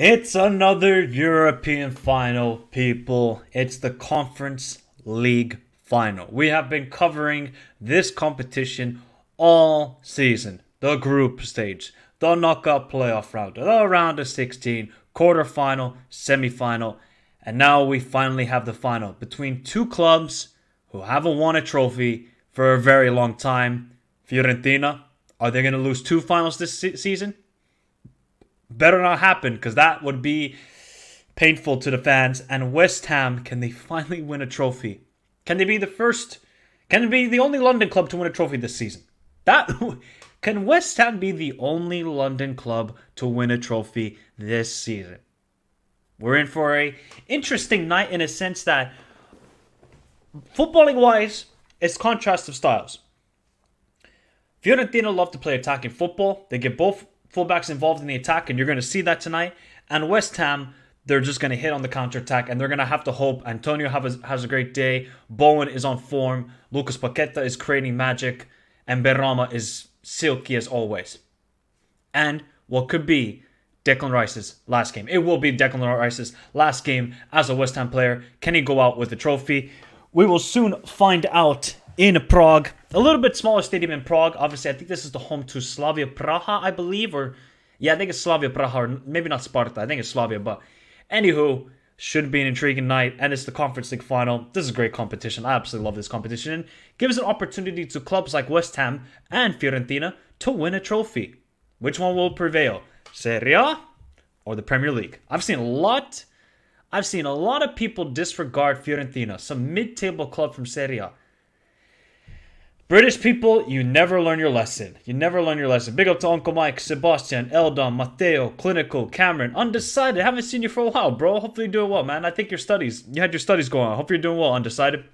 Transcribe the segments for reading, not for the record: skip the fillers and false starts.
It's another European final, people. It's the Conference League final. We have been covering this competition all season. The group stage, the knockout playoff round, the round of 16, quarterfinal, semifinal, and now we finally have the final between two clubs who haven't won a trophy for a very long time. Fiorentina, are they going to lose two finals this season? Better not happen, because that would be painful to the fans. And West Ham, can they finally win a trophy? Can they be the first? Can it be the only London club to win a trophy this season? Can West Ham be the only London club to win a trophy this season? We're in for a interesting night in a sense that, footballing wise, it's contrast of styles. Fiorentina love to play attacking football. They get both fullbacks involved in the attack, and you're going to see that tonight. And West Ham, they're just going to hit on the counter-attack, and they're going to have to hope Antonio has a great day, Bowen is on form, Lucas Paqueta is creating magic, and Berrama is silky as always. And what could be Declan Rice's last game. It will be Declan Rice's last game as a West Ham player. Can he go out with the trophy? We will soon find out in Prague. A little bit smaller stadium in Prague. Obviously, I think this is the home to Slavia Praha, I believe. I think it's Slavia Praha, or maybe not Sparta. I think it's Slavia. But anywho, should be an intriguing night. And it's the Conference League final. This is a great competition. I absolutely love this competition. And gives an opportunity to clubs like West Ham and Fiorentina to win a trophy. Which one will prevail? Serie A or the Premier League? I've seen a lot of people disregard Fiorentina, some mid-table club from Serie A. British people, you never learn your lesson. Big up to Uncle Mike, Sebastian, Eldon, Matteo, Clinical, Cameron, Undecided. Haven't seen you for a while, bro. Hopefully you're doing well, man. I think you had your studies going on. Hope you're doing well, Undecided.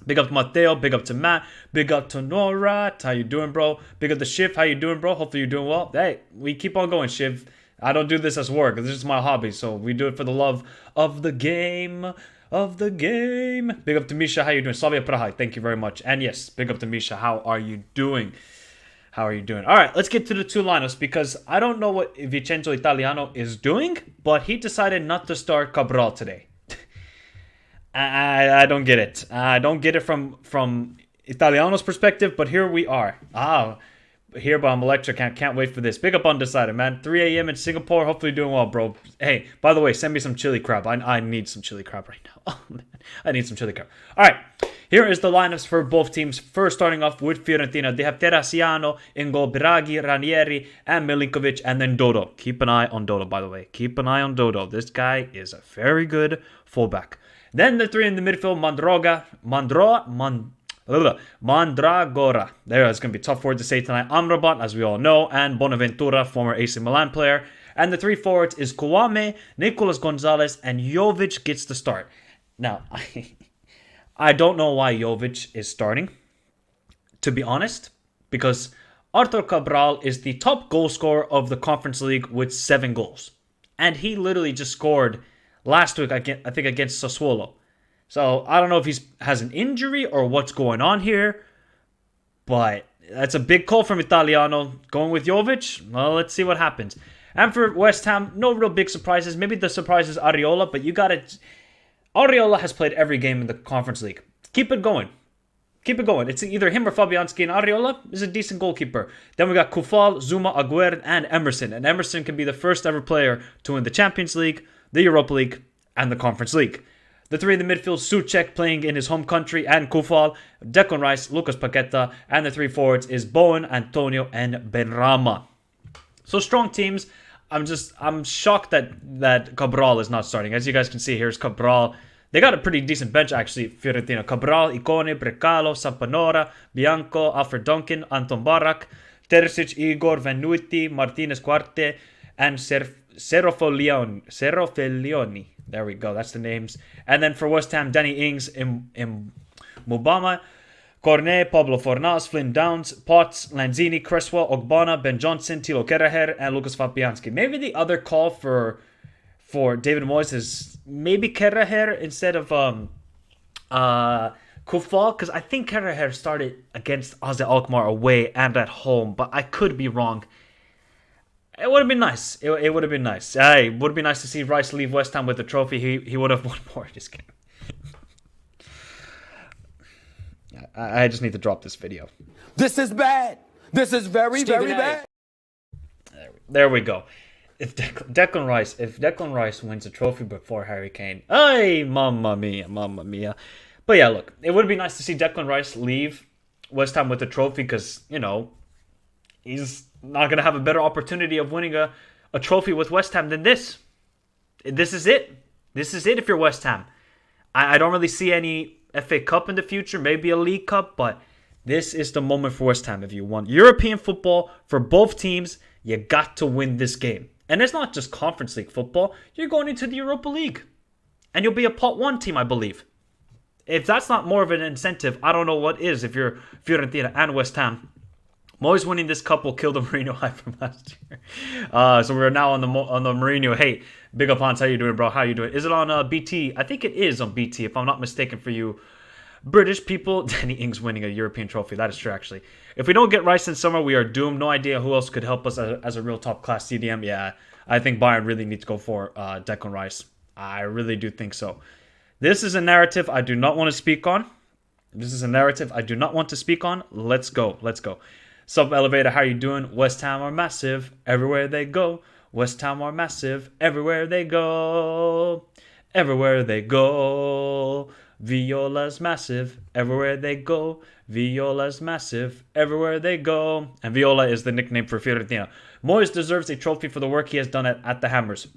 Big up to Matteo, big up to Matt, big up to Norat. How you doing, bro? Big up to Shiv. How you doing, bro? Hopefully you're doing well. Hey, we keep on going, Shiv. I don't do this as work. This is my hobby, so we do it for the love of the game. Big up to Misha. How you doing? Slavia Praha. Thank you very much. And yes, big up to Misha. How are you doing? All right, let's get to the two lineups, because I don't know what Vincenzo Italiano is doing, but he decided not to start Cabral today. I don't get it. I don't get it from Italiano's perspective, but here we are. Here, but I'm electric. Can't wait for this. Big up Undecided, man. 3 a.m. in Singapore. Hopefully doing well, bro. Hey, by the way, send me some chili crab. I need some chili crab right now. Oh, man. I need some chili crab. All right. Here is the lineups for both teams. First, starting off with Fiorentina. They have Terracciano, in goal, Biraghi, Ranieri, and Milinkovic, and then Dodo. Keep an eye on Dodo, by the way. Keep an eye on Dodo. This guy is a very good fullback. Then the three in the midfield, Mandragora. It's going to be a tough word to say tonight. Amrabat, as we all know, and Bonaventura, former AC Milan player. And the three forwards is Kouame, Nicolas Gonzalez, and Jovic gets the start. Now, I don't know why Jovic is starting, to be honest, because Arthur Cabral is the top goal scorer of the Conference League with 7 goals. And he literally just scored last week, I think, against Sassuolo. So I don't know if he has an injury or what's going on here. But that's a big call from Italiano. Going with Jovic? Well, let's see what happens. And for West Ham, no real big surprises. Maybe the surprise is Areola, but you got to... Areola has played every game in the Conference League. Keep it going. Keep it going. It's either him or Fabianski, and Areola is a decent goalkeeper. Then we got Kufal, Zuma, Aguerd, and Emerson. And Emerson can be the first ever player to win the Champions League, the Europa League, and the Conference League. The three in the midfield, Souček playing in his home country, and Kufal, Declan Rice, Lucas Paqueta, and the three forwards is Bowen, Antonio, and Benrahma. So strong teams. I'm shocked that Cabral is not starting. As you guys can see, here's Cabral. They got a pretty decent bench, actually, Fiorentina. Cabral, Icone, Brecalo, Sampanora, Bianco, Alfred Duncan, Anton Barak, Terzic, Igor, Venuti, Martinez Cuarte, and Serofelioni. There we go. That's the names. And then for West Ham, Danny Ings, Mubama, Cornet, Pablo Fornals, Flynn Downs, Potts, Lanzini, Cresswell, Ogbonna, Ben Johnson, Tilo Keraher, and Lucas Fabianski. Maybe the other call for David Moyes is maybe Keraher instead of Kufal, because I think Keraher started against AZ Alkmaar away and at home, but I could be wrong. It would have been nice. It would have been nice. It would be nice to see Rice leave West Ham with the trophy. He would have won more. Just kidding. I just need to drop this video. This is bad. This is very, very bad. There we go. If Declan Rice wins a trophy before Harry Kane, ay, mamma mia. But yeah, look, it would be nice to see Declan Rice leave West Ham with a trophy because, you know, he's not going to have a better opportunity of winning a trophy with West Ham than this. This is it. This is it if you're West Ham. I don't really see any FA Cup in the future, maybe a League Cup, but this is the moment for West Ham. If you want European football for both teams, you got to win this game. And it's not just Conference League football. You're going into the Europa League. And you'll be a pot 1 team, I believe. If that's not more of an incentive, I don't know what is if you're Fiorentina and West Ham. Moyes winning this cup will kill the Mourinho hype from last year. So we're now on the Mourinho. Hey, big up Hans, how you doing, bro? How you doing? Is it on BT? I think it is on BT, if I'm not mistaken, for you British people. Danny Ings winning a European trophy. That is true, actually. If we don't get Rice in summer, we are doomed. No idea who else could help us as a real top-class CDM. Yeah, I think Bayern really needs to go for Declan Rice. I really do think so. This is a narrative I do not want to speak on. Let's go. Sub Elevator, how you doing? West Ham are massive everywhere they go. West Ham are massive everywhere they go. Everywhere they go. Viola's massive everywhere they go. Viola's massive everywhere they go. And Viola is the nickname for Fiorentina. Moyes deserves a trophy for the work he has done at the Hammers.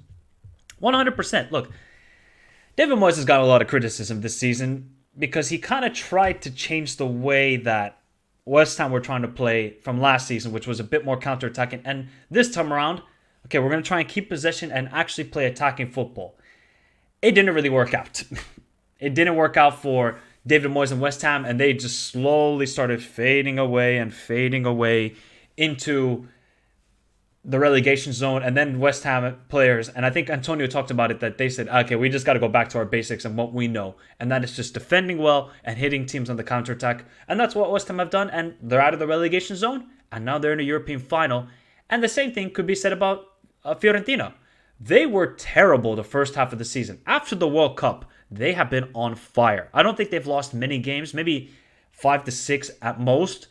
100%. Look, David Moyes has got a lot of criticism this season because he kind of tried to change the way that West Ham were trying to play from last season, which was a bit more counter-attacking. And this time around, okay, we're going to try and keep possession and actually play attacking football. It didn't really work out. It didn't work out for David Moyes and West Ham, and they just slowly started fading away into the relegation zone. And then West Ham players, and I think Antonio talked about it, that they said, okay, we just got to go back to our basics and what we know. And that is just defending well and hitting teams on the counterattack. And that's what West Ham have done, and they're out of the relegation zone, and now they're in a European final. And the same thing could be said about Fiorentina. They were terrible the first half of the season. After the World Cup, they have been on fire. I don't think they've lost many games, maybe 5 to 6 at most.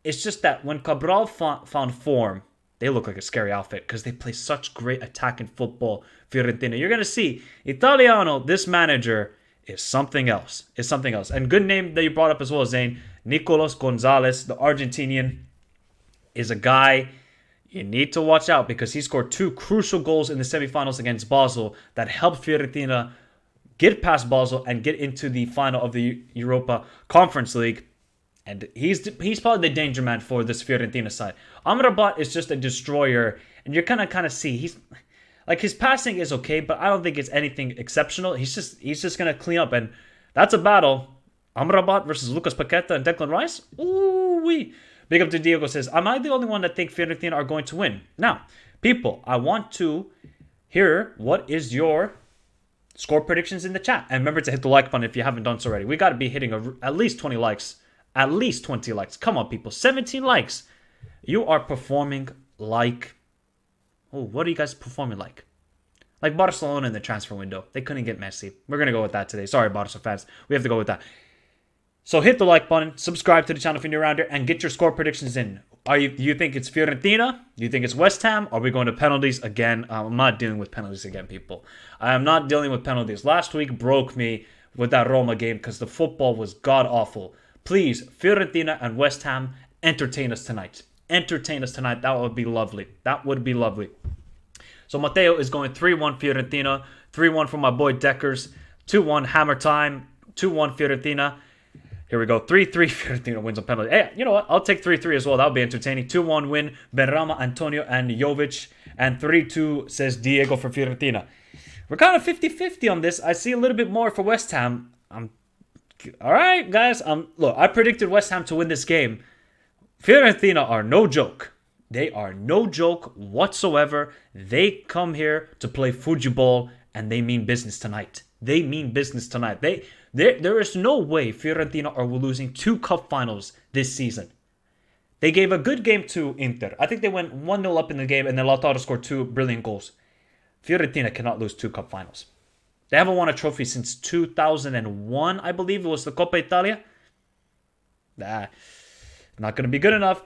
It's just that when Cabral found form, they look like a scary outfit because they play such great attacking football, Fiorentina. You're going to see Italiano, this manager, is something else. And good name that you brought up as well, Zane. Nicolas Gonzalez, the Argentinian, is a guy you need to watch out because he scored 2 crucial goals in the semifinals against Basel that helped Fiorentina get past Basel and get into the final of the Europa Conference League. And he's probably the danger man for this Fiorentina side. Amrabat is just a destroyer, and you're gonna kind of see his passing is okay, but I don't think it's anything exceptional. He's just gonna clean up, and that's a battle. Amrabat versus Lucas Paqueta and Declan Rice. Ooh wee! Big up to Diego says, am I the only one that think Fiorentina are going to win? Now, people, I want to hear what is your score predictions in the chat. And remember to hit the like button if you haven't done so already. We got to be hitting at least 20 likes. At least 20 likes. Come on, people. 17 likes. You are performing like... Oh, what are you guys performing like? Like Barcelona in the transfer window. They couldn't get Messi. We're going to go with that today. Sorry, Barca fans. We have to go with that. So hit the like button, subscribe to the channel if you're new around here, and get your score predictions in. Do you think it's Fiorentina? Do you think it's West Ham? Are we going to penalties again? I'm not dealing with penalties again, people. I am not dealing with penalties. Last week broke me with that Roma game because the football was god-awful. Please, Fiorentina and West Ham, entertain us tonight. Entertain us tonight. That would be lovely. That would be lovely. So Matteo is going 3-1 Fiorentina, 3-1 for my boy Deckers, 2-1 Hammer Time, 2-1 Fiorentina. Here we go. 3-3 Fiorentina wins on penalty. Hey, you know what? I'll take 3-3 as well. That'll be entertaining. 2-1 win. Benrahma, Antonio, and Jovic. And 3-2 says Diego for Fiorentina. We're kind of 50-50 on this. I see a little bit more for West Ham. All right, guys. Look, I predicted West Ham to win this game. Fiorentina are no joke. They are no joke whatsoever. They come here to play football, and they mean business tonight. They mean business tonight. There is no way Fiorentina are losing 2 cup finals this season. They gave a good game to Inter. I think they went 1-0 up in the game, and then Lautaro scored 2 brilliant goals. Fiorentina cannot lose 2 cup finals. They haven't won a trophy since 2001, I believe. It was the Coppa Italia. Not going to be good enough.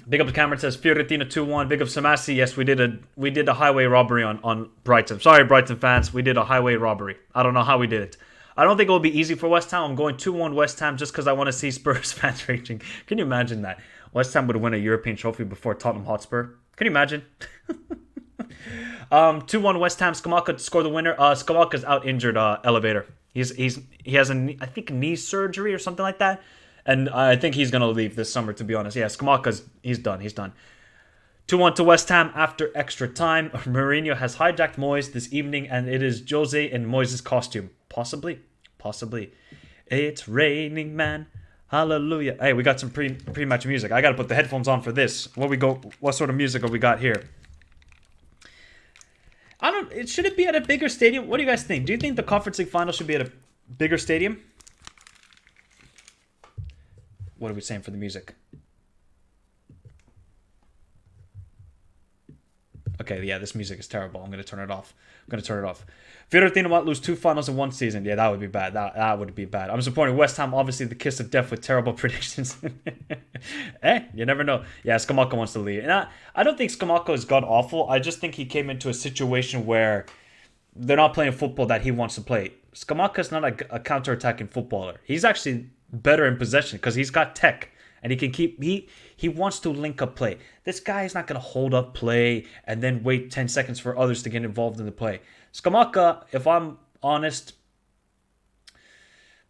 Big up the camera, says Fiorentina 2-1. Big up Samasi. Yes, we did a highway robbery on Brighton. Sorry, Brighton fans. We did a highway robbery. I don't know how we did it. I don't think it will be easy for West Ham. I'm going 2-1 West Ham just because I want to see Spurs fans raging. Can you imagine that? West Ham would win a European trophy before Tottenham Hotspur. Can you imagine? 2-1 West Ham. Skamaka to score the winner. Skamaka's out injured. Elevator. He has I think knee surgery or something like that. And I think he's going to leave this summer, to be honest. Yeah, he's done. 2-1 to West Ham after extra time. Mourinho has hijacked Moyes this evening, and it is Jose in Moyes' costume. Possibly. It's raining, man. Hallelujah. Hey, we got some pre-match music. I got to put the headphones on for this. What sort of music have we got here? Should it be at a bigger stadium? What do you guys think? Do you think the Conference League final should be at a bigger stadium? What are we saying for the music? Okay, yeah, this music is terrible. I'm going to turn it off. Fiorentina might lose 2 finals in 1 season. Yeah, that would be bad. That would be bad. I'm supporting West Ham, obviously the kiss of death with terrible predictions. You never know. Yeah, Skamaka wants to leave. And I don't think Skamaka is god-awful. I just think he came into a situation where they're not playing football that he wants to play. Skamaka's not a counter-attacking footballer. He's actually better in possession because he's got tech and he wants to link up play. This guy is not going to hold up play and then wait 10 seconds for others to get involved in the play. Skamaka, if I'm honest,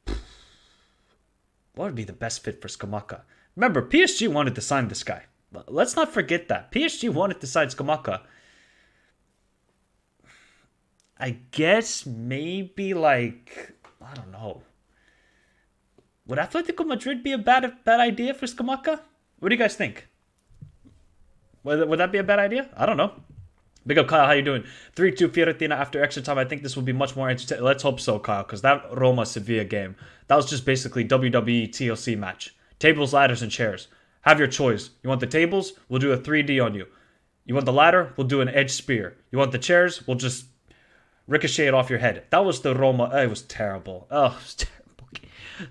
what would be the best fit for Skamaka? Remember, PSG wanted to sign this guy. Let's not forget that. PSG wanted to sign Skamaka. I guess maybe I don't know. Would Atletico Madrid be a bad idea for Skamaka? What do you guys think? Would that be a bad idea? I don't know. Big up, Kyle. How you doing? 3-2 Fiorentina after extra time. I think this will be much more entertaining. Let's hope so, Kyle, because that Roma-Sevilla game, that was just basically WWE TLC match. Tables, ladders, and chairs. Have your choice. You want the tables? We'll do a 3D on you. You want the ladder? We'll do an edge spear. You want the chairs? We'll just ricochet it off your head. That was the Roma. It was terrible. Oh, it was terrible.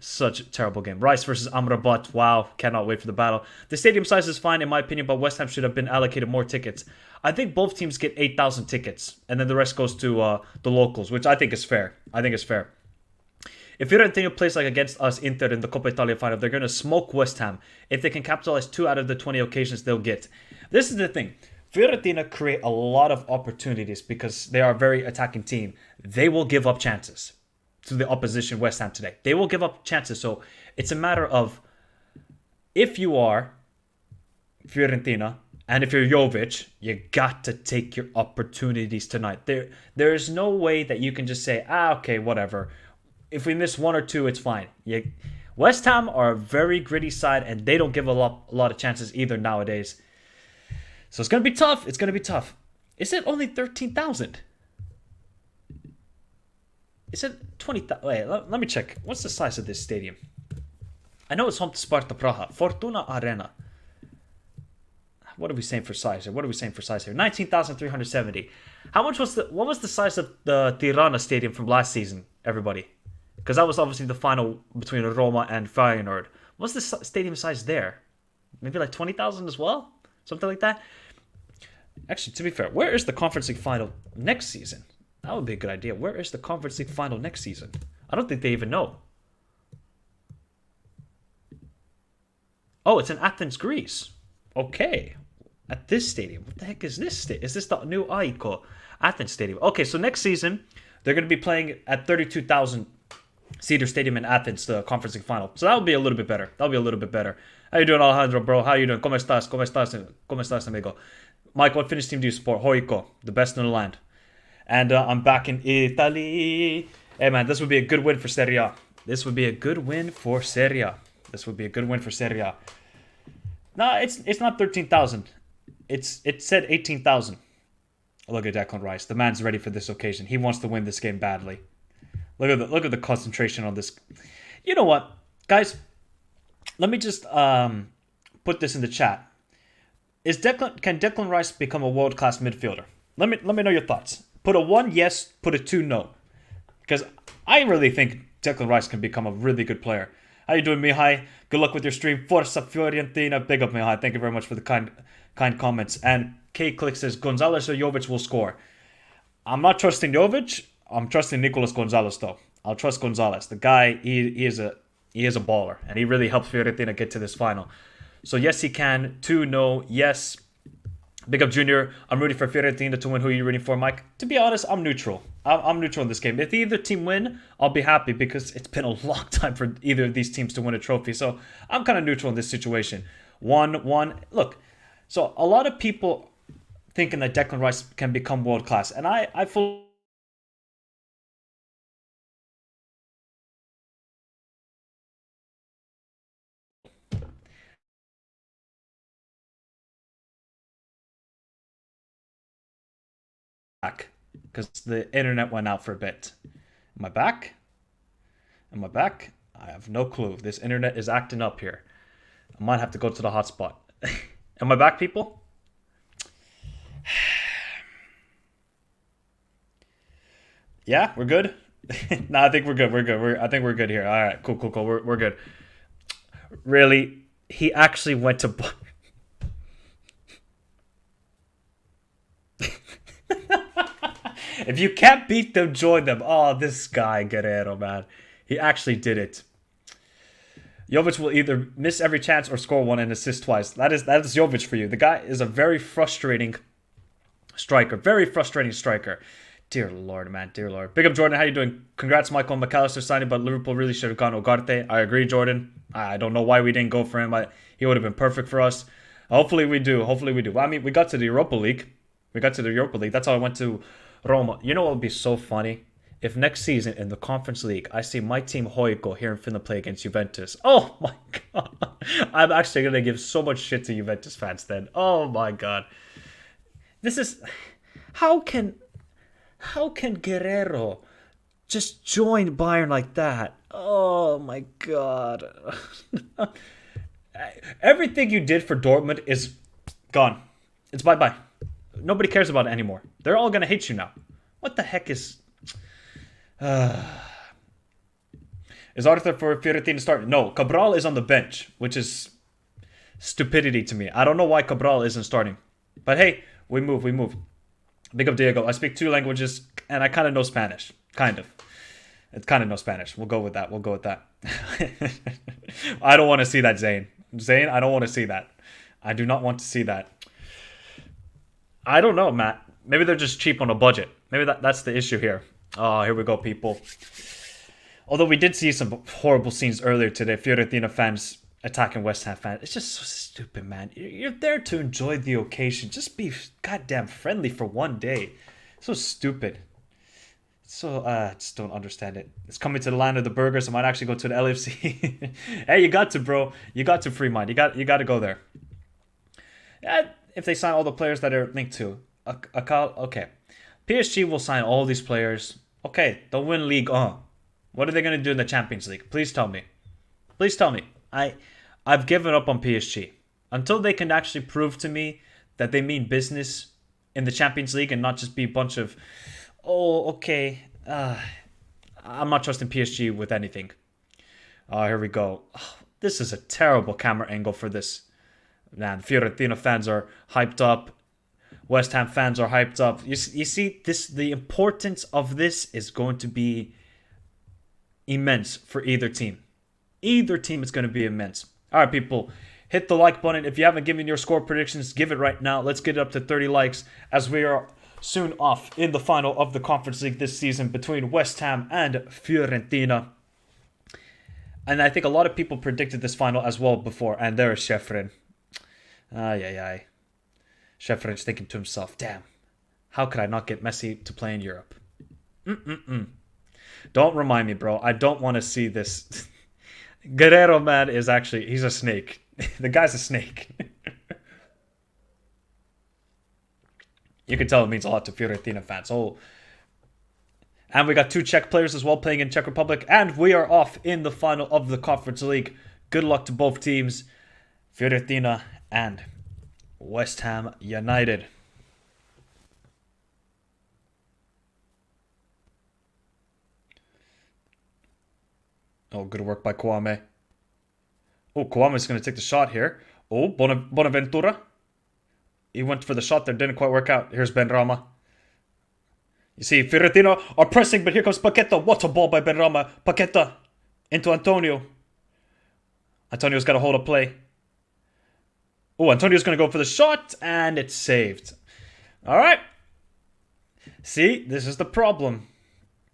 Such a terrible game. Rice versus Amrabat. Wow. Cannot wait for the battle. The stadium size is fine in my opinion, but West Ham should have been allocated more tickets. I think both teams get 8,000 tickets, and then the rest goes to the locals, which I think is fair. If Fiorentina plays like against us, Inter, in the Coppa Italia final, they're going to smoke West Ham. If they can capitalize 2 out of the 20 occasions they'll get. This is the thing. Fiorentina create a lot of opportunities because they are a very attacking team. They will give up chances to the opposition West Ham today. They will give up chances. So it's a matter of, if you are Fiorentina and if you're Jovic, you got to take your opportunities tonight. There is no way that you can just say, okay, whatever. If we miss 1 or 2, it's fine. West Ham are a very gritty side, and they don't give a lot of chances either nowadays. So it's going to be tough. Is it only 13,000? Is it 20,000? Wait, let me check. What's the size of this stadium? I know it's home to Sparta Praha. Fortuna Arena. What are we saying for size here? 19,370. What was the size of the Tirana stadium from last season, everybody? Because that was obviously the final between Roma and Feyenoord. What's the stadium size there? Maybe like 20,000 as well? Something like that? Actually, to be fair, where is the Conference League final next season? That would be a good idea. Where is the Conference League final next season? I don't think they even know. Oh, it's in Athens, Greece. Okay. At this stadium. What the heck is this? Is this the new Aiko Athens Stadium? Okay, so next season, they're going to be playing at 32,000 Cedar Stadium in Athens, the Conference League final. So that'll be a little bit better. How you doing, Alejandro, bro? How you doing? ¿Cómo estás? ¿Cómo estás, amigo? Mike, what Finnish team do you support? Hoiko, the best in the land. And I'm back in Italy. Hey, man, this would be a good win for Serie A. This would be a good win for Serie A. No, it's not 13,000. It said 18,000. Look at Declan Rice. The man's ready for this occasion. He wants to win this game badly. Look at the concentration on this. You know what, guys? Let me just put this in the chat. Can Declan Rice become a world-class midfielder? Let me know your thoughts. Put a 1 yes, put a 2 no. Because I really think Declan Rice can become a really good player. How you doing, Mihai? Good luck with your stream. Forza Fiorentina. Big up, Mihai. Thank you very much for the kind comments. And K-Click says, Gonzalez or Jovic will score. I'm not trusting Jovic. I'm trusting Nicolas Gonzalez, though. I'll trust Gonzalez. The guy, he is a baller. And he really helped Fiorentina get to this final. So, yes, he can. 2, no. Yes. Big up, Junior. I'm rooting for Fiorentina to win. Who are you rooting for, Mike? To be honest, I'm neutral. I'm neutral in this game. If either team win, I'll be happy because it's been a long time for either of these teams to win a trophy. So I'm kind of neutral in this situation. 1-1. Look, so a lot of people thinking that Declan Rice can become world class, and I fully back because the internet went out for a bit. Am I back? I have no clue. This internet is acting up here. I might have to go to the hotspot. Am I back, people? Yeah, we're good. No, I think we're good. I think we're good here. All right, cool. We're good. Really, he actually went to. If you can't beat them, join them. Oh, this guy Guerrero, man, he actually did it. Jovic will either miss every chance or score one and assist twice. That is Jovic for you. The guy is a very frustrating striker. Dear Lord, man. Dear Lord. Big up, Jordan. How you doing? Congrats, Michael McAllister signing, but Liverpool really should have gone Ugarte. I agree, Jordan. I don't know why we didn't go for him. He would have been perfect for us. Hopefully we do. I mean, we got to the Europa League. That's how I went to Roma. You know what would be so funny? If next season in the Conference League, I see my team Hoiko here in Finland play against Juventus. Oh my god. I'm actually going to give so much shit to Juventus fans then. Oh my god. This is... How can Guerrero just join Bayern like that? Oh my god. Everything you did for Dortmund is gone. It's bye-bye. Nobody cares about it anymore. They're all going to hate you now. What the heck is... Is Arthur for Fiorentina starting? No, Cabral is on the bench, which is stupidity to me. I don't know why Cabral isn't starting. But hey, we move. Big up Diego. I speak 2 languages, and I kind of know Spanish. Kind of. It's kind of know Spanish. We'll go with that. I don't want to see that, Zane. I don't want to see that. I do not want to see that. I don't know, Matt. Maybe they're just cheap on a budget. Maybe that's the issue here. Oh, here we go, people. Although we did see some horrible scenes earlier today. Fiorentina fans attacking West Ham fans. It's just so stupid, man. You're there to enjoy the occasion. Just be goddamn friendly for one day. So stupid. So, I just don't understand it. It's coming to the land of the burgers. I might actually go to the LFC. Hey, you got to, bro. You got to, Fremont. You got to go there. Yeah, if they sign all the players that are linked to. Okay. PSG will sign all these players. Okay, they'll win League 1. What are they going to do in the Champions League? Please tell me. Please tell me. I've given up on PSG. Until they can actually prove to me that they mean business in the Champions League and not just be a bunch of, oh, okay, I'm not trusting PSG with anything. Oh, here we go. Oh, this is a terrible camera angle for this. Man, Fiorentina fans are hyped up. West Ham fans are hyped up. You see, this the importance of this is going to be immense for either team. Either team is going to be immense. All right, people, hit the like button. If you haven't given your score predictions, give it right now. Let's get it up to 30 likes as we are soon off in the final of the Conference League this season between West Ham and Fiorentina. And I think a lot of people predicted this final as well before. And there is Shefrin. Ay. Shefrin's thinking to himself, damn, how could I not get Messi to play in Europe? Don't remind me, bro. I don't want to see this. Guerrero, man, is actually, he's a snake. The guy's a snake. You can tell it means a lot to Fiorentina fans. Oh, and we got 2 Czech players as well playing in Czech Republic. And we are off in the final of the Conference League. Good luck to both teams, Fiorentina and West Ham United. Oh, good work by Kwame. Oh, Kwame's going to take the shot here. Oh, Bonaventura. He went for the shot there, didn't quite work out. Here's Benrahma. You see, Fiorentina are pressing, but here comes Paqueta. What a ball by Benrahma. Paqueta into Antonio. Antonio's got a hold of play. Oh, Antonio's going to go for the shot, and it's saved. All right. See, this is the problem.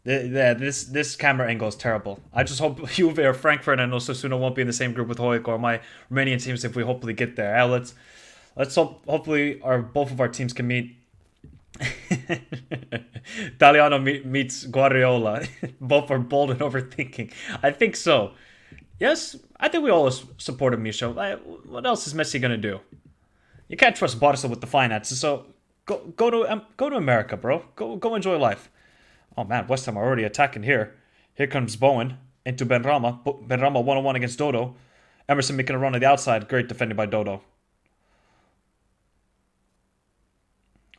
Yeah, this camera angle is terrible. I just hope Juve or Frankfurt and Osasuna won't be in the same group with Hoik or my Romanian teams if we hopefully get there. Let's hope hopefully both of our teams can meet. Italiano meets Guardiola. Both are bold and overthinking. I think so. Yes, I think we all support Misha. What else is Messi gonna do? You can't trust Barca with the finances, so go to America, bro. Go enjoy life. Oh man, West Ham are already attacking here. Here comes Bowen into Benrahma. Benrahma 1-on-1 against Dodo. Emerson making a run on the outside. Great defending by Dodo.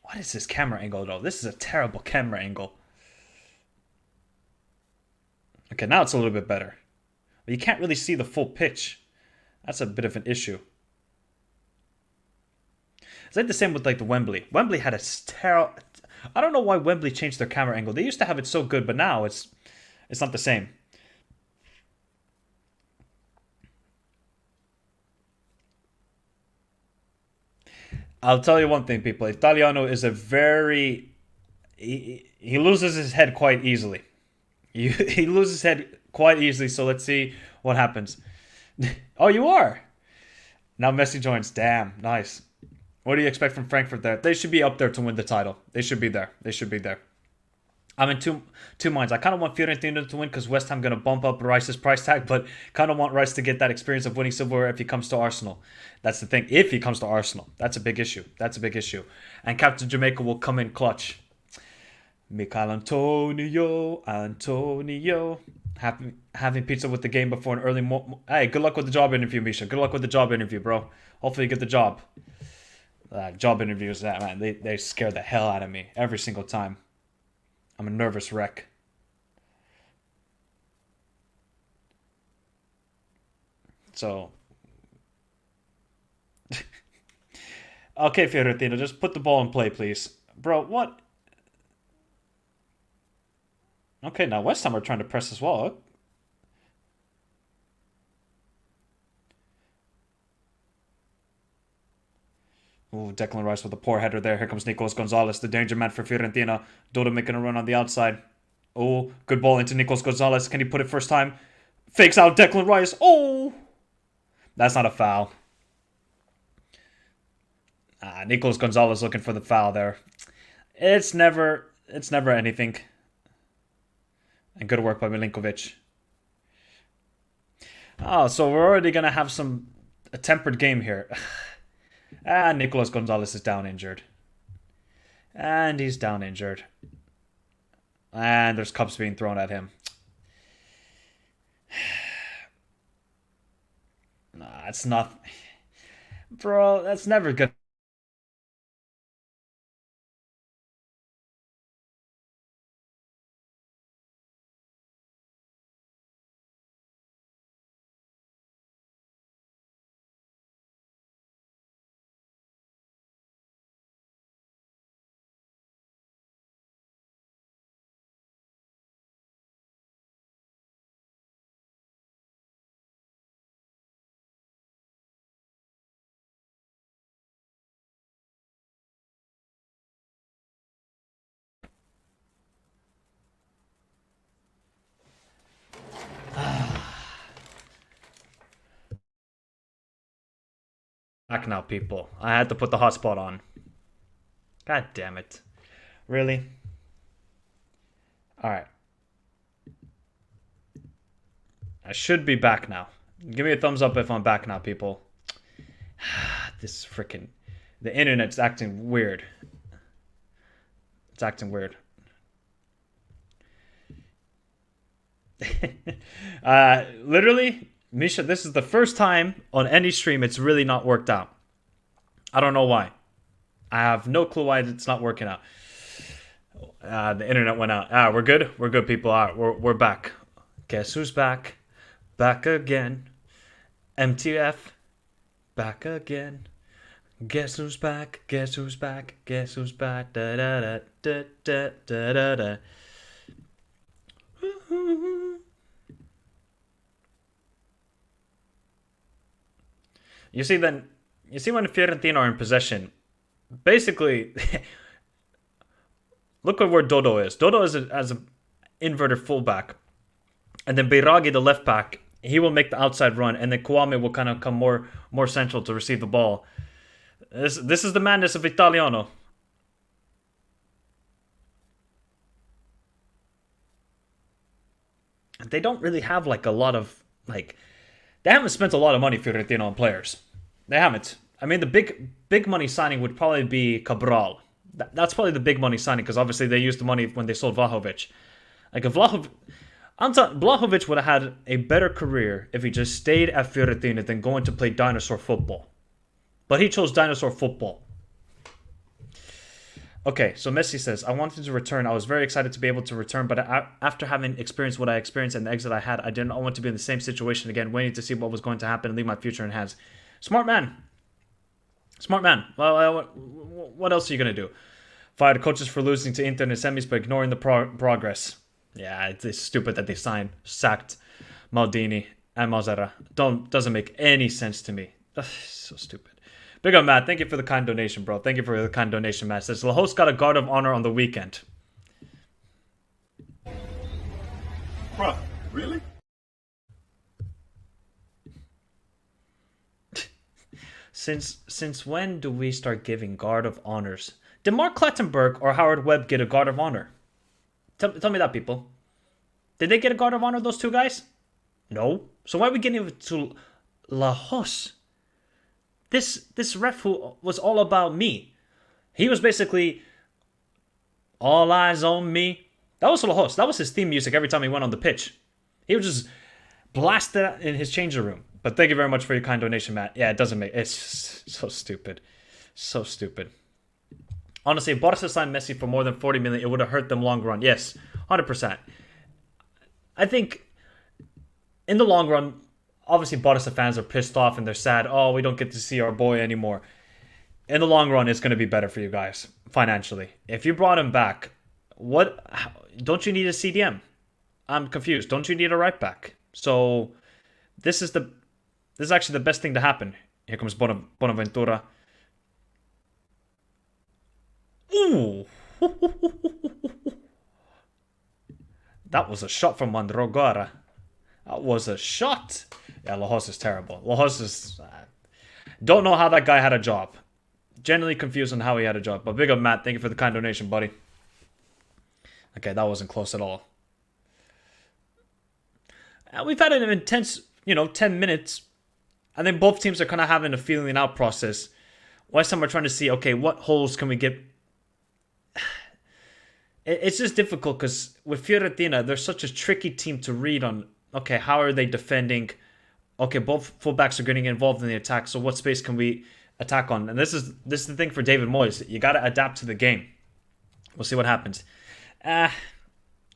What is this camera angle, though? This is a terrible camera angle. Okay, now it's a little bit better. But you can't really see the full pitch. That's a bit of an issue. It's like the same with like the Wembley. Wembley had a terrible... I don't know why Wembley changed their camera angle. They used to have it so good, but now it's not the same. I'll tell you one thing, people. Italiano is a very... He loses his head quite easily. He loses his head quite easily, so let's see what happens. Oh, you are? Now Messi joins. Damn, nice. What do you expect from Frankfurt there? They should be up there to win the title. They should be there. They should be there. I'm in two minds. I kind of want Fiorentina to win because West Ham going to bump up Rice's price tag, but kind of want Rice to get that experience of winning silverware if he comes to Arsenal. That's the thing. If he comes to Arsenal, that's a big issue. That's a big issue. And Captain Jamaica will come in clutch. Michael Antonio. Having pizza with the game before an early... Hey, good luck with the job interview, Misha. Good luck with the job interview, bro. Hopefully you get the job. Job interviews, man, they scare the hell out of me every single time. I'm a nervous wreck. So, okay, Fiorentina, just put the ball in play, please, bro. What? Okay, now West Ham are trying to press as well. Ooh, Declan Rice with a poor header there. Here comes Nicolas Gonzalez, the danger man for Fiorentina. Dodo making a run on the outside. Oh, good ball into Nicolas Gonzalez. Can he put it first time? Fakes out Declan Rice. Oh! That's not a foul. Nicolas Gonzalez looking for the foul there. It's never anything. And good work by Milinkovic. Oh, so we're already going to have a tempered game here. Nicolas Gonzalez is down injured. And he's down injured. And there's cups being thrown at him. Nah, it's not... Bro, that's never good. Back now, people. I had to put the hotspot on. God damn it. Really? Alright. I should be back now. Give me a thumbs up if I'm back now, people. This freaking... The internet's acting weird. It's acting weird. Literally, Misha, this is the first time on any stream it's really not worked out. I don't know why. I have no clue why it's not working out. The internet went out. We're good? We're good, people. We're back. Guess who's back? Back again. MTF. Back again. Guess who's back? Guess who's back? Guess who's back? Da da da da da da da da. You see when Fiorentina are in possession, basically, look at where Dodo is. Dodo is as an inverted fullback, and then Beiragi, the left back, he will make the outside run, and then Kwame will kind of come more central to receive the ball. This is the madness of Italiano. They don't really have like a lot of like. They haven't spent a lot of money, Fiorentina, on players. They haven't. I mean, the big money signing would probably be Cabral. That's probably the big money signing, because obviously they used the money when they sold Vlahovic. Like, if Vlahovic would have had a better career if he just stayed at Fiorentina than going to play dinosaur football. But he chose dinosaur football. Okay, so Messi says, I wanted to return. I was very excited to be able to return, but after having experienced what I experienced and the exit I had, I did not want to be in the same situation again, waiting to see what was going to happen and leave my future in hands. Smart man. Smart man. Well, what else are you going to do? Fired coaches for losing to Inter in the semis, but ignoring the progress. Yeah, it's stupid that they sacked Maldini and Mazzara. Doesn't make any sense to me. Ugh, so stupid. Big up, Matt. Thank you for the kind donation, bro. Thank you for the kind donation, Matt. Says, the host got a guard of honor on the weekend. Bruh, really? Since when do we start giving guard of honors? Did Mark Clattenburg or Howard Webb get a guard of honor? Tell me that, people. Did they get a guard of honor, those two guys? No. So why are we getting it to Lajos? This ref who was all about me. He was basically all eyes on me. That was Lajos. That was his theme music every time he went on the pitch. He would just blast it in his changing room. But thank you very much for your kind donation, Matt. Yeah, it's so stupid. So stupid. Honestly, if Barca signed Messi for more than 40 million, it would have hurt them long run. Yes, 100%. I think in the long run, obviously Barca fans are pissed off and they're sad. Oh, we don't get to see our boy anymore. In the long run, it's going to be better for you guys financially. If you brought him back, don't you need a CDM? I'm confused. Don't you need a right back? So this is actually the best thing to happen. Here comes Bonaventura. Ooh. That was a shot from Mandragora. That was a shot. Yeah, Lajos is terrible. Lajos is... don't know how that guy had a job. Genuinely confused on how he had a job. But big up, Matt. Thank you for the kind donation, buddy. Okay, that wasn't close at all. We've had an intense, 10 minutes. I think both teams are kind of having a feeling out process. West Ham are trying to see, okay, what holes can we get? it's just difficult because with Fiorentina, they're such a tricky team to read on. Okay, how are they defending? Okay, both fullbacks are getting involved in the attack. So what space can we attack on? And this is the thing for David Moyes. You got to adapt to the game. We'll see what happens.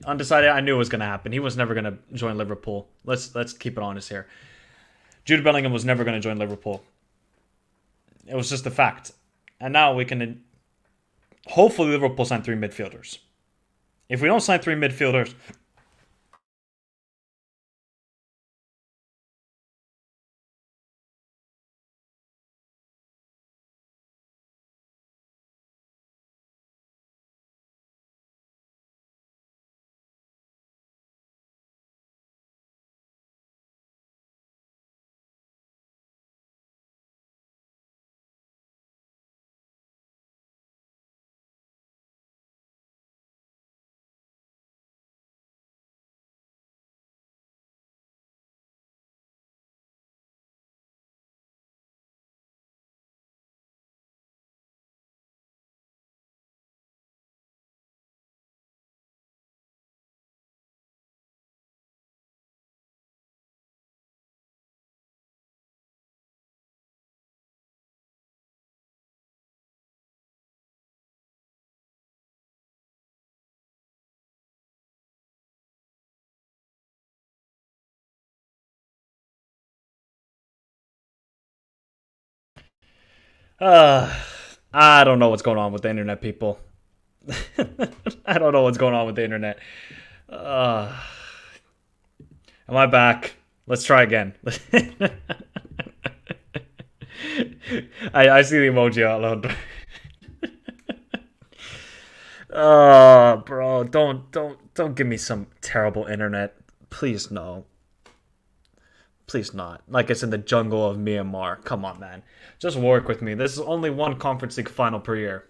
Undecided. I knew it was going to happen. He was never going to join Liverpool. Let's keep it honest here. Jude Bellingham was never going to join Liverpool. It was just a fact. And now we can hopefully Liverpool sign 3 midfielders. If we don't sign 3 midfielders, I don't know what's going on with the internet, people. I don't know what's going on with the internet. Am I back? Let's try again. I see the emoji out loud. Oh, bro, don't give me some terrible internet. Please no. Please not. Like it's in the jungle of Myanmar. Come on, man. Just work with me. This is only one Conference League final per year.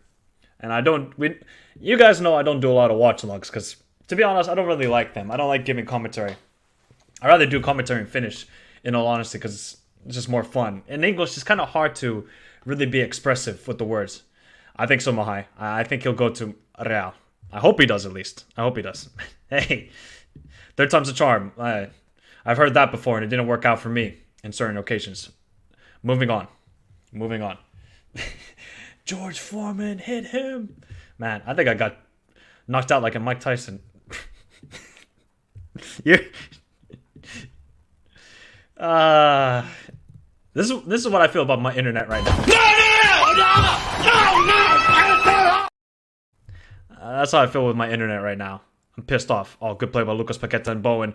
And you guys know I don't do a lot of watch-alongs because, to be honest, I don't really like them. I don't like giving commentary. I rather do commentary and finish, in all honesty, because it's just more fun. In English, it's kind of hard to really be expressive with the words. I think so, Mahai. I think he'll go to Real. I hope he does, at least. I hope he does. Hey, third time's a charm. I've heard that before, and it didn't work out for me in certain occasions. Moving on. George Foreman hit him. Man, I think I got knocked out like a Mike Tyson. you This is what I feel about my internet right now. That's how I feel with my internet right now. I'm pissed off. Oh, good play by Lucas Paqueta and Bowen.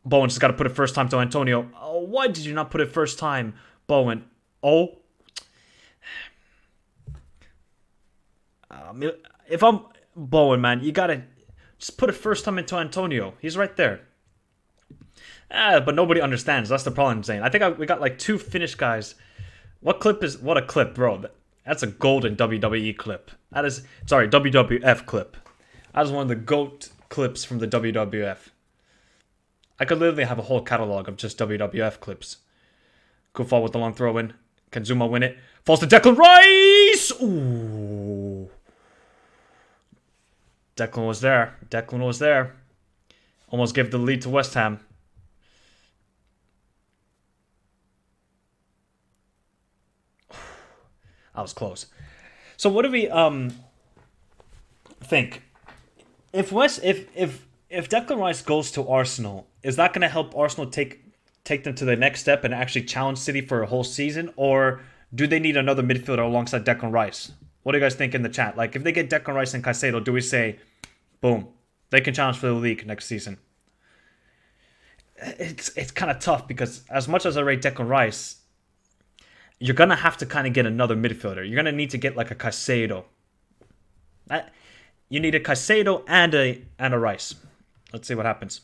Bowen just got to put it first time to Antonio. Oh, why did you not put it first time, Bowen? Oh. If I'm Bowen, man, you got to just put it first time into Antonio. He's right there. But nobody understands. That's the problem I'm saying. I think we got like 2 Finnish guys. What a clip, bro. That's a golden WWE clip. WWF clip. That is one of the GOAT clips from the WWF. I could literally have a whole catalog of just WWF clips. Kufal with the long throw in. Can Zuma win it? Falls to Declan Rice! Ooh. Declan was there. Almost gave the lead to West Ham. That was close. So what do we think? If Declan Rice goes to Arsenal, is that going to help Arsenal take them to the next step and actually challenge City for a whole season, or do they need another midfielder alongside Declan Rice? What do you guys think in the chat? Like, if they get Declan Rice and Caicedo, do we say, boom, they can challenge for the league next season? It's kind of tough because as much as I rate Declan Rice, you're going to have to kind of get another midfielder. You're going to need to get like a Caicedo. You need a Caicedo and a Rice. Let's see what happens.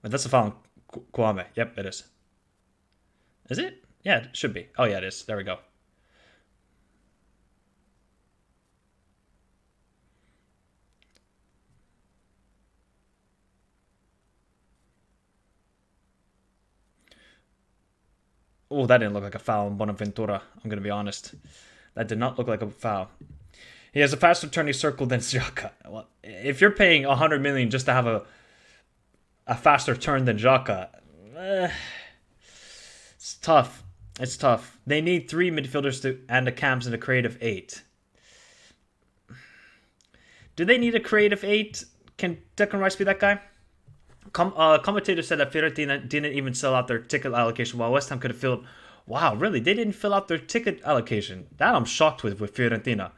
Wait, that's a foul on Kwame. Yep, it is. Is it? Yeah, it should be. Oh, yeah, it is. There we go. Oh, that didn't look like a foul on Bonaventura. I'm going to be honest. That did not look like a foul. He has a faster turning circle than Xhaka. Well, if you're paying 100 million just to have a faster turn than Xhaka, it's tough. It's tough. They need 3 midfielders and a cams and a creative 8. Do they need a creative 8? Can Declan Rice be that guy? Commentator said that Fiorentina didn't even sell out their ticket allocation while West Ham could have filled. Wow, really? They didn't fill out their ticket allocation. That I'm shocked with Fiorentina.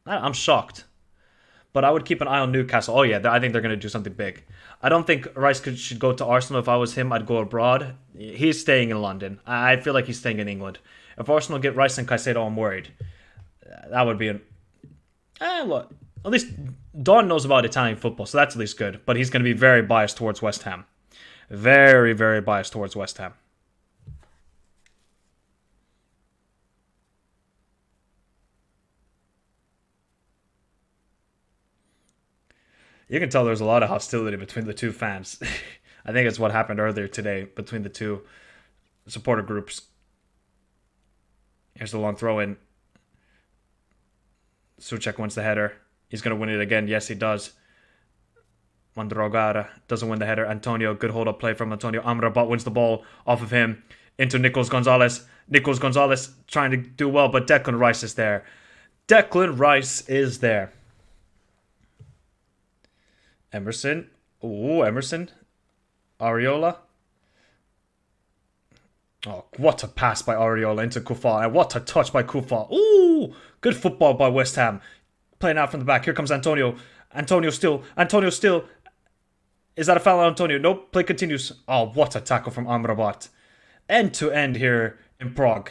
I'm shocked. But I would keep an eye on Newcastle. Oh yeah, I think they're going to do something big. I don't think Rice should go to Arsenal. If I was him, I'd go abroad. He's staying in London. I feel like he's staying in England. If Arsenal get Rice and Caicedo, I'm worried. That would be look, at least Don knows about Italian football, so that's at least good. But he's going to be very biased towards West Ham. Very, very biased towards West Ham. You can tell there's a lot of hostility between the two fans. I think it's what happened earlier today between the two supporter groups. Here's the long throw in. Souček wins the header. He's going to win it again. Yes, he does. Mandragora doesn't win the header. Antonio, good hold-up play from Antonio. Amrabat wins the ball off of him into Nicolas Gonzalez. Nicolas Gonzalez trying to do well, but Declan Rice is there. Declan Rice is there. Emerson. Ooh, Emerson. Areola. Oh, what a pass by Areola into Kufal. And what a touch by Kufal. Ooh, good football by West Ham. Playing out from the back. Here comes Antonio. Antonio still. Is that a foul on Antonio? Nope. Play continues. Oh, what a tackle from Amrabat. End to end here in Prague.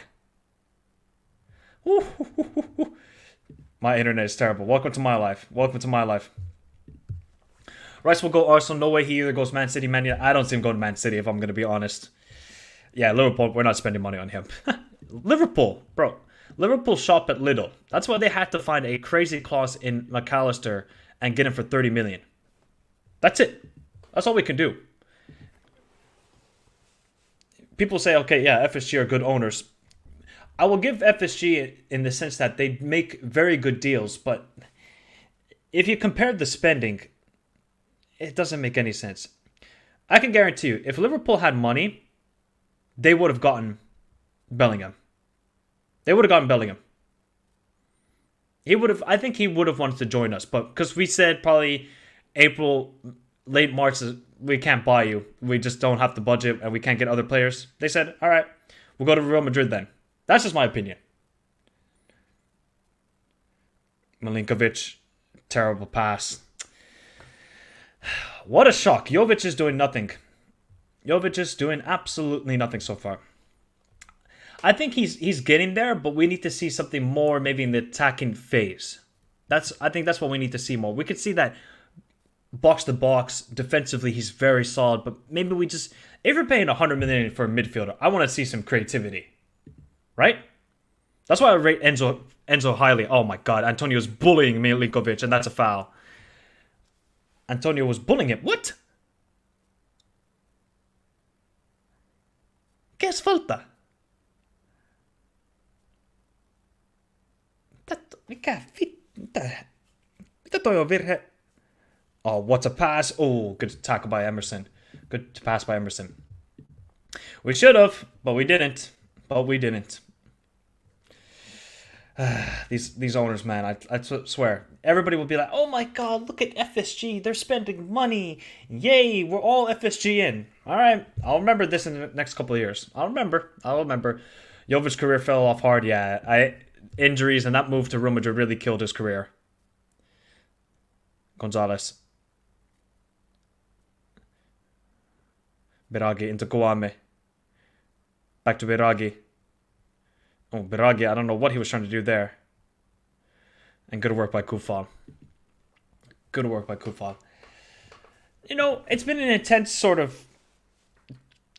Ooh, my internet is terrible. Welcome to my life. Welcome to my life. Rice will go Arsenal. No way he either goes Man City, Man United. I don't see him going to Man City, if I'm going to be honest. Yeah, Liverpool, we're not spending money on him. Liverpool, bro. Liverpool shop at Lidl. That's why they had to find a crazy clause in McAllister and get him for 30 million. That's it. That's all we can do. People say, okay, yeah, FSG are good owners. I will give FSG in the sense that they make very good deals, but if you compare the spending, it doesn't make any sense. I can guarantee you, if Liverpool had money, they would have gotten Bellingham. They would have gotten Bellingham. I think he would have wanted to join us, but because we said probably April, late March, we can't buy you. We just don't have the budget and we can't get other players. They said, all right, we'll go to Real Madrid then. That's just my opinion. Milinkovic, terrible pass. What a shock. Jovic is doing nothing. Jovic is doing absolutely nothing so far. I think he's getting there, but we need to see something more maybe in the attacking phase. I think that's what we need to see more. We could see that box to box, defensively he's very solid, but maybe if you're paying 100 million for a midfielder, I want to see some creativity. Right? That's why I rate Enzo highly. Oh my god, Antonio's bullying Milinkovic, and that's a foul. Antonio was bullying him. What? ¿Qué es falta? Mitä toi on virhe? Oh, what a pass. Oh, good tackle by Emerson. Good pass by Emerson. We should have, but we didn't. These owners, man, I swear. Everybody will be like, oh my god, look at FSG. They're spending money. Yay, we're all FSG in. All right, I'll remember this in the next couple of years. I'll remember. Jovic's career fell off hard, yeah. Injuries and that move to Real Madrid really killed his career. Gonzalez. Biragi into Kouame. Back to Biragi. Oh, Biragi, I don't know what he was trying to do there. And good work by Kufal. You know, it's been an intense sort of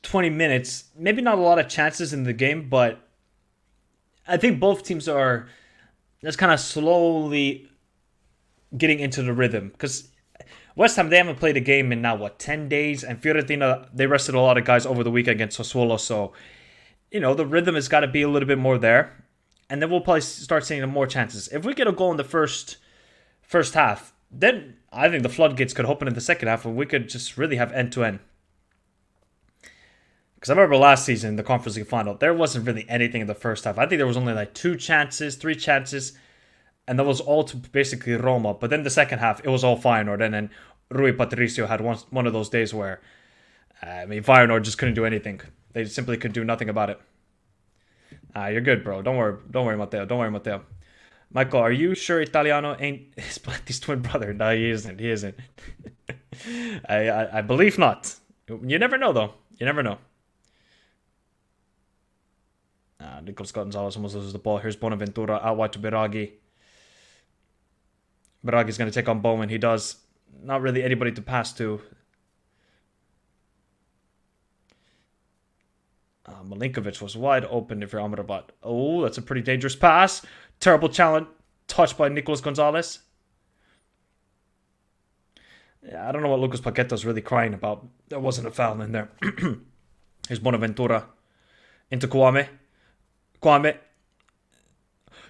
20 minutes. Maybe not a lot of chances in the game, but I think both teams are just kind of slowly getting into the rhythm. Because West Ham, they haven't played a game in now, 10 days? And Fiorentina, they rested a lot of guys over the weekend against Sassuolo. So, you know, the rhythm has got to be a little bit more there. and then we'll probably start seeing more chances. If we get a goal in the first half, then I think the floodgates could open in the second half, and we could just really have end-to-end. Because I remember last season, the Conference League final, there wasn't really anything in the first half. I think there was only like 2 chances, 3 chances, and that was all to basically Roma. But then the second half, it was all Feyenoord, and then Rui Patricio had one of those days where, Feyenoord just couldn't do anything. They simply could do nothing about it. You're good, bro. Don't worry, Matteo. Michael, are you sure Italiano ain't Splatty's twin brother? No, he isn't. I believe not. You never know, though. You never know. Nicolas Gonzalez almost loses the ball. Here's Bonaventura out wide to Biraghi. Biraghi's going to take on Bowman. He does. Not really anybody to pass to. Milinkovic was wide open if you're Amrabat. Oh, that's a pretty dangerous pass. Terrible challenge. Touched by Nicolas Gonzalez. Yeah, I don't know what Lucas Paqueta's really crying about. There wasn't a foul in there. Here's Bonaventura. Into Kwame.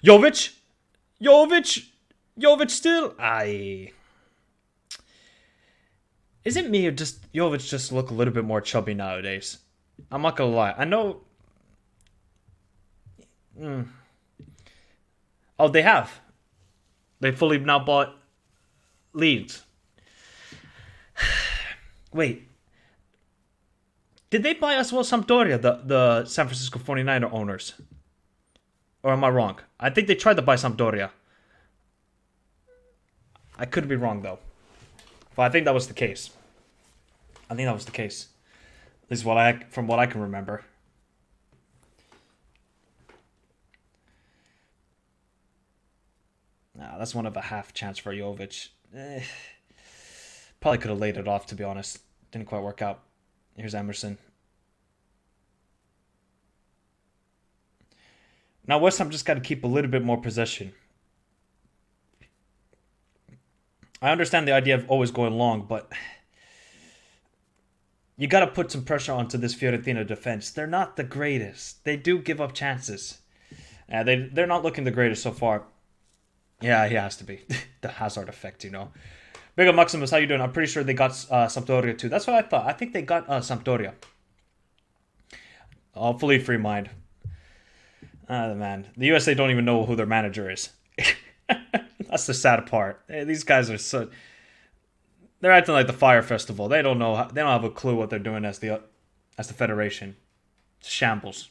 Jovic still. Is it me or just Jovic just look a little bit more chubby nowadays? I'm not gonna lie. I know. Oh, they have. They fully now bought Leeds. Wait. Did they buy as well Sampdoria, the San Francisco 49er owners? Or am I wrong? I think they tried to buy Sampdoria. I could be wrong, though. But I think that was the case. At least from what I can remember. That's one of a half chance for Jovic. Probably could have laid it off, to be honest. Didn't quite work out. Here's Emerson. Now West Ham just got to keep a little bit more possession. I understand the idea of always going long, but you got to put some pressure onto this Fiorentina defense. They're not the greatest. They do give up chances. They're not looking the greatest so far. Yeah, he has to be. The Hazard effect, you know. Big up Maximus, how you doing? I'm pretty sure they got Sampdoria too. That's what I thought. I think they got Sampdoria. Fully free mind. Man. The USA don't even know who their manager is. That's the sad part. These guys are they're acting like the Fire Festival. They don't know. They don't have a clue what they're doing as the federation. It's shambles.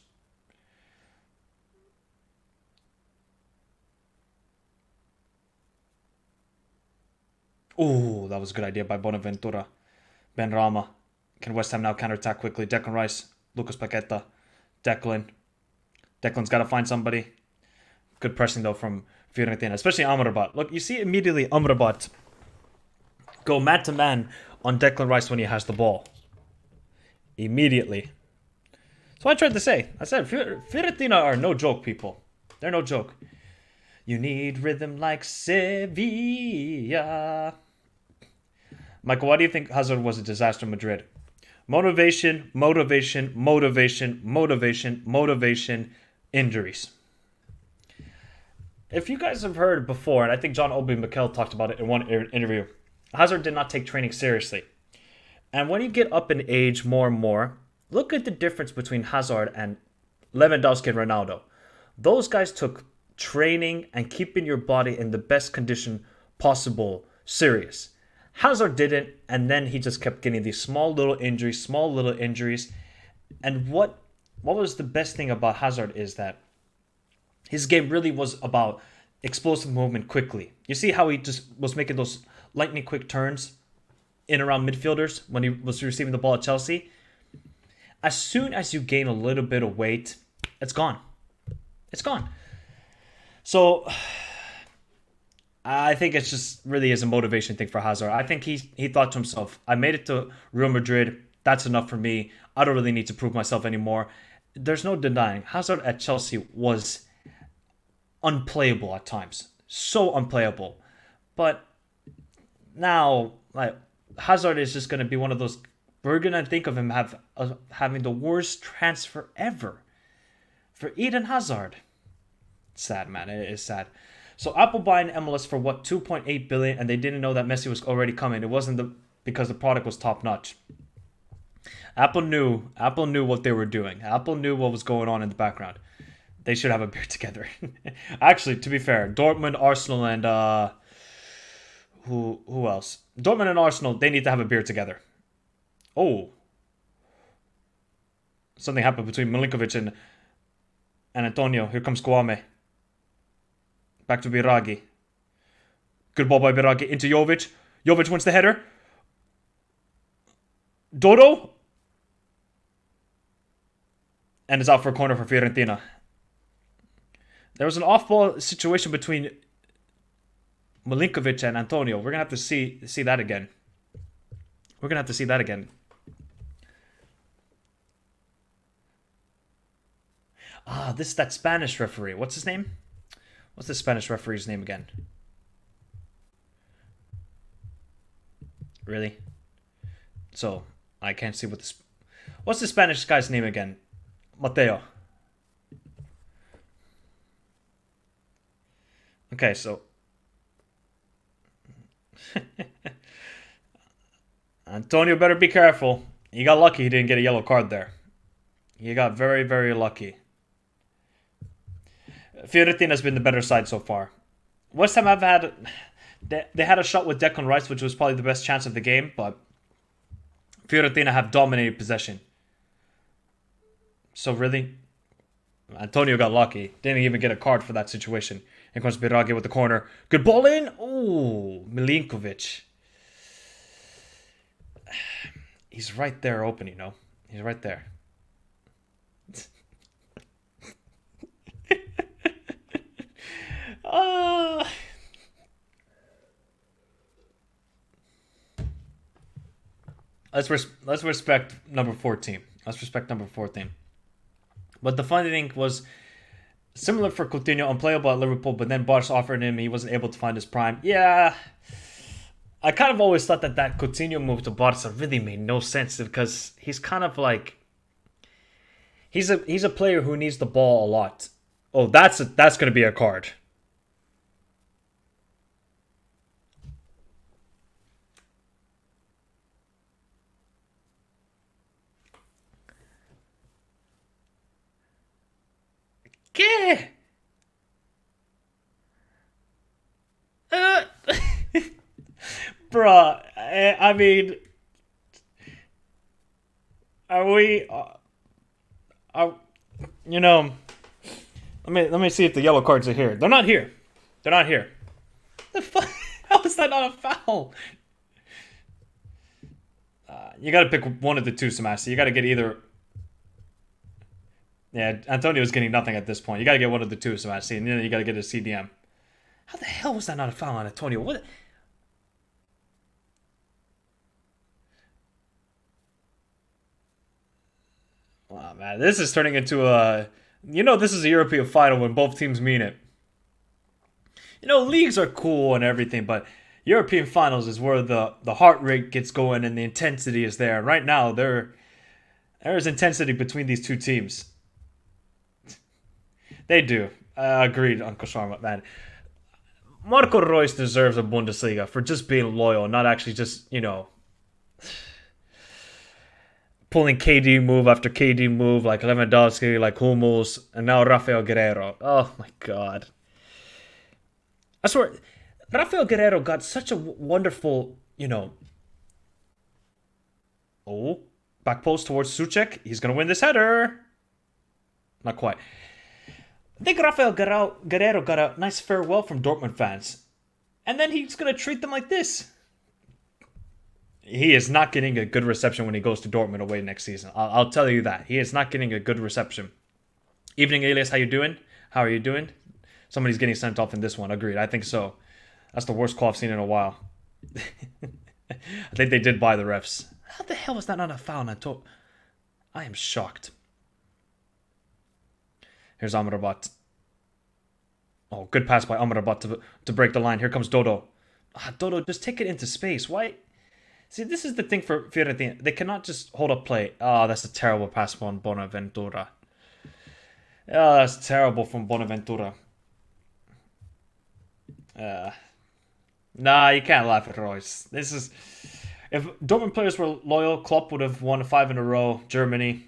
Ooh, that was a good idea by Bonaventura. Ben Rama. Can West Ham now counterattack quickly? Declan Rice. Lucas Paqueta. Declan's got to find somebody. Good pressing, though, from Fiorentina. Especially Amrabat. Look, you see immediately Amrabat go man-to-man on Declan Rice when he has the ball. Immediately. So I tried to say. I said, Fiorentina are no joke, people. They're no joke. You need rhythm like Sevilla. Michael, why do you think Hazard was a disaster in Madrid? Motivation, injuries. If you guys have heard before, and I think John Obi Mikel talked about it in one interview, Hazard did not take training seriously. And when you get up in age more and more, look at the difference between Hazard and Lewandowski and Ronaldo. Those guys took training and keeping your body in the best condition possible serious. Hazard didn't, and then he just kept getting these small little injuries. And what was the best thing about Hazard is that his game really was about explosive movement quickly. You see how he just was making those lightning quick turns in around midfielders when he was receiving the ball at Chelsea? As soon as you gain a little bit of weight, it's gone. It's gone. So I think it's just really is a motivation thing for Hazard. I think he thought to himself, I made it to Real Madrid. That's enough for me. I don't really need to prove myself anymore. There's no denying. Hazard at Chelsea was unplayable at times. So unplayable. But now, like, Hazard is just going to be one of those... We're going to think of him having the worst transfer ever. For Eden Hazard. Sad, man. It is sad. So Apple buying MLS for what, 2.8 billion, and they didn't know that Messi was already coming. It wasn't because the product was top notch. Apple knew what they were doing. Apple knew what was going on in the background. They should have a beer together. Actually, to be fair, Dortmund, Arsenal, and who else? Dortmund and Arsenal, they need to have a beer together. Oh. Something happened between Milinkovic and Antonio. Here comes Kwame. Back to Biragi. Good ball by Biragi into Jovic. Jovic wins the header. Dodo. And it's out for a corner for Fiorentina. There was an off-ball situation between Milinkovic and Antonio. We're going to have to see that again. We're going to have to see that again. Ah, this is that Spanish referee. What's his name? What's the Spanish referee's name again? Really? So, I can't see what this... What's the Spanish guy's name again? Mateo. Okay, so... Antonio better be careful. He got lucky he didn't get a yellow card there. He got very, very lucky. Fiorentina has been the better side so far. West Ham have had... They had a shot with Declan Rice, which was probably the best chance of the game, but Fiorentina have dominated possession. So really, Antonio got lucky. Didn't even get a card for that situation. Here comes Biragi with the corner. Good ball in. Ooh, Milinkovic. He's right there open, you know. He's right there. Let's respect number 14. Let's respect number 14. But the funny thing was, similar for Coutinho, unplayable at Liverpool, but then Barca offered him, he wasn't able to find his prime. Yeah, I kind of always thought that Coutinho move to Barca really made no sense because he's kind of like, he's a player who needs the ball a lot. Oh, that's going to be a card. ¿Qué? Bruh, I mean, are we? You know, let me see if the yellow cards are here. They're not here. They're not here. The fuck? How is that not a foul? You got to pick one of the two, Samasi. You got to get either. Yeah, Antonio's getting nothing at this point. You got to get one of the two, Samasi, and then you got to get a CDM. How the hell was that not a foul on Antonio? What? Oh, man, this is turning into a... You know, this is a European final when both teams mean it. You know, leagues are cool and everything, but European finals is where the heart rate gets going and the intensity is there. Right now, there is intensity between these two teams. They do. Agreed, Uncle Sharma, man. Marco Reus deserves a Bundesliga for just being loyal, not actually just, you know, pulling KD move after KD move, like Lewandowski, like Hummels, and now Rafael Guerreiro. Oh, my God. I swear, Rafael Guerreiro got such a wonderful, you know... Oh, back post towards Souček. He's going to win this header. Not quite. I think Rafael Guerreiro got a nice farewell from Dortmund fans. And then he's going to treat them like this. He is not getting a good reception when he goes to Dortmund away next season. I'll tell you that. He is not getting a good reception. Evening, Elias. How you doing? How are you doing? Somebody's getting sent off in this one. Agreed. I think so. That's the worst call I've seen in a while. I think they did buy the refs. How the hell was that not a foul? I am shocked. Here's Amrabat. Oh, good pass by Amrabat to break the line. Here comes Dodo. Dodo, just take it into space. Why? See, this is the thing for Fiorentina. They cannot just hold up play. Oh, that's a terrible pass from Bonaventura. Oh, that's terrible from Bonaventura. Nah, you can't laugh at Royce. This is if Dortmund players were loyal, Klopp would have won 5 in a row. Germany,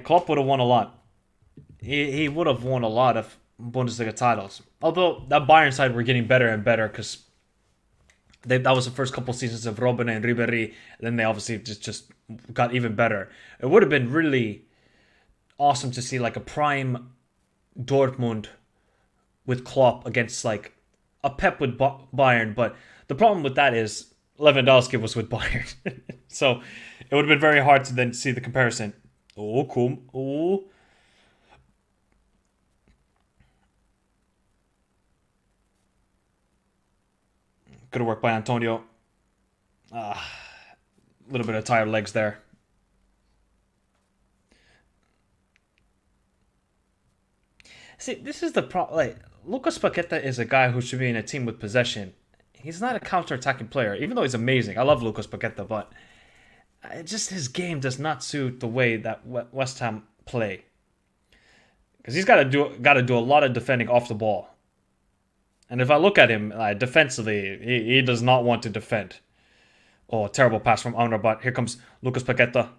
Klopp would have won a lot. He would have won a lot of Bundesliga titles. Although that Bayern side were getting better and better because that was the first couple seasons of Robben and Ribéry. And then they obviously just got even better. It would have been really awesome to see like a prime Dortmund with Klopp against like a Pep with Bayern. But the problem with that is Lewandowski was with Bayern. So it would have been very hard to then see the comparison. Oh, cool. Oh. Good work by Antonio. A little bit of tired legs there. See, this is the problem. Like, Lucas Paqueta is a guy who should be in a team with possession. He's not a counter-attacking player, even though he's amazing. I love Lucas Paqueta, but just his game does not suit the way that West Ham play. Because he's got to do a lot of defending off the ball. And if I look at him defensively, he does not want to defend. Oh, terrible pass from Amrabat. Here comes Lucas Paqueta.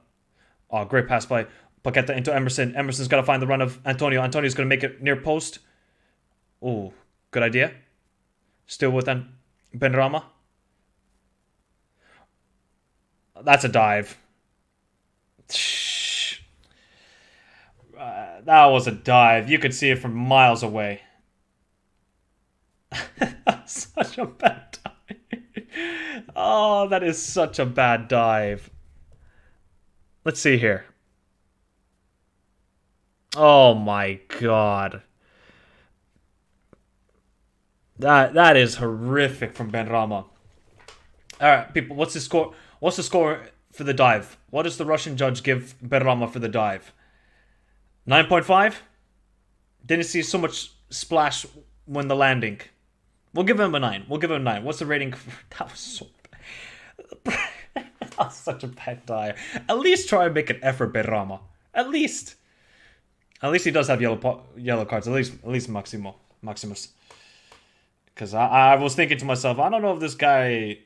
Oh, great pass by Paqueta into Emerson. Emerson's got to find the run of Antonio. Antonio's going to make it near post. Oh, good idea. Still with Benrahma. That's a dive. That was a dive. You could see it from miles away. Such a bad dive. Oh, that is such a bad dive. Let's see here. Oh my god. That is horrific from Benrahma. Alright, people, what's the score? What's the score for the dive? What does the Russian judge give Benrahma for the dive? 9.5? Didn't see so much splash when the landing. We'll give him a 9. We'll give him a 9. What's the rating? That was so bad. That was such a bad dive. At least try and make an effort, Benrahma. At least. At least he does have yellow cards. At least Maximus. Because I was thinking to myself, I don't know if this guy...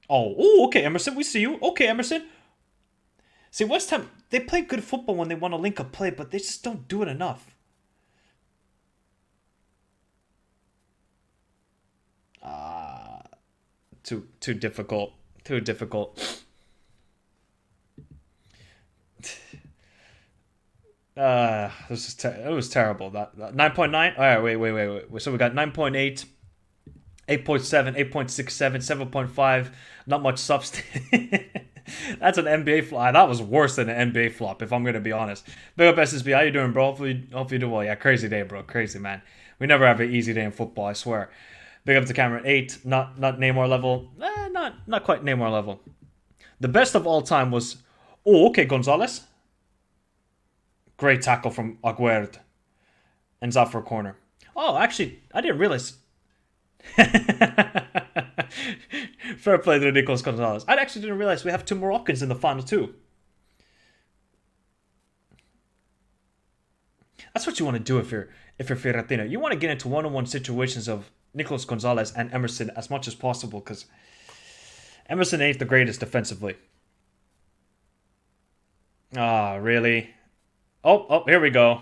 Oh, okay, Emerson, we see you. Okay, Emerson. See, West Ham, they play good football when they want to link up play, but they just don't do it enough. Too difficult. Too difficult. It was terrible. That 9.9. All right, wait. So we got 9.8, 8.7, 8.67, 7.5. Not much substance. That's an NBA flop. That was worse than an NBA flop, if I'm gonna be honest. Big up SSB. How you doing, bro? Hopefully you do well. Yeah, crazy day, bro. Crazy, man. We never have an easy day in football. I swear. Big up to Cameron 8. Not Neymar level. Not quite Neymar level. The best of all time was. Oh, okay, Gonzalez. Great tackle from Aguerd. Ends up for a corner. Oh, actually, I didn't realize. Fair play to Nicolas Gonzalez. I actually didn't realize we have 2 Moroccans in the final too. That's what you want to do if you're Fiorentina. You want to get into one-on-one situations of Nicolas Gonzalez and Emerson as much as possible because Emerson ain't the greatest defensively. Ah, really? Oh, here we go.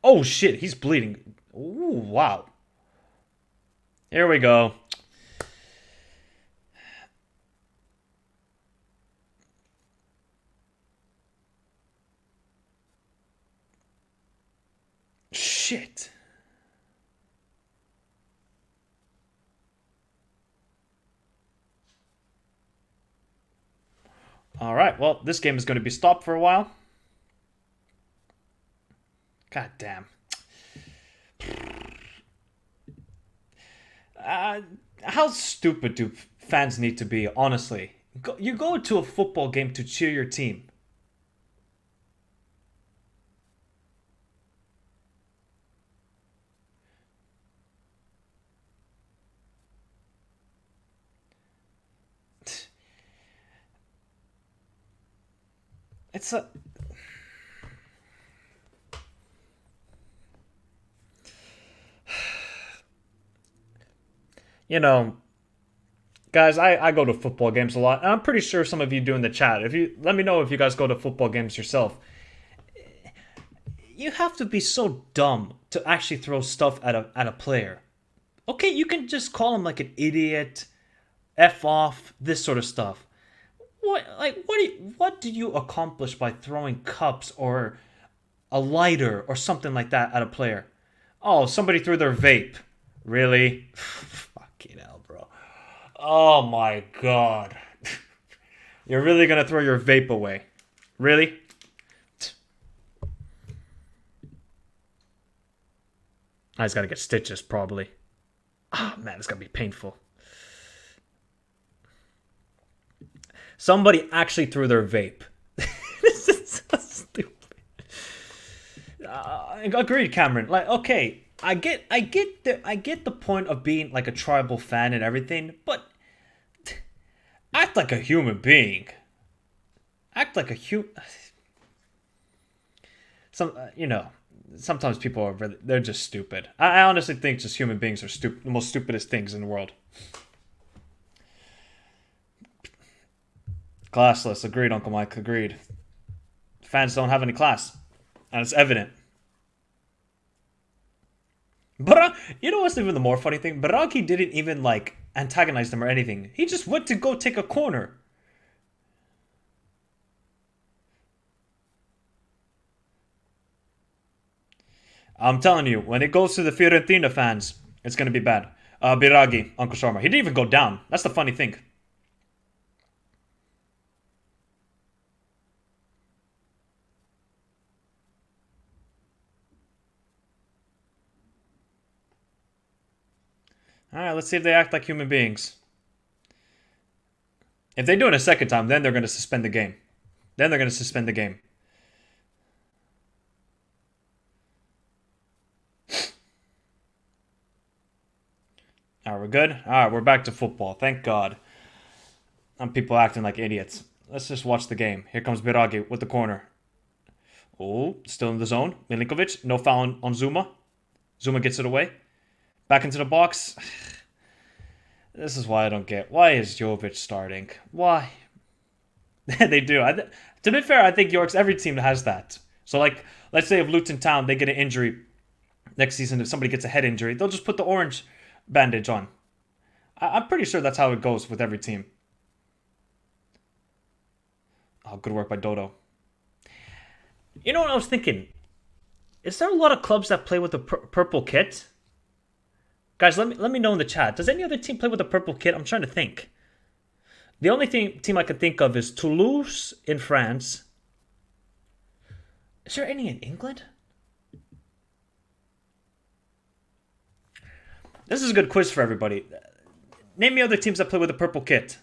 Oh shit, he's bleeding. Ooh, wow. Here we go. Shit. All right, well, this game is going to be stopped for a while. God damn. How stupid do fans need to be, honestly? You go to a football game to cheer your team. It's a... You know, guys, I go to football games a lot, and I'm pretty sure some of you do in the chat. If you let me know if you guys go to football games yourself. You have to be so dumb to actually throw stuff at a player. Okay, you can just call him like an idiot, F off, this sort of stuff. What do you accomplish by throwing cups or a lighter or something like that at a player? Oh, somebody threw their vape. Really? Fucking hell, bro. Oh my god. You're really gonna throw your vape away? Really? I just gotta get stitches, probably. Oh man, it's gonna be painful. Somebody actually threw their vape. This is so stupid. Agreed, Cameron. Like, okay, I get the point of being like a tribal fan and everything, but act like a human being. Act like a human. Sometimes people are they're just stupid. I honestly think just human beings are the most stupidest things in the world. Classless. Agreed, Uncle Mike. Agreed. Fans don't have any class. And it's evident. But you know what's even the more funny thing? Baraki didn't even like antagonize them or anything. He just went to go take a corner. I'm telling you, when it goes to the Fiorentina fans, it's going to be bad. Biragi, Uncle Sharma. He didn't even go down. That's the funny thing. Alright, let's see if they act like human beings. If they do it a second time, then they're going to suspend the game. Alright, we're good? Alright, we're back to football. Thank God. People acting like idiots. Let's just watch the game. Here comes Biragi with the corner. Oh, still in the zone. Milinkovic, no foul on Zuma. Zuma gets it away. Back into the box. This is why I don't get. Why is Jovic starting? Why? They do. To be fair, I think York's every team has that. So, like, let's say if Luton Town, they get an injury next season, if somebody gets a head injury, they'll just put the orange bandage on. I'm pretty sure that's how it goes with every team. Oh, good work by Dodo. You know what I was thinking? Is there a lot of clubs that play with the purple kit? Guys, let me know in the chat. Does any other team play with a purple kit? I'm trying to think. The only team I can think of is Toulouse in France. Is there any in England? This is a good quiz for everybody. Name me other teams that play with a purple kit.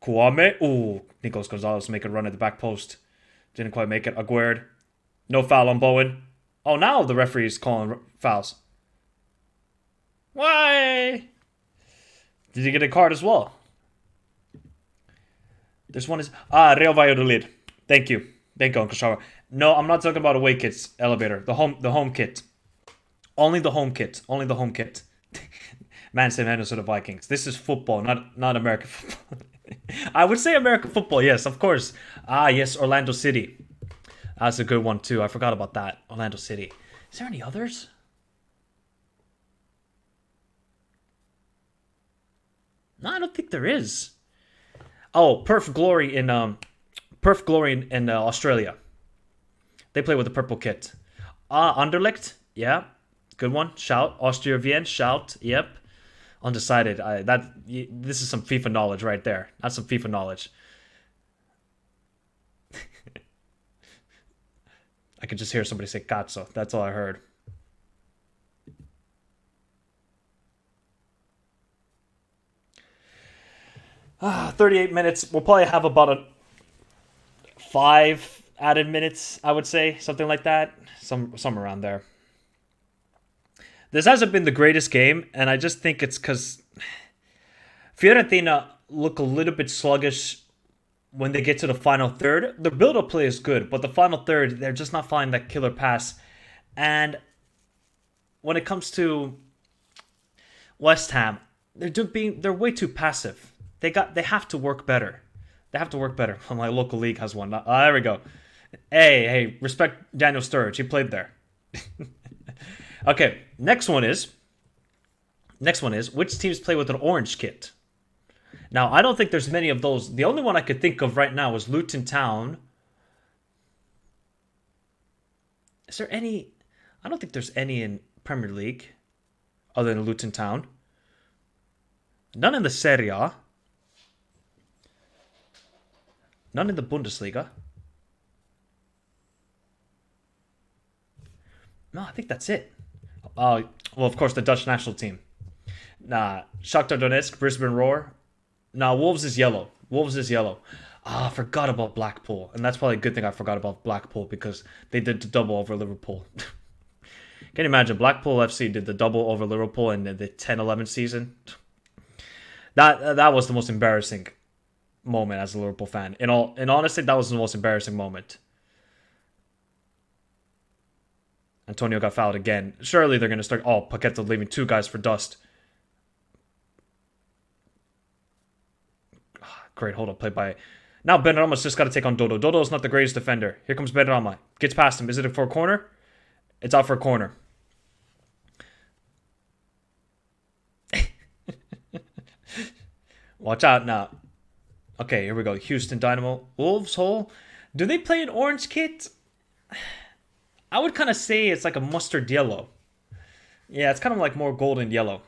Kwame. Ooh, Nikos Gonzalez make a run at the back post. Didn't quite make it. Aguerd. No foul on Bowen. Oh, now the referee is calling fouls. Why? Did he get a card as well? This one is... Real Valladolid. Thank you. Thank you, Uncle Shower. No, I'm not talking about away kits. Elevator. The home kit. Only the home kit. Only the home kit. Man said Minnesota Vikings. This is football, not American football. I would say American football, yes, of course. Yes, Orlando City. That's a good one, too. I forgot about that. Orlando City. Is there any others? No, I don't think there is. Oh, Perth Glory in Australia. They play with the purple kit. Anderlecht, yeah, good one. Shout. Austria Vienna, shout. Yep. Undecided. This is some FIFA knowledge right there. That's some FIFA knowledge. I could just hear somebody say "cazzo." That's all I heard. 38 minutes. We'll probably have about 5 added minutes, I would say. Something like that. Some around there. This hasn't been the greatest game, and I just think it's because Fiorentina look a little bit sluggish when they get to the final third, the build-up play is good, but the final third, they're just not finding that killer pass. And when it comes to West Ham, they're way too passive. They have to work better. They have to work better. My local league has one. There we go. Hey, respect Daniel Sturridge. He played there. Okay, next one is which teams play with an orange kit? Now, I don't think there's many of those. The only one I could think of right now is Luton Town. Is there any? I don't think there's any in Premier League other than Luton Town. None in the Serie A. None in the Bundesliga. No, I think that's it. Well, of course, the Dutch national team. Nah, Shakhtar Donetsk, Brisbane Roar. Nah, Wolves is yellow. I forgot about Blackpool. And that's probably a good thing I forgot about Blackpool because they did the double over Liverpool. Can you imagine? Blackpool FC did the double over Liverpool in the 10-11 season. That was the most embarrassing moment as a Liverpool fan. In honesty, that was the most embarrassing moment. Antonio got fouled again. Surely they're going to start... Oh, Paqueta leaving 2 guys for dust. Great hold-up play by... Now Benrahma's just got to take on Dodo. Dodo's not the greatest defender. Here comes Benrahma. Gets past him. Is it for a corner? It's out for a corner. Watch out now. Okay, here we go. Houston Dynamo. Wolves hole. Do they play an orange kit? I would kind of say it's like a mustard yellow. Yeah, it's kind of like more golden yellow.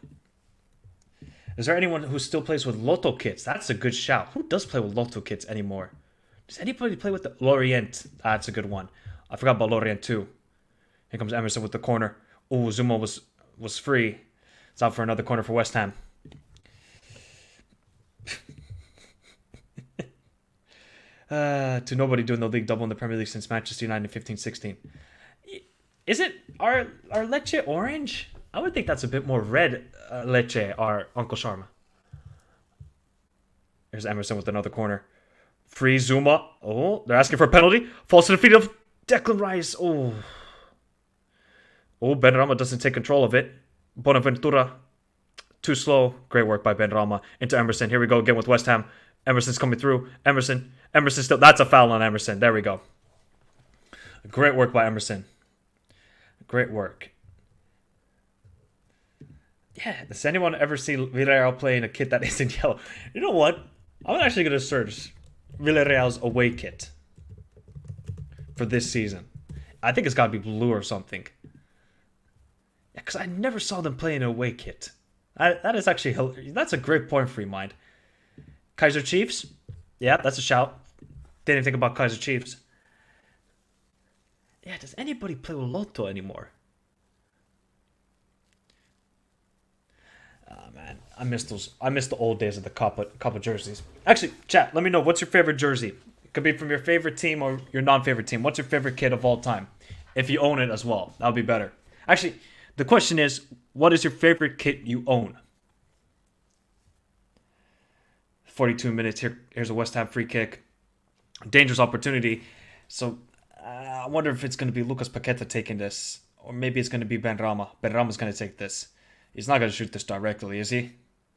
Is there anyone who still plays with Lotto kits? That's a good shout. Who does play with Lotto kits anymore? Does anybody play with the Lorient? That's a good one. I forgot about Lorient too. Here comes Emerson with the corner. Oh, Zuma was free. It's out for another corner for West Ham. To nobody doing the league double in the Premier League since Manchester United in 15-16. Is it our Lecce orange? I would think that's a bit more red, Lecce, our Uncle Sharma. Here's Emerson with another corner. Free Zuma. Oh, they're asking for a penalty. Falls to the feet of Declan Rice. Oh, Benrahma doesn't take control of it. Bonaventura, too slow. Great work by Benrahma. Into Emerson. Here we go again with West Ham. Emerson's coming through. Emerson still. That's a foul on Emerson. There we go. Great work by Emerson. Great work. Yeah, does anyone ever see Villarreal play in a kit that isn't yellow? You know what? I'm actually going to search Villarreal's away kit for this season. I think it's got to be blue or something. Yeah, because I never saw them play in an away kit. That is actually... That's a great point for you, mind. Kaiser Chiefs? Yeah, that's a shout. Didn't even think about Kaiser Chiefs. Yeah, does anybody play with Lotto anymore? Oh, man. I miss the old days of the Copa jerseys. Actually, chat, let me know. What's your favorite jersey? It could be from your favorite team or your non-favorite team. What's your favorite kit of all time? If you own it as well, that would be better. Actually, the question is, what is your favorite kit you own? 42 minutes. Here's a West Ham free kick. Dangerous opportunity. So, I wonder if it's going to be Lucas Paqueta taking this. Or maybe it's going to be Benrahma. Benrahma's going to take this. He's not going to shoot this directly, is he?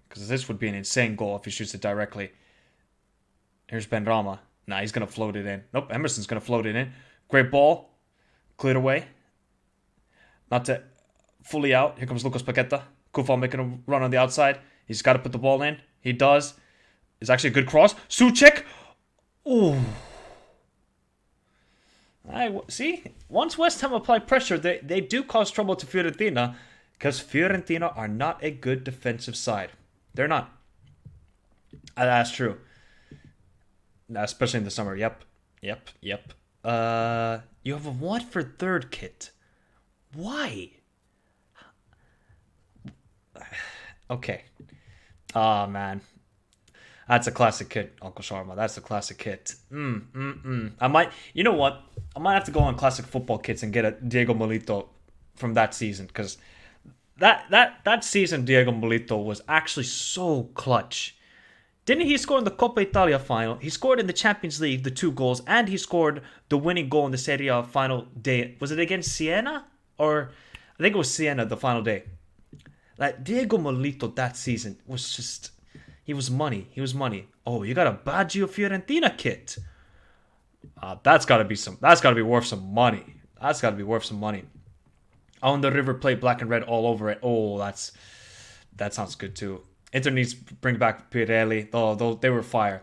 Because this would be an insane goal if he shoots it directly. Here's Benrahma. Nah, he's going to float it in. Nope, Emerson's going to float it in. Great ball. Cleared away. Not to fully out. Here comes Lucas Paqueta. Kufal making a run on the outside. He's got to put the ball in. He does. It's actually a good cross. Souček. Ooh. See, once West Ham apply pressure, they do cause trouble to Fiorentina because Fiorentina are not a good defensive side. They're not. That's true. Especially in the summer. Yep. You have a Watford third kit. Why? Okay. Ah, man. That's a classic kit, Uncle Sharma. That's a classic kit. I might, you know what? I might have to go on classic football kits and get a Diego Milito from that season because that season Diego Milito was actually so clutch. Didn't he score in the Coppa Italia final? He scored in the Champions League the 2 goals, and he scored the winning goal in the Serie A final day. Was it against Siena? Or I think it was Siena the final day. Like Diego Molito that season was just, he was money. He was money. Oh, you got a Baggio Fiorentina kit. That's gotta be worth some money. That's gotta be worth some money. On the River Plate, black and red all over it. Oh, that sounds good too. Inter needs to bring back Pirelli. Oh, they were fire.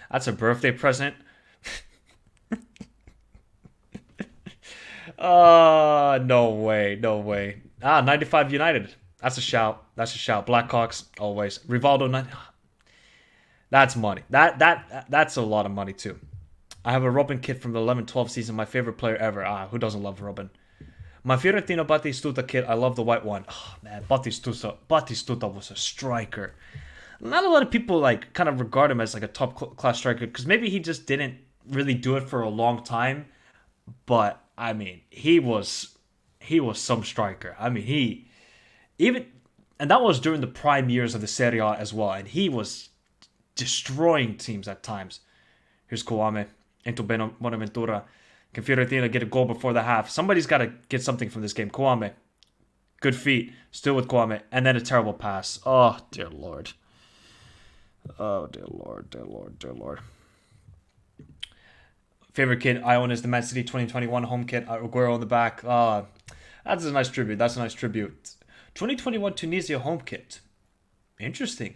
That's a birthday present. No way. 95 United. That's a shout. Blackhawks always. Rivaldo. That's money. That's a lot of money too. I have a Robin kit from the 11-12 season. My favorite player ever. Who doesn't love Robin? My Fiorentina Batistuta kit. I love the white one. Oh man, Batistuta was a striker. Not a lot of people like kind of regard him as like a top class striker because maybe he just didn't really do it for a long time. But I mean, he was some striker. I mean, and that was during the prime years of the Serie A as well. And he was destroying teams at times. Here's Kouame into Bonaventura. Can Fiorentina get a goal before the half? Somebody's got to get something from this game. Kouame. Good feet. Still with Kouame. And then a terrible pass. Oh, dear Lord. Oh, dear Lord. Favorite kit I own is the Man City 2021 home kit. Aguero on the back. That's a nice tribute. 2021 Tunisia home kit. Interesting.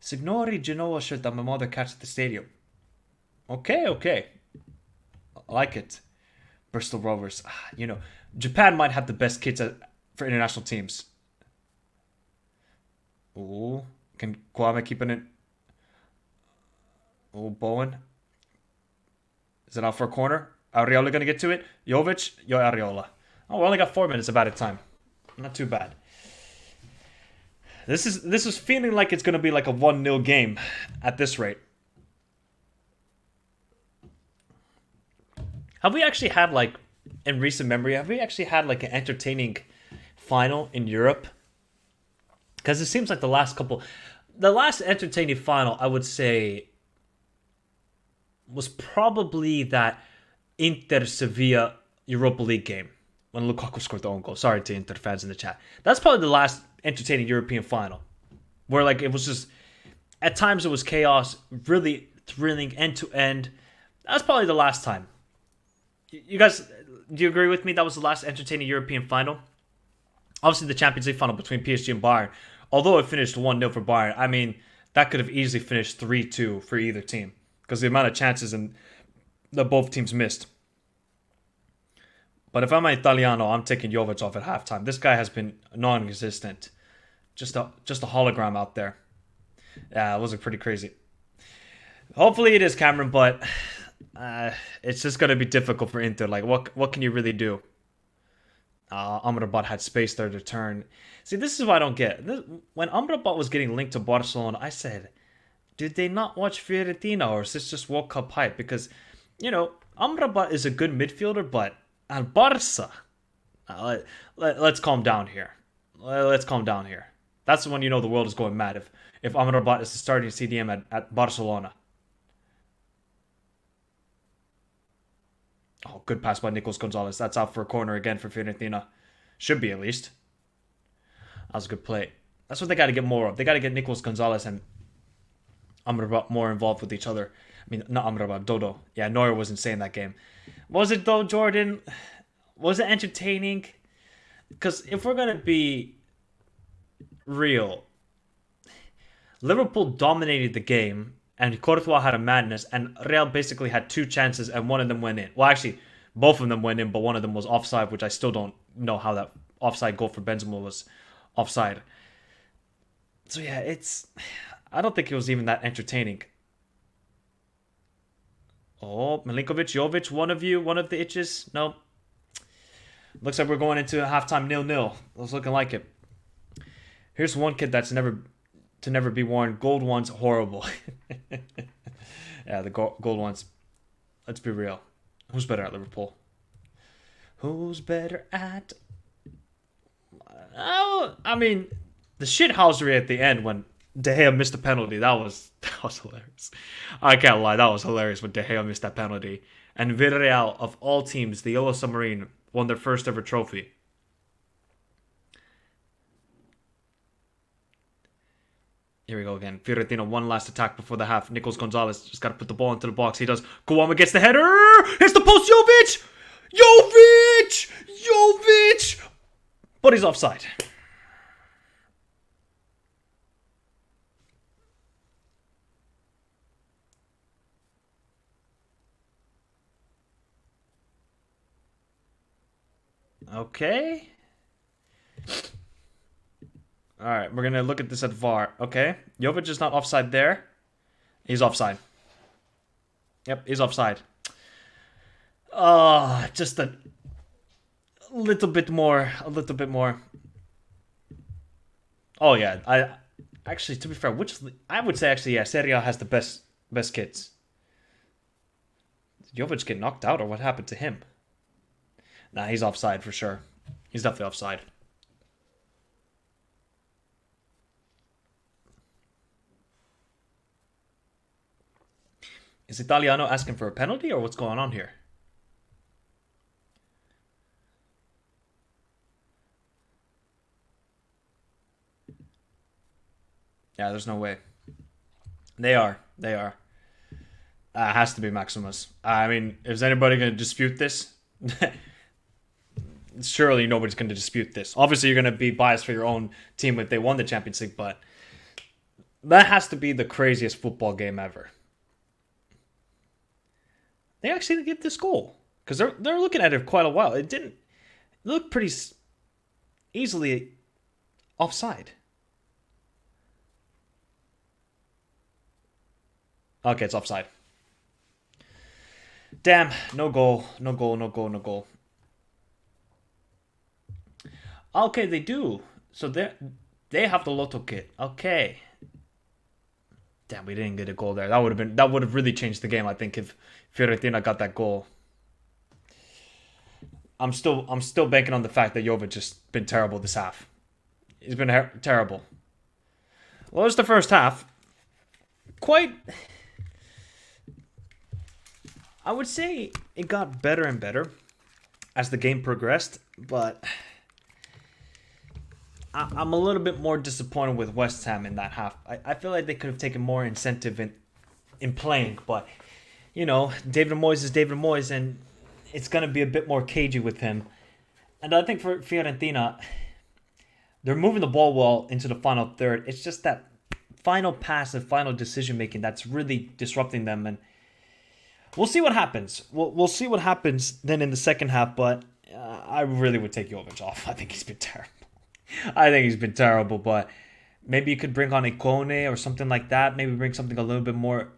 Signori Genoa shirt that my mother catch at the stadium. Okay. I like it. Bristol Rovers. Japan might have the best kits for international teams. Ooh. Can Kwame keep it? Oh, Bowen. Is it out for a corner? Areola going to get to it? Jovic? Yo, Areola. Oh, we only got 4 minutes of added time. Not too bad. This is feeling like it's going to be like a 1-0 game at this rate. Have we actually had, like, in recent memory, an entertaining final in Europe? Because it seems like the last entertaining final, I would say, was probably that Inter-Sevilla Europa League game when Lukaku scored the own goal. Sorry to Inter fans in the chat. That's probably the last entertaining European final. Where, like, it was just, at times it was chaos, really thrilling, end to end. That's probably the last time. You guys, do you agree with me? That was the last entertaining European final. Obviously, the Champions League final between PSG and Bayern. Although it finished 1-0 for Bayern, I mean, that could have easily finished 3-2 for either team. Because the amount of chances that both teams missed. But if I'm an Italiano, I'm taking Jovic off at halftime. This guy has been non-existent. Just a hologram out there. Yeah, it was pretty crazy. Hopefully it is, Cameron, but it's just going to be difficult for Inter. Like, what can you really do? Amrabat had space there to turn. See, this is what I don't get. When Amrabat was getting linked to Barcelona, I said, did they not watch Fiorentina, or is this just World Cup hype? Because, Amrabat is a good midfielder, but at Barca, let's calm down here. Let's calm down here. That's when you know the world is going mad if Amrabat is the starting CDM at Barcelona. Oh, good pass by Nicolas Gonzalez. That's out for a corner again for Fiorentina. Should be, at least. That was a good play. That's what they got to get more of. They got to get Nicolas Gonzalez and Amrabat more involved with each other. I mean, not Amrabat, Dodo. Yeah, Neuer was insane that game. Was it though, Jordan? Was it entertaining? Because if we're going to be real, Liverpool dominated the game, and Courtois had a madness, and Real basically had 2 chances, and one of them went in. Well, actually, both of them went in, but one of them was offside, which I still don't know how that offside goal for Benzema was offside. So yeah, I don't think it was even that entertaining. Oh, Milinkovic, Jovic, one of the itches? No. Looks like we're going into halftime 0-0. It's looking like it. Here's one kid that's never be worn. Gold ones, horrible. Yeah, the gold ones. Let's be real. Who's better at Liverpool? Who's better at... Oh, I mean, the shithousery at the end when De Gea missed a penalty. That was hilarious. I can't lie, that was hilarious when De Gea missed that penalty. And Villarreal, of all teams, the Yellow Submarine, won their first ever trophy. Here we go again. Fiorentina, one last attack before the half. Nicolas Gonzalez just got to put the ball into the box. He does. Kouama gets the header. Hits the post. Jovic! But he's offside. Okay. Alright, we're going to look at this at VAR. Okay. Jovic is not offside there. He's offside. Yep, he's offside. Just a little bit more. Oh, yeah. Actually, to be fair, I would say, actually, yeah, Serie A has the best kits. Did Jovic get knocked out, or what happened to him? Nah, he's offside for sure. He's definitely offside. Is Italiano asking for a penalty, or what's going on here? Yeah, there's no way. They are. Has to be Maximus. I mean, is anybody going to dispute this? Surely nobody's going to dispute this. Obviously, you're going to be biased for your own team if they won the Champions League, but that has to be the craziest football game ever. They actually get this goal because they're looking at it quite a while. It didn't look pretty easily offside. Okay, it's offside. Damn, no goal. Okay, they do. So they have the Lotto kit. Okay. Damn, we didn't get a goal there. That would have really changed the game, I think, if Fiorentina got that goal. I'm still banking on the fact that Jovic just been terrible this half. He's been terrible. Well, it's the first half. I would say it got better and better as the game progressed, but I'm a little bit more disappointed with West Ham in that half. I feel like they could have taken more incentive in playing, but you know, David Moyes is David Moyes, and it's going to be a bit more cagey with him. And I think for Fiorentina, they're moving the ball well into the final third. It's just that final pass and final decision making that's really disrupting them, and we'll see what happens. We'll see what happens then in the second half, but I really would take Jovic off. I think he's been terrible. But maybe you could bring on Ikone or something like that. Maybe bring something a little bit more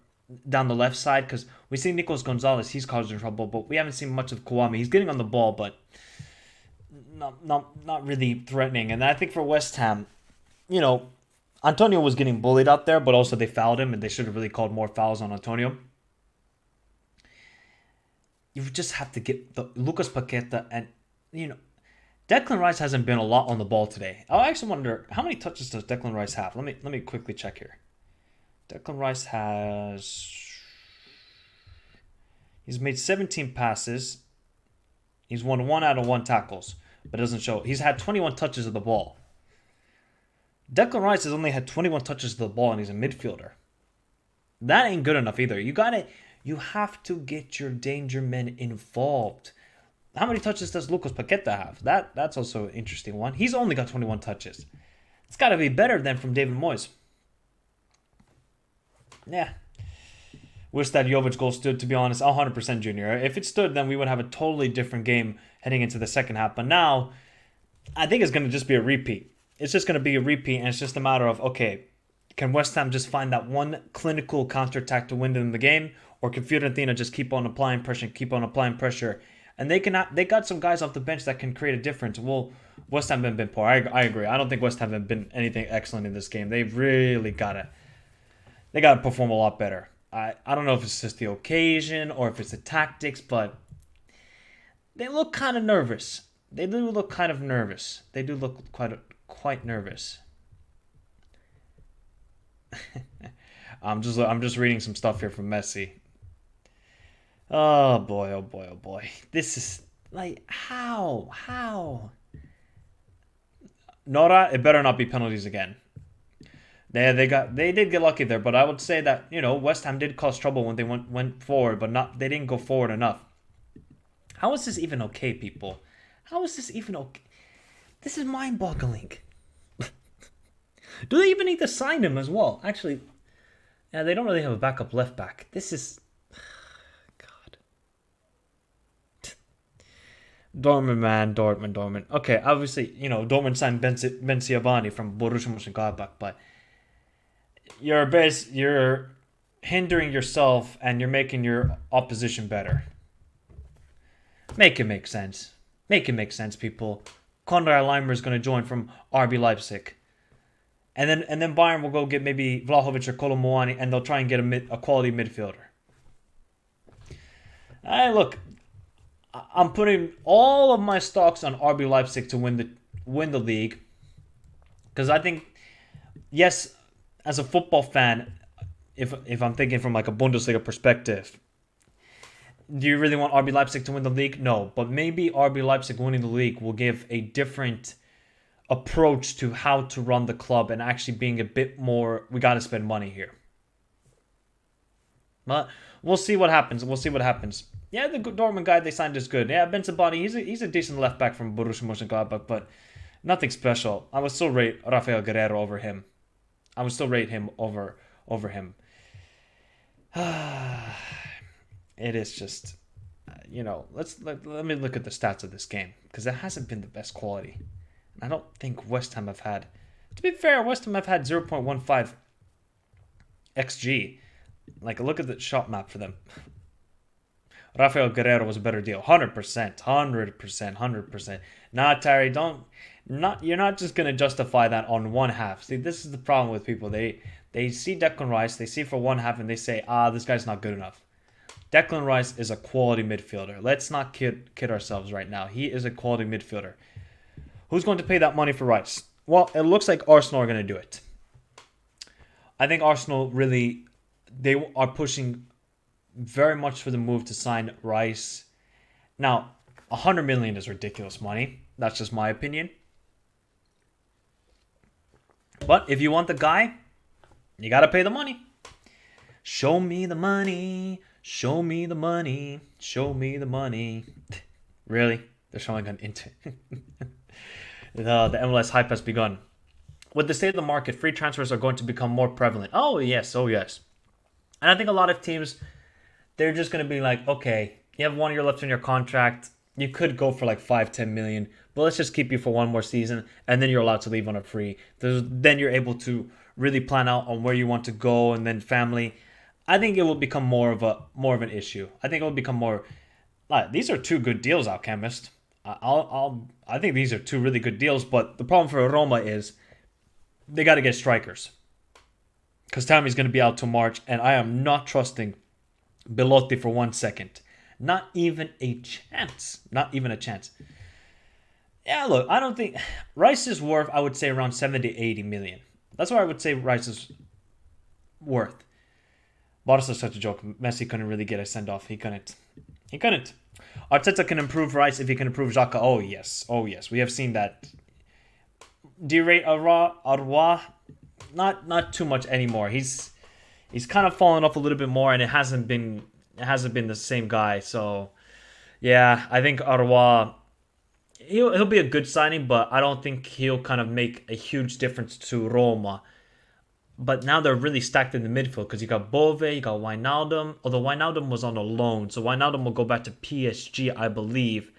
down the left side, because we see Nicolas Gonzalez, he's causing trouble, but we haven't seen much of Kouama. He's getting on the ball, but not really threatening. And I think for West Ham, you know, Antonio was getting bullied out there, but also they fouled him, and they should have really called more fouls on Antonio. You just have to get the Lucas Paqueta, and you know, Declan Rice hasn't been a lot on the ball today. I actually wonder how many touches does Declan Rice have. Let me quickly check here. Declan Rice he's made 17 passes. He's won 1 out of 1 tackles, but it doesn't show. He's had 21 touches of the ball. Declan Rice has only had 21 touches of the ball, and he's a midfielder. That ain't good enough either. You have to get your danger men involved. How many touches does Lucas Paqueta have? That's also an interesting one. He's only got 21 touches. It's got to be better than from David Moyes. Yeah. Wish that Jovic goal stood, to be honest. 100% Junior. If it stood, then we would have a totally different game heading into the second half. But now, I think it's going to just be a repeat. It's just going to be a repeat, and it's just a matter of, okay, can West Ham just find that one clinical counterattack to win them the game? Or can Fiorentina just keep on applying pressure, And they got some guys off the bench that can create a difference. Well, West Ham haven't been poor. I agree. I don't think West Ham have been anything excellent in this game. They've really got to perform a lot better. I don't know if it's just the occasion or if it's the tactics, but they look kind of nervous. They do look kind of nervous. They do look quite nervous. I'm just reading some stuff here from Messi. Oh boy, oh boy, oh boy. This is like how? Nora, it better not be penalties again. They did get lucky there, but I would say that West Ham did cause trouble when they went forward, but they didn't go forward enough. How is this even okay, people? How is this even okay? This is mind-boggling. Do they even need to sign him as well? Actually, yeah, they don't really have a backup left back. This is God. Dortmund, man, Dortmund. Okay, obviously, Dortmund signed Ben Siabani from Borussia Mönchengladbach, but you're hindering yourself and you're making your opposition better. Make it make sense. Make it make sense, people. Konrad Leimer is going to join from RB Leipzig. And then Bayern will go get maybe Vlahovic or Kolomuani, and they'll try and get a quality midfielder. Look, I'm putting all of my stocks on RB Leipzig to win the league. Because I think, yes, as a football fan, if I'm thinking from like a Bundesliga perspective, do you really want RB Leipzig to win the league? No, but maybe RB Leipzig winning the league will give a different approach to how to run the club and actually being a bit more, we got to spend money here. But we'll see what happens. Yeah, the Dortmund guy they signed is good. Yeah, Ben Sabani, he's a decent left back from Borussia Mönchengladbach, but nothing special. I would still rate Rafael Guerreiro over him. Over him. It is just, let me look at the stats of this game, because it hasn't been the best quality. I don't think West Ham have had, to be fair, West Ham have had 0.15 XG. Like, look at the shot map for them. Rafael Guerreiro was a better deal. 100%. Nah, Terry, you're not just going to justify that on one half. See, this is the problem with people. They see Declan Rice, they see for one half, and they say, this guy's not good enough. Declan Rice is a quality midfielder. Let's not kid ourselves right now. He is a quality midfielder. Who's going to pay that money for Rice? Well, it looks like Arsenal are going to do it. I think Arsenal really, they are pushing very much for the move to sign Rice. Now, 100 million is ridiculous money. That's just my opinion. But if you want the guy, you got to pay the money. Show me the money. Show me the money. Show me the money. Really? They're showing an Inter. The MLS hype has begun. With the state of the market, free transfers are going to become more prevalent. Oh, yes. And I think a lot of teams, they're just going to be like, okay, you have 1 year left on your contract. You could go for like 5-10 million, but let's just keep you for one more season, and then you're allowed to leave on a free. Then you're able to really plan out on where you want to go, and then family. I think it will become more of an issue. I think it will become more. These are two good deals, Alchemist. I think these are two really good deals, but the problem for Roma is they got to get strikers. Because Tammy's going to be out till March, and I am not trusting Belotti for 1 second. Not even a chance. Yeah, look, I don't think Rice is worth, I would say, around 70-80 million. That's what I would say Rice is worth. Barca's such a joke. Messi couldn't really get a send-off. He couldn't. Arteta can improve Rice if he can improve Xhaka. Oh, yes. We have seen that. Do you rate Arroy? Not too much anymore. He's kind of fallen off a little bit more, and it hasn't been the same guy. So, yeah, I think Arroy, he'll be a good signing, but I don't think he'll kind of make a huge difference to Roma. But now they're really stacked in the midfield because you got Bove, you got Wijnaldum. Although Wijnaldum was on a loan, so Wijnaldum will go back to PSG, I believe.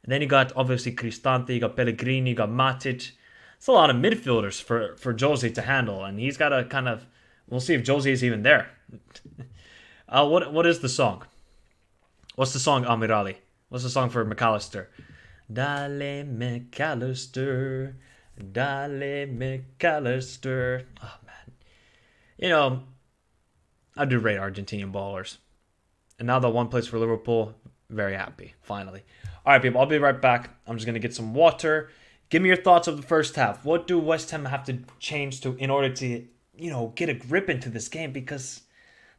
And then you got obviously Cristante, you got Pellegrini, you got Matic. It's a lot of midfielders for Jose to handle, and he's got to kind of. We'll see if Jose is even there. What is the song? What's the song, Amirali? What's the song for McAllister? Dale McAllister, Dale McAllister. Oh man. I do rate Argentinian ballers. And now that one plays for Liverpool, very happy, finally. All right, people, I'll be right back. I'm just going to get some water. Give me your thoughts of the first half. What do West Ham have to change to in order to get a grip into this game because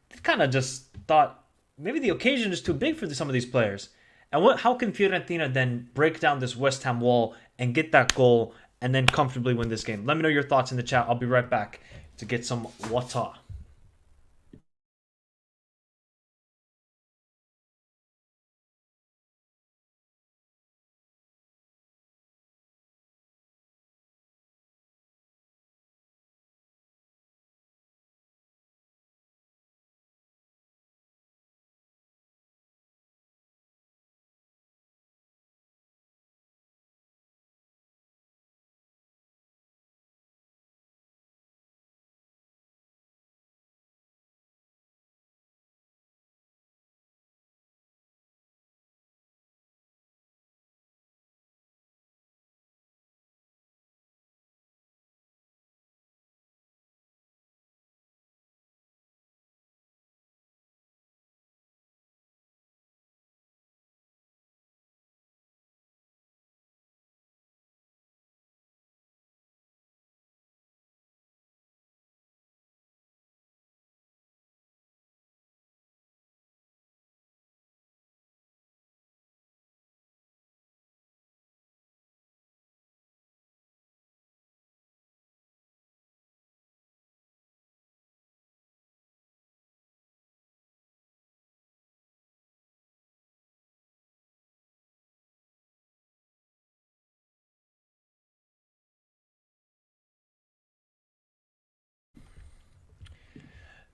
they've kind of just thought maybe the occasion is too big for some of these players. And how can Fiorentina then break down this West Ham wall and get that goal and then comfortably win this game? Let me know your thoughts in the chat. I'll be right back to get some water.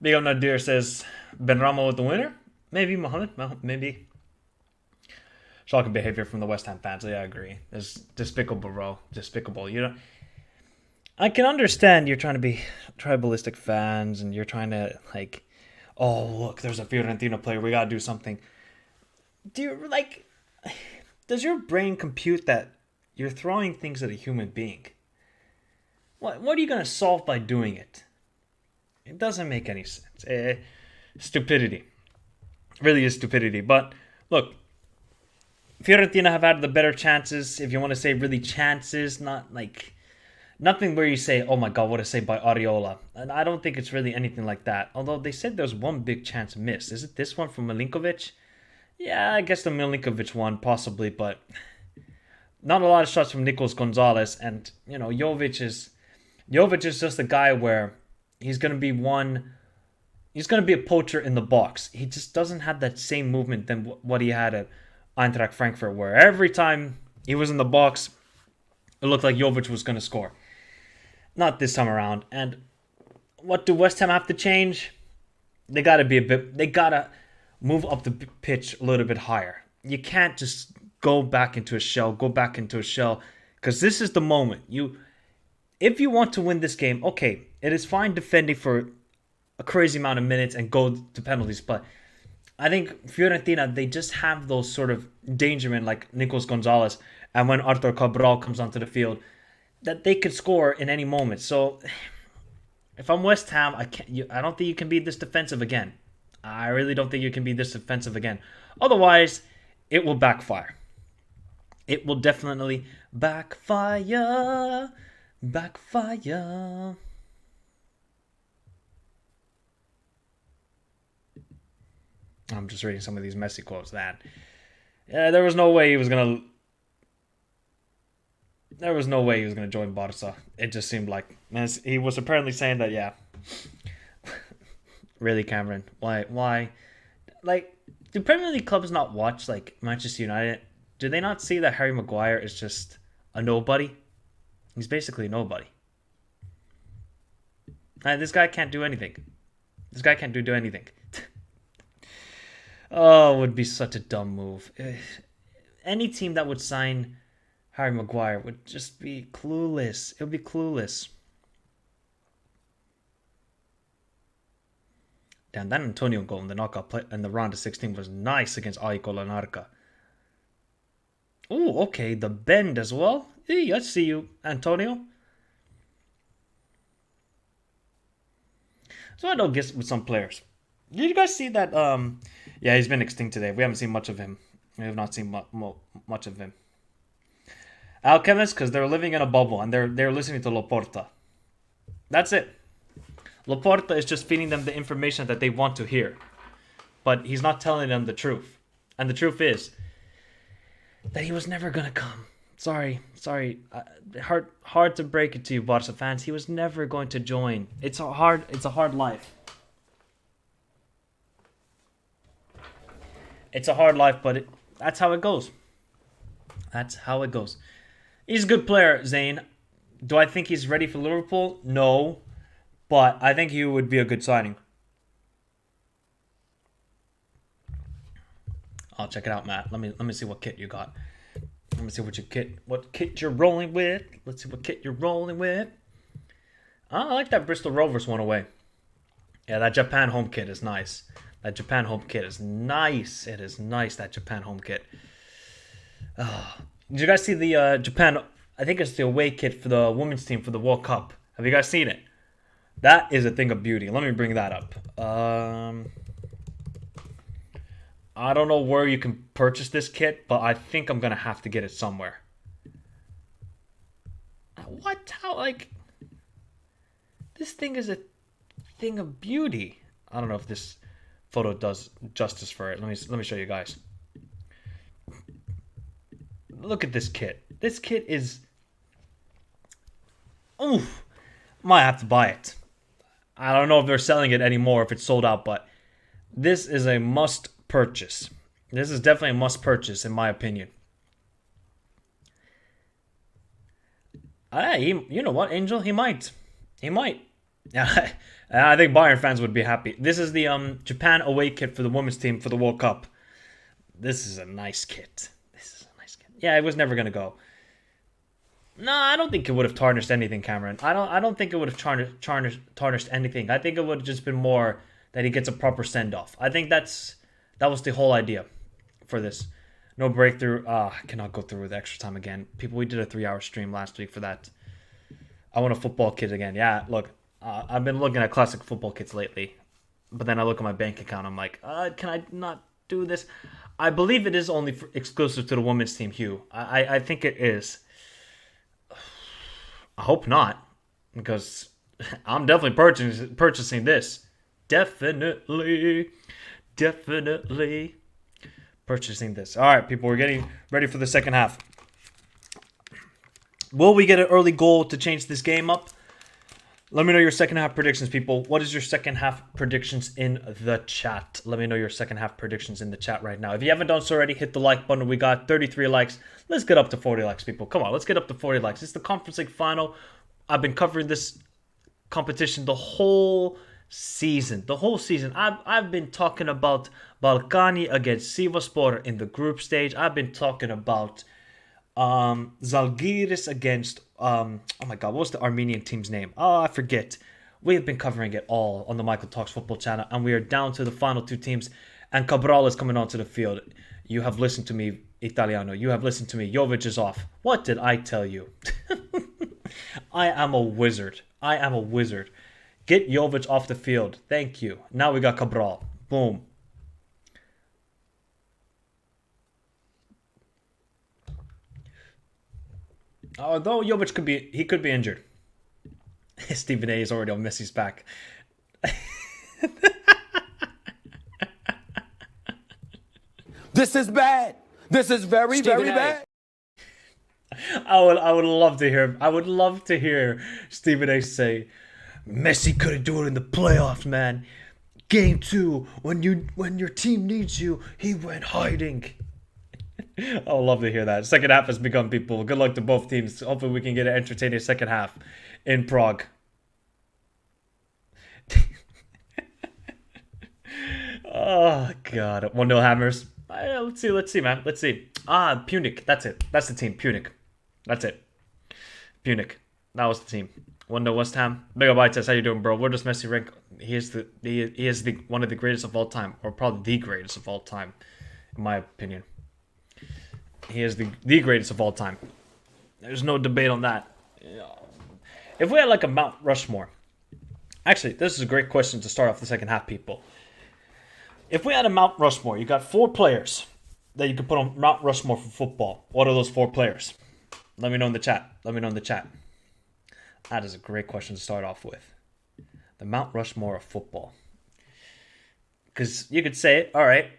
Big up Nadir says Benrahma with the winner. Maybe Mohammed. Maybe. Shocking behavior from the West Ham fans. Yeah, I agree. It's despicable, bro. Despicable. I can understand you're trying to be tribalistic fans and you're trying to oh look, there's a Fiorentina player. We gotta do something. Does your brain compute that you're throwing things at a human being? What are you gonna solve by doing it? It doesn't make any sense. Stupidity. Really is stupidity. But look, Fiorentina have had the better chances. If you want to say really chances, not nothing where you say, oh my god, what a save by Areola. And I don't think it's really anything like that. Although they said there's one big chance missed. Is it this one from Milinkovic? Yeah, I guess the Milinkovic one, possibly, but not a lot of shots from Nicolas Gonzalez. And, Jovic is just a guy where he's going to be a poacher in the box. He just doesn't have that same movement than what he had at Eintracht Frankfurt, where every time he was in the box, it looked like Jovic was going to score. Not this time around. And what do West Ham have to change? They got to move up the pitch a little bit higher. You can't just go back into a shell, because this is the moment. If you want to win this game, okay, it is fine defending for a crazy amount of minutes and go to penalties, but I think Fiorentina, they just have those sort of danger men like Nicolas Gonzalez, and when Arthur Cabral comes onto the field, that they could score in any moment. So if I'm West Ham, I don't think you can be this defensive again. I really don't think you can be this defensive again. Otherwise, it will backfire. It will definitely backfire. Backfire. I'm just reading some of these Messi quotes. There was no way he was gonna join Barca. It just seemed like he was apparently saying that. Yeah, really, Cameron? Why? Do Premier League clubs not watch Manchester United? Do they not see that Harry Maguire is just a nobody? He's basically a nobody. This guy can't do anything. Do anything. Oh, it would be such a dumb move. Any team that would sign Harry Maguire would just be clueless. It would be clueless. Damn, that Antonio goal in the knockout play in the round of 16 was nice against AEK Larnaca. Oh, okay, the bend as well. Hey, I see you, Antonio. So I don't guess with some players. Did you guys see that? Yeah, he's been extinct today. We haven't seen much of him. We have not seen much of him. Alchemists, because they're living in a bubble and they're listening to Laporta. That's it. Laporta is just feeding them the information that they want to hear. But he's not telling them the truth. And the truth is that he was never going to come. Sorry. Hard to break it to you, Barca fans. He was never going to join. It's a hard life. It's a hard life, but that's how it goes. That's how it goes. He's a good player, Zane. Do I think he's ready for Liverpool? No. But I think he would be a good signing. I'll check it out, Matt. Let me see what kit you got. Let me see what kit you're rolling with. Let's see what kit you're rolling with. Oh, I like that Bristol Rovers one away. Yeah, that Japan home kit is nice. That Japan home kit is nice. It is nice, that Japan home kit. Did you guys see the Japan... I think it's the away kit for the women's team for the World Cup. Have you guys seen it? That is a thing of beauty. Let me bring that up. I don't know where you can purchase this kit, but I think I'm going to have to get it somewhere. What? How? Like... This thing is a thing of beauty. I don't know if this photo does justice for it. Let me show you guys. Look at this kit. This kit is... Oof. Might have to buy it. I don't know if they're selling it anymore, if it's sold out, but this is a must purchase. This is definitely a must purchase, in my opinion. You know what, Angel? He might. Yeah, I think Bayern fans would be happy. This is the Japan away kit for the women's team for the World Cup. This is a nice kit. Yeah, it was never gonna go. No, I don't think it would have tarnished anything, Cameron. I don't think it would have tarnished anything. I think it would have just been more that he gets a proper send off. I think that was the whole idea for this. No breakthrough. I cannot go through with extra time again. People, we did a 3-hour stream last week for that. I want a football kit again. Yeah, look, I've been looking at classic football kits lately, but then I look at my bank account. I'm like, can I not do this? I believe it is only exclusive to the women's team, Hugh. I think it is. I hope not, because I'm definitely purchasing this. Definitely purchasing this. All right, people, we're getting ready for the second half. Will we get an early goal to change this game up? Let me know your second half predictions, people. What is your second half predictions in the chat? Let me know your second half predictions in the chat right now. If you haven't done so already, hit the like button. We got 33 likes. Let's get up to 40 likes, people. Come on, let's get up to 40 likes. It's the Conference League final. I've been covering this competition the whole season. I've been talking about Balkani against Sivasspor in the group stage. I've been talking about Zalgiris against oh my god, what was the Armenian team's name? Oh, I forget. We have been covering it all on the Michael Talks Football channel, and we are down to the final two teams, and Cabral is coming onto the field. You have listened to me, Italiano. You have listened to me. Jovic is off. What did I tell you? I am a wizard. Get Jovic off the field. Thank you. Now we got Cabral. Boom. Although Jovic could be injured. Stephen A is already on Messi's back. This is bad. This is very bad. I would love to hear. I would love to hear Stephen A say, Messi couldn't do it in the playoffs, man. Game 2, when your team needs you, he went hiding. I would love to hear that. Second half has begun, people. Good luck to both teams. Hopefully we can get an entertaining second half in Prague. Oh, God. 1-0 Hammers. Let's see, man. Let's see. Punic. That's it. That's the team. Punic. That's it. Punic. That was the team. 1-0 West Ham. Big up, Ites. How you doing, bro? Where does Messi rank? He is one of the greatest of all time, or probably the greatest of all time, in my opinion. He is the greatest of all time. There's no debate on that. If we had like a Mount Rushmore. Actually, this is a great question to start off the second half, people. If we had a Mount Rushmore, you got 4 players that you could put on Mount Rushmore for football. What are those 4 players? Let me know in the chat. That is a great question to start off with. The Mount Rushmore of football. Because you could say, all right,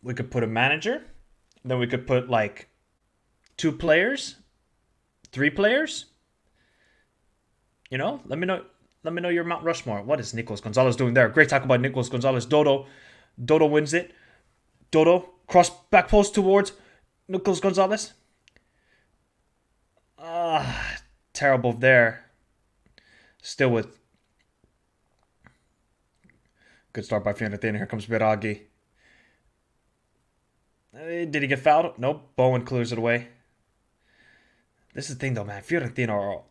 we could put a manager, then we could put like 2 players, 3 players. You know, let me know. Let me know your Mount Rushmore. What is Nicolas Gonzalez doing there? Great tackle by Nicolas Gonzalez. Dodo wins it. Dodo cross back post towards Nicolas Gonzalez. Terrible there. Still with. Good start by Fiorentina. Here comes Biraghi. Did he get fouled? Nope. Bowen clears it away. This is the thing though, man. Fiorentina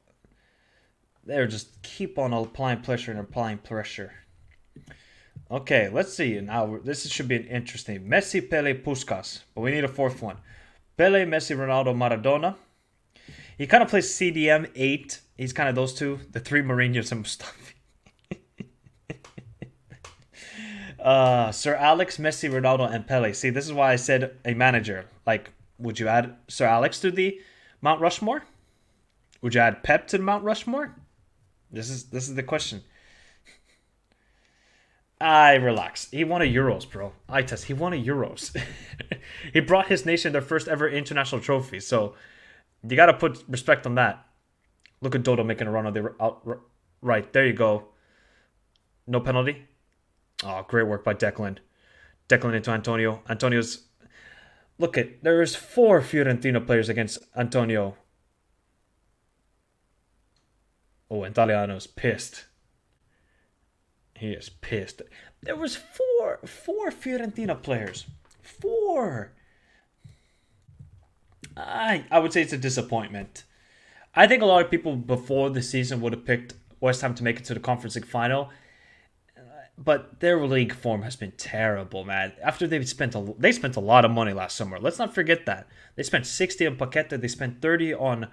they're just keep on applying pressure and applying pressure. Okay, let's see. Now, this should be interesting. Messi, Pele, Puskas. But we need a 4th one. Pele, Messi, Ronaldo, Maradona. He kind of plays CDM 8. He's kind of those two. The 3 Mourinho's and Mustafi. Sir Alex, Messi, Ronaldo, and Pele. See, this is why I said a manager. Like, would you add Sir Alex to the Mount Rushmore? Would you add Pep to the Mount Rushmore? This is the question. Relax. He won a Euros, bro. He won a Euros. He brought his nation their first ever international trophy. So you got to put respect on that. Look at Dodo making a run on the right. There you go. No penalty. Oh, great work by Declan. Declan into Antonio. Antonio's... Look at... There's 4 Fiorentina players against Antonio. Oh, Italiano's pissed. He is pissed. There was four Fiorentina players. 4. I would say it's a disappointment. I think a lot of people before the season would have picked West Ham to make it to the Conference League final. But their league form has been terrible, man. After they spent a lot of money last summer. Let's not forget that. They spent 60 on Paqueta. They spent 30 on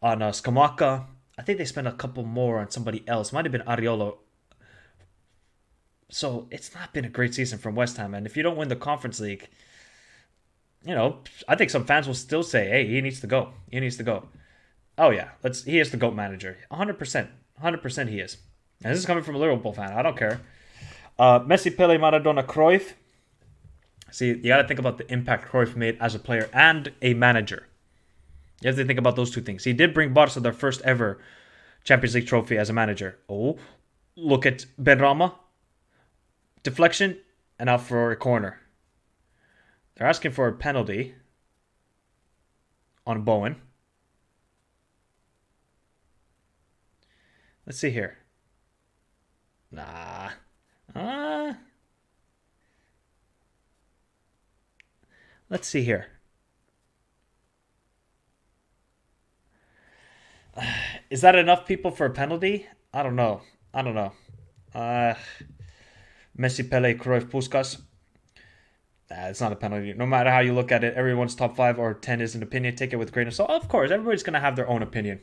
Scamacca. I think they spent a couple more on somebody else. Might have been Ariolo. So it's not been a great season from West Ham. And if you don't win the Conference League, you know, I think some fans will still say, hey, he needs to go. He needs to go. Oh, yeah. He is the GOAT manager. 100%. 100% he is. And this is coming from a Liverpool fan. I don't care. Messi, Pele, Maradona, Cruyff. See, you got to think about the impact Cruyff made as a player and a manager. You have to think about those 2 things. He did bring Barca their first ever Champions League trophy as a manager. Oh, look at Benrahma. Deflection and out for a corner. They're asking for a penalty on Bowen. Let's see here. Nah. Let's see here. Is that enough people for a penalty? I don't know. Messi, Pele, Cruyff, Puskas. It's not a penalty. No matter how you look at it, everyone's top 5 or 10 is an opinion. Take it with a grain of salt. Of course, everybody's going to have their own opinion.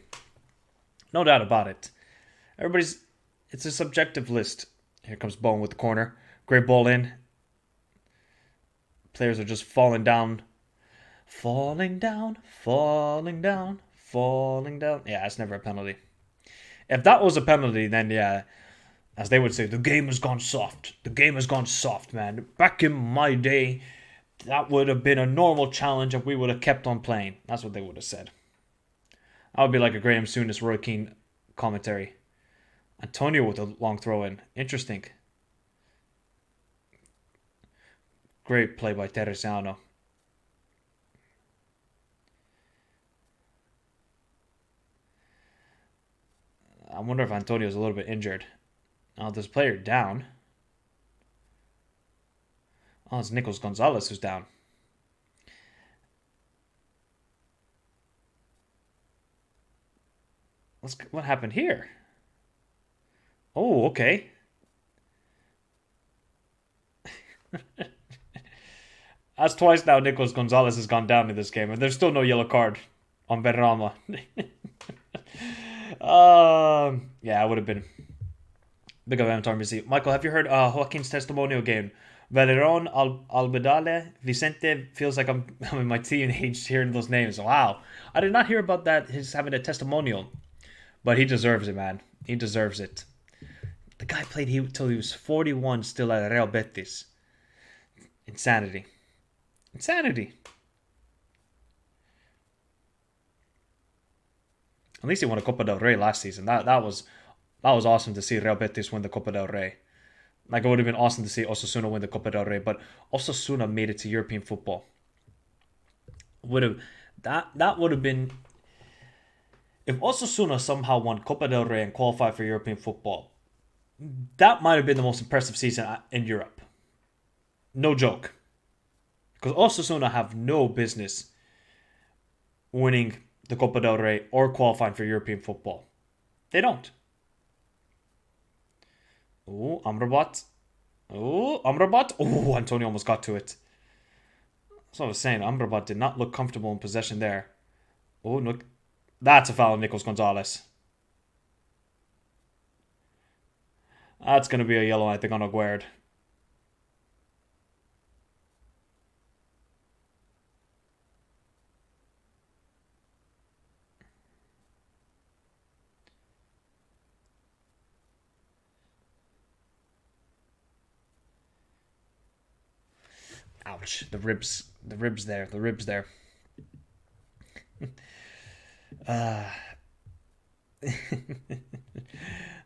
No doubt about it. It's a subjective list. Here comes Bowen with the corner. Great ball in. Players are just falling down. Falling down. Yeah, it's never a penalty. If that was a penalty, then yeah, as they would say, the game has gone soft. The game has gone soft, man. Back in my day, that would have been a normal challenge if we would have kept on playing. That's what they would have said. That would be like a Graham Souness, Roy Keane commentary. Antonio with a long throw in. Interesting. Great play by Teresiano. I wonder if Antonio's a little bit injured. Oh, there's a player down. Oh, it's Nicolas Gonzalez who's down. What happened here? Oh, okay. That's twice now Nicolas Gonzalez has gone down in this game, and there's still no yellow card on Benrahma. Yeah, it would have been big of Avatar Messi. Michael, have you heard Joaquin's testimonial game? Valeron, Albedale, Vicente. Feels like I'm in my teenage hearing those names. Wow. I did not hear about that, his having a testimonial. But he deserves it, man. He deserves it. The guy played till he was 41 still at Real Betis. Insanity. Insanity. At least he won a Copa del Rey last season. That was awesome to see Real Betis win the Copa del Rey. Like, it would have been awesome to see Osasuna win the Copa del Rey, but Osasuna made it to European football. That would have been, if Osasuna somehow won Copa del Rey and qualified for European football, that might have been the most impressive season in Europe. No joke. Because Osasuna have no business winning the Copa del Rey or qualifying for European football. They don't. Oh, Amrabat. Oh, Antonio almost got to it. That's what I was saying. Amrabat did not look comfortable in possession there. Oh, look. That's a foul on Nicolas Gonzalez. That's going to be a yellow, I think, on Aguerd. Ouch. The ribs there.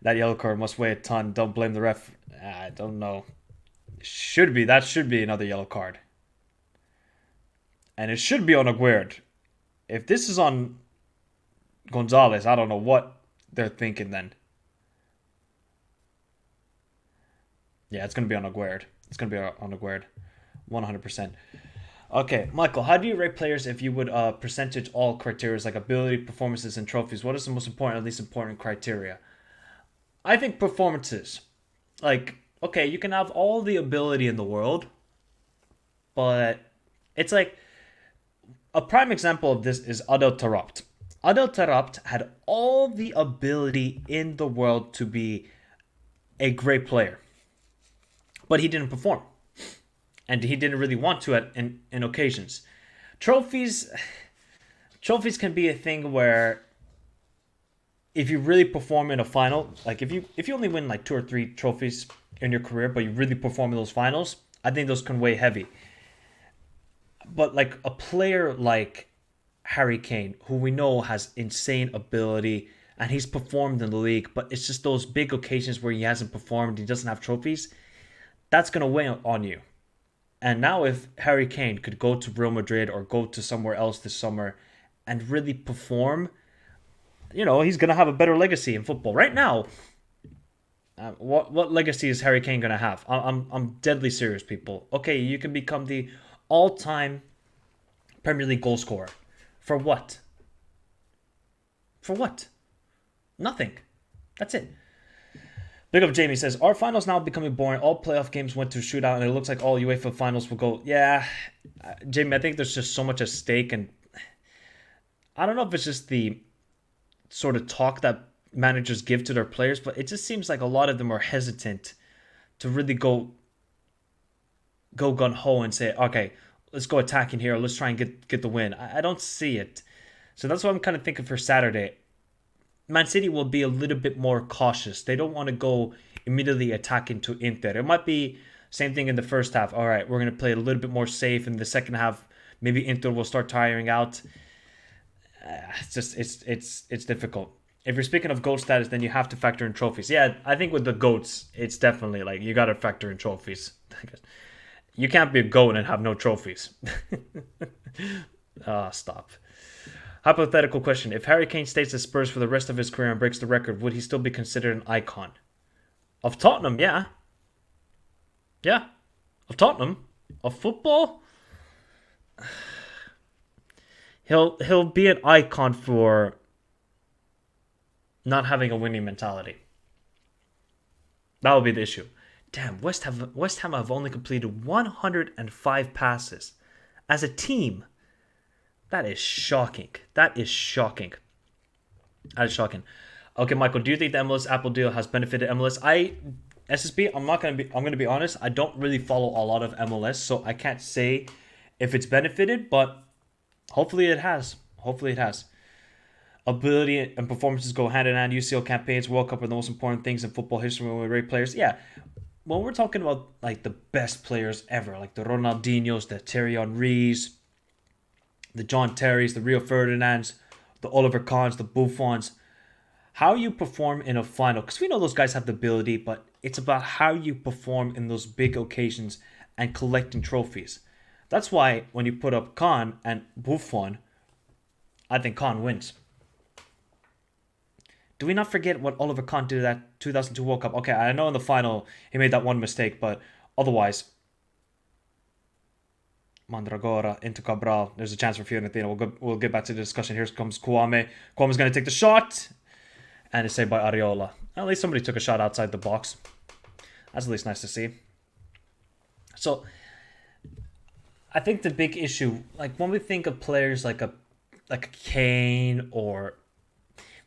That yellow card must weigh a ton. Don't blame the ref. I don't know. That should be another yellow card. And it should be on Aguerd. If this is on Gonzalez, I don't know what they're thinking then. Yeah, it's going to be on Aguerd. 100%. Okay, Michael, how do you rate players if you would percentage all criteria like ability, performances, and trophies? What is the most important, at least important criteria? I think performances. Like, okay, you can have all the ability in the world, but it's like, a prime example of this is Adel Taarabt. Adel Taarabt had all the ability in the world to be a great player, but he didn't perform. And he didn't really want to in occasions. Trophies can be a thing where if you really perform in a final, like if you only win like 2 or 3 trophies in your career, but you really perform in those finals, I think those can weigh heavy. But like a player like Harry Kane, who we know has insane ability and he's performed in the league, but it's just those big occasions where he hasn't performed, he doesn't have trophies, that's going to weigh on you. And now if Harry Kane could go to Real Madrid or go to somewhere else this summer and really perform, he's going to have a better legacy in football. Right now, what legacy is Harry Kane going to have? I'm deadly serious, people. Okay, you can become the all-time Premier League goal scorer. For what? Nothing. That's it. Big up Jamie says, are finals now becoming boring? All playoff games went to shootout and it looks like all UEFA finals will go. Yeah, Jamie, I think there's just so much at stake, and I don't know if it's just the sort of talk that managers give to their players, but it just seems like a lot of them are hesitant to really go gun-ho and say, okay, let's go attacking here, let's try and get the win. I don't see it. So that's what I'm kind of thinking for Saturday. Man City will be a little bit more cautious. They don't want to go immediately attacking to Inter. It might be same thing in the first half. All right, we're going to play a little bit more safe. In the second half, maybe Inter will start tiring out. It's difficult. If you're speaking of GOAT status, then you have to factor in trophies. Yeah, I think with the GOATs, it's definitely like you got to factor in trophies. You can't be a GOAT and have no trophies. Stop. Hypothetical question. If Harry Kane stays at Spurs for the rest of his career and breaks the record, would he still be considered an icon? Of Tottenham, yeah. Yeah. Of Tottenham? Of football? He'll be an icon for not having a winning mentality. That will be the issue. Damn, West Ham have only completed 105 passes as a team. That is shocking. Okay, Michael, do you think the MLS Apple deal has benefited MLS? SSB, I'm going to be honest, I don't really follow a lot of MLS, so I can't say if it's benefited, but hopefully it has. ability and performances go hand in hand. UCL campaigns, World Cup are the most important things in football history when we rate players. Yeah, when we're talking about like the best players ever, like the Ronaldinhos, the Thierry Henrys, the John Terrys, the Rio Ferdinands, the Oliver Kahns, the Buffons, how you perform in a final, because we know those guys have the ability, but it's about how you perform in those big occasions and collecting trophies. That's why when you put up Kahn and Buffon, I think Kahn wins. Do we not forget what Oliver Kahn did at that 2002 World Cup? Okay, I know in the final he made that one mistake, but otherwise, Mandragora into Cabral. There's a chance for Fiorentina. We'll get back to the discussion. Here comes Kwame. Kwame's going to take the shot. And it's saved by Areola. At least somebody took a shot outside the box. That's at least nice to see. So, I think the big issue, like when we think of players like a Kane or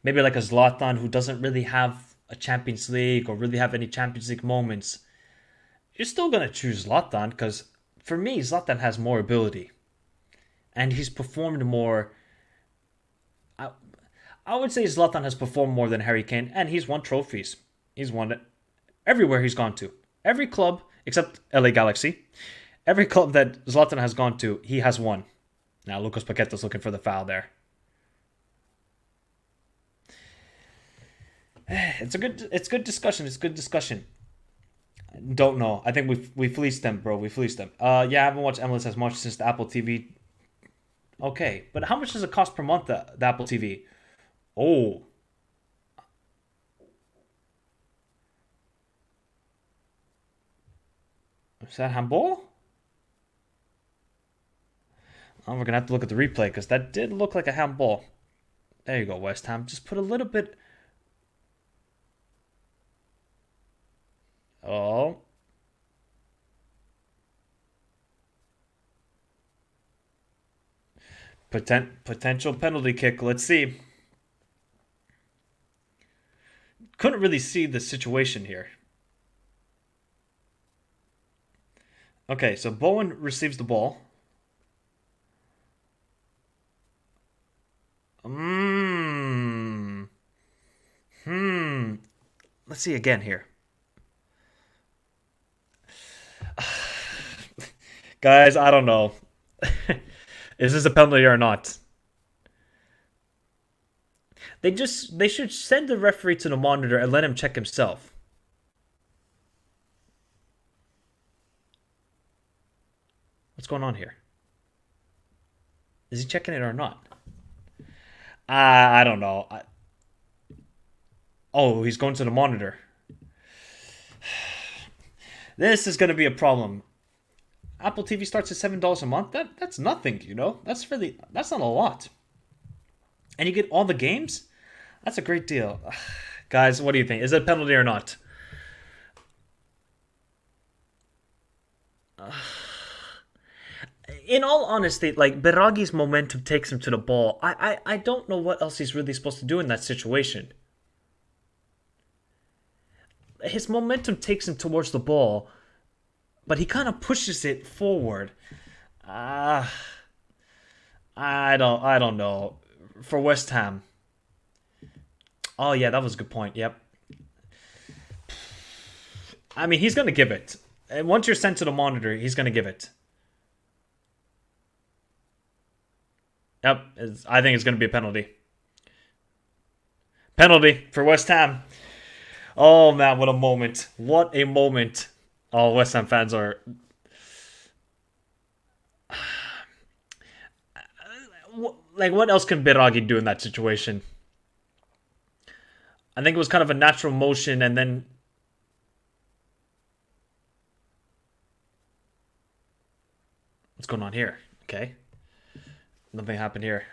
maybe like a Zlatan who doesn't really have a Champions League or really have any Champions League moments, you're still going to choose Zlatan because for me, Zlatan has more ability. And he's performed more. I would say Zlatan has performed more than Harry Kane, and he's won trophies. He's won it everywhere he's gone to. Every club, except LA Galaxy, every club that Zlatan has gone to, he has won. Now, Lucas Paqueta's looking for the foul there. It's good discussion. It's good discussion. Don't know. I think we fleeced them, bro. We fleeced them. Yeah, I haven't watched MLS as much since the Apple TV. Okay, but how much does it cost per month, the Apple TV? Oh. Is that handball? Oh, we're going to have to look at the replay because that did look like a handball. There you go, West Ham. Just put a little bit... Oh. Potential penalty kick. Let's see. Couldn't really see the situation here. Okay, so Bowen receives the ball. Let's see again here. Guys, I don't know. Is this a penalty or not? They should send the referee to the monitor and let him check himself. What's going on here? Is he checking it or not? I don't know. Oh, he's going to the monitor. This is going to be a problem. Apple TV starts at $7 a month. That's nothing, you know? That's not a lot. And you get all the games? That's a great deal. Guys, what do you think? Is it a penalty or not? In all honesty, like, Beragi's momentum takes him to the ball. I don't know what else he's really supposed to do in that situation. His momentum takes him towards the ball, but he kind of pushes it forward. I don't know. For West Ham. Oh, yeah, that was a good point. Yep. I mean, he's going to give it. And once you're sent to the monitor, he's going to give it. Yep. I think it's going to be a penalty. Penalty for West Ham. Oh, man, what a moment. What a moment. Oh, West Ham fans are... Like, what else can Biragi do in that situation? I think it was kind of a natural motion, and then... What's going on here? Okay. Nothing happened here.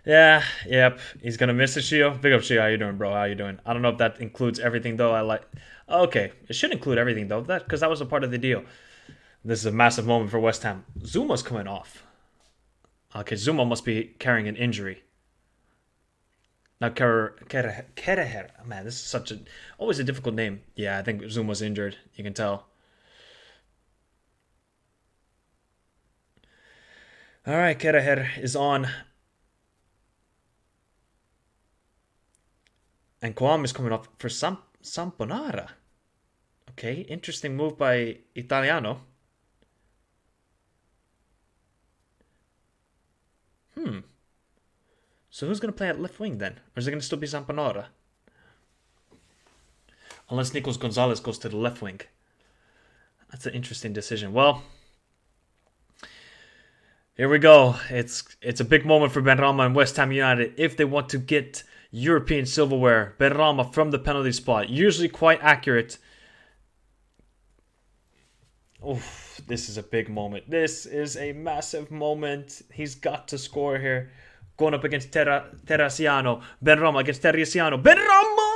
Yeah, yep. He's going to miss it, Shio. Big up, Shio. How you doing, bro? How you doing? I don't know if that includes everything, though. Okay. It should include everything, though, because that was a part of the deal. This is a massive moment for West Ham. Zuma's coming off. Okay, Zuma must be carrying an injury. Now, Kereher. Man, this is always a difficult name. Yeah, I think Zuma's injured. You can tell. All right, Kereher is on. And Guam is coming off for Samponara. Okay, interesting move by Italiano. So who's going to play at left wing then? Or is it going to still be Samponara? Unless Nicolas Gonzalez goes to the left wing. That's an interesting decision. Well, here we go. It's a big moment for Benrahma and West Ham United if they want to get European silverware. Benrahma from the penalty spot. Usually quite accurate. Oof, this is a big moment. This is a massive moment. He's got to score here. Going up against Terracciano. Benrahma against Terracciano. Benrahma!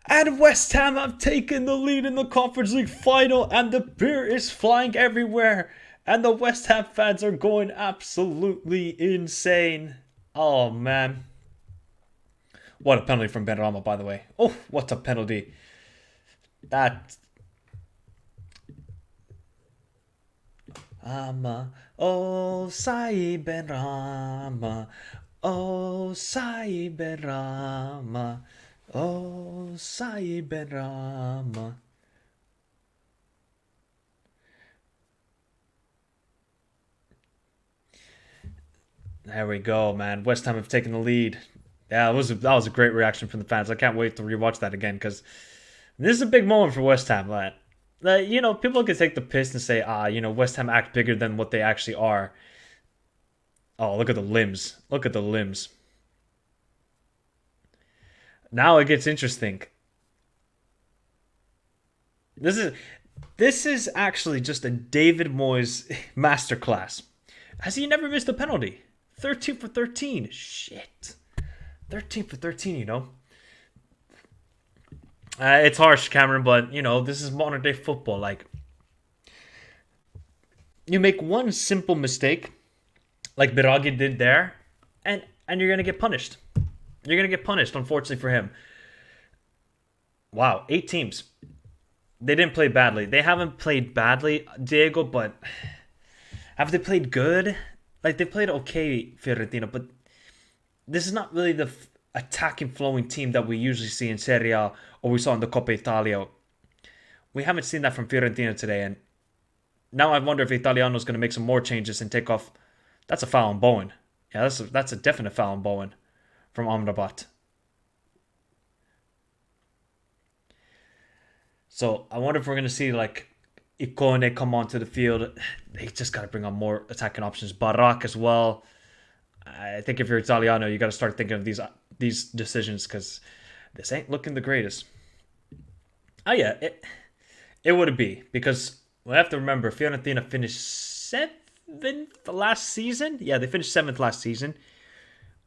And West Ham have taken the lead in the Conference League final, and the beer is flying everywhere. And the West Ham fans are going absolutely insane. Oh, man. What a penalty from Benrahma, by the way. Oh, what a penalty. That... oh, Sai Benrahma. Oh, Sai Benrahma. Oh, Sai Benrahma. There we go, man. West Ham have taken the lead. Yeah, that was a great reaction from the fans. I can't wait to rewatch that again because this is a big moment for West Ham. People can take the piss and say, West Ham act bigger than what they actually are. Oh, look at the limbs. Look at the limbs. Now it gets interesting. This is actually just a David Moyes masterclass. Has he never missed a penalty? 13 for 13. Shit. 13 for 13, It's harsh, Cameron, but, this is modern day football. Like, you make one simple mistake, like Biragi did there, and you're going to get punished. You're going to get punished, unfortunately for him. Wow, 8 teams. They didn't play badly. They haven't played badly, Diego, but have they played good? Like, they played okay, Fiorentina, but this is not really the attacking, flowing team that we usually see in Serie A or we saw in the Coppa Italia. We haven't seen that from Fiorentina today, and now I wonder if Italiano's going to make some more changes and take off. That's a foul on Bowen. Yeah, that's a definite foul on Bowen from Amrabat. So I wonder if we're going to see like Icone come onto the field. They just got to bring on more attacking options. Barak as well. I think if you're Italiano, you got to start thinking of these decisions because this ain't looking the greatest. Oh yeah, it would be because we have to remember Fiorentina finished 7th last season. Yeah, they finished 7th last season.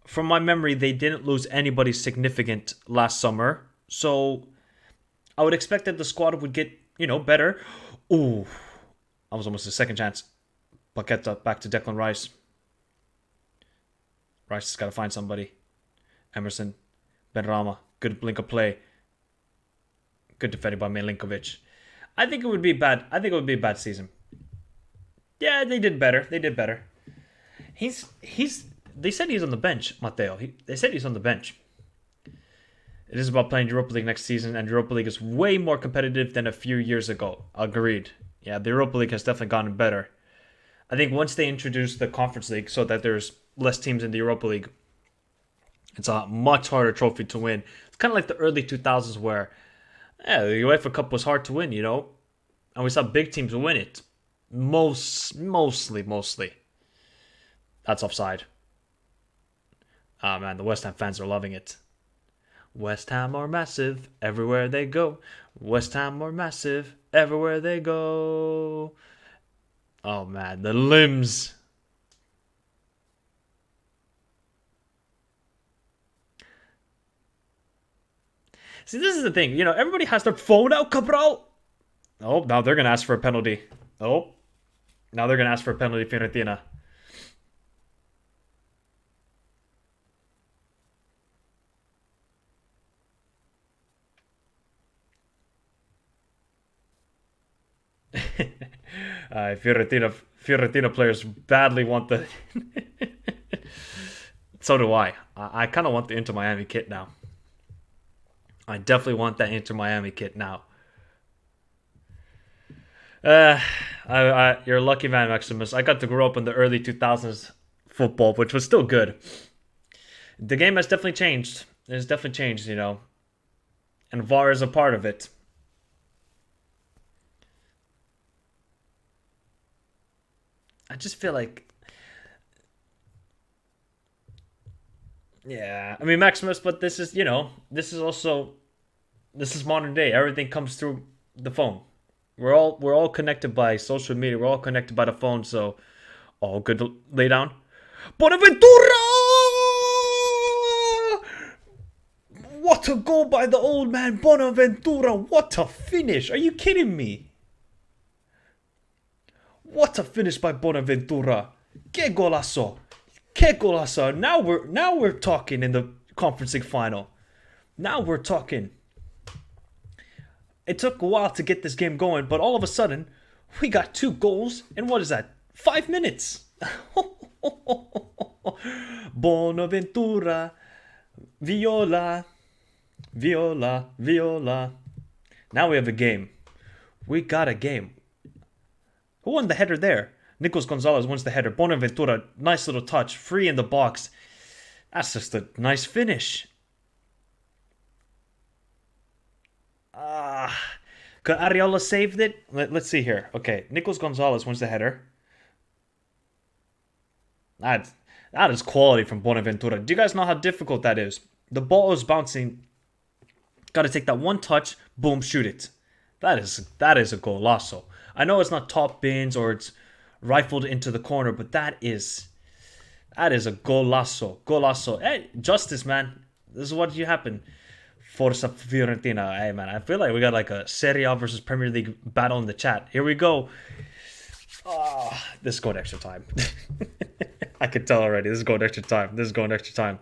From my memory, they didn't lose anybody significant last summer. So I would expect that the squad would get, better. Ooh, that was almost a second chance. Paqueta back to Declan Rice. Rice has got to find somebody. Emerson, Benrahma, good link of play. Good defending by Milinkovic. I think it would be bad. I think it would be a bad season. Yeah, they did better. They did better. They said he's on the bench, Matteo. They said he's on the bench. It is about playing Europa League next season, and Europa League is way more competitive than a few years ago. Agreed. Yeah, the Europa League has definitely gotten better. I think once they introduce the Conference League so that there's less teams in the Europa League, it's a much harder trophy to win. It's kind of like the early 2000s where the UEFA Cup was hard to win, and we saw big teams win it. Mostly. That's offside. Ah, man, the West Ham fans are loving it. West Ham are massive everywhere they go. West Ham are massive everywhere they go. Oh, man, the limbs. See, this is the thing. Everybody has their phone out, Cabral. Oh, now they're going to ask for a penalty. Oh, now they're going to ask for a penalty, Fiorentina. Fiorentina players badly want the So do I. I kind of want the Inter Miami kit now. I definitely want that Inter Miami kit now. Uh, you're a lucky man, Maximus. I got to grow up in the early 2000s football, which was still good. The game has definitely changed. It's definitely changed, you know. And VAR is a part of it. I just feel like... Yeah, I mean, Maximus, but this is, you know, this is also... This is modern day. Everything comes through the phone. We're all connected by social media. We're all connected by the phone, so all good to lay down. Bonaventura! What a goal by the old man Bonaventura! What a finish! Are you kidding me? What a finish by Bonaventura! Que golazo! Que golazo! Now we're talking in the Conference League final. Now we're talking. It took a while to get this game going, but all of a sudden, we got 2 goals in what is that? 5 minutes. Bonaventura, Viola, Viola, Viola. Now we have a game. We got a game. Who won the header there? Nicolas Gonzalez wins the header. Bonaventura, nice little touch, free in the box. That's just a nice finish. Could Ariola saved it? Let's see here. Okay, Nicolas Gonzalez wins the header. That is quality from Bonaventura. Do you guys know how difficult that is? The ball is bouncing. Got to take that one touch. Boom, shoot it. That is a golazo. I know it's not top bins or it's rifled into the corner, but that is a golazo. Golazo. Hey, justice, man. This is what you happen. Forza Fiorentina. Hey, man, I feel like we got like a Serie A versus Premier League battle in the chat. Here we go. This is going extra time. I can tell already. This is going extra time.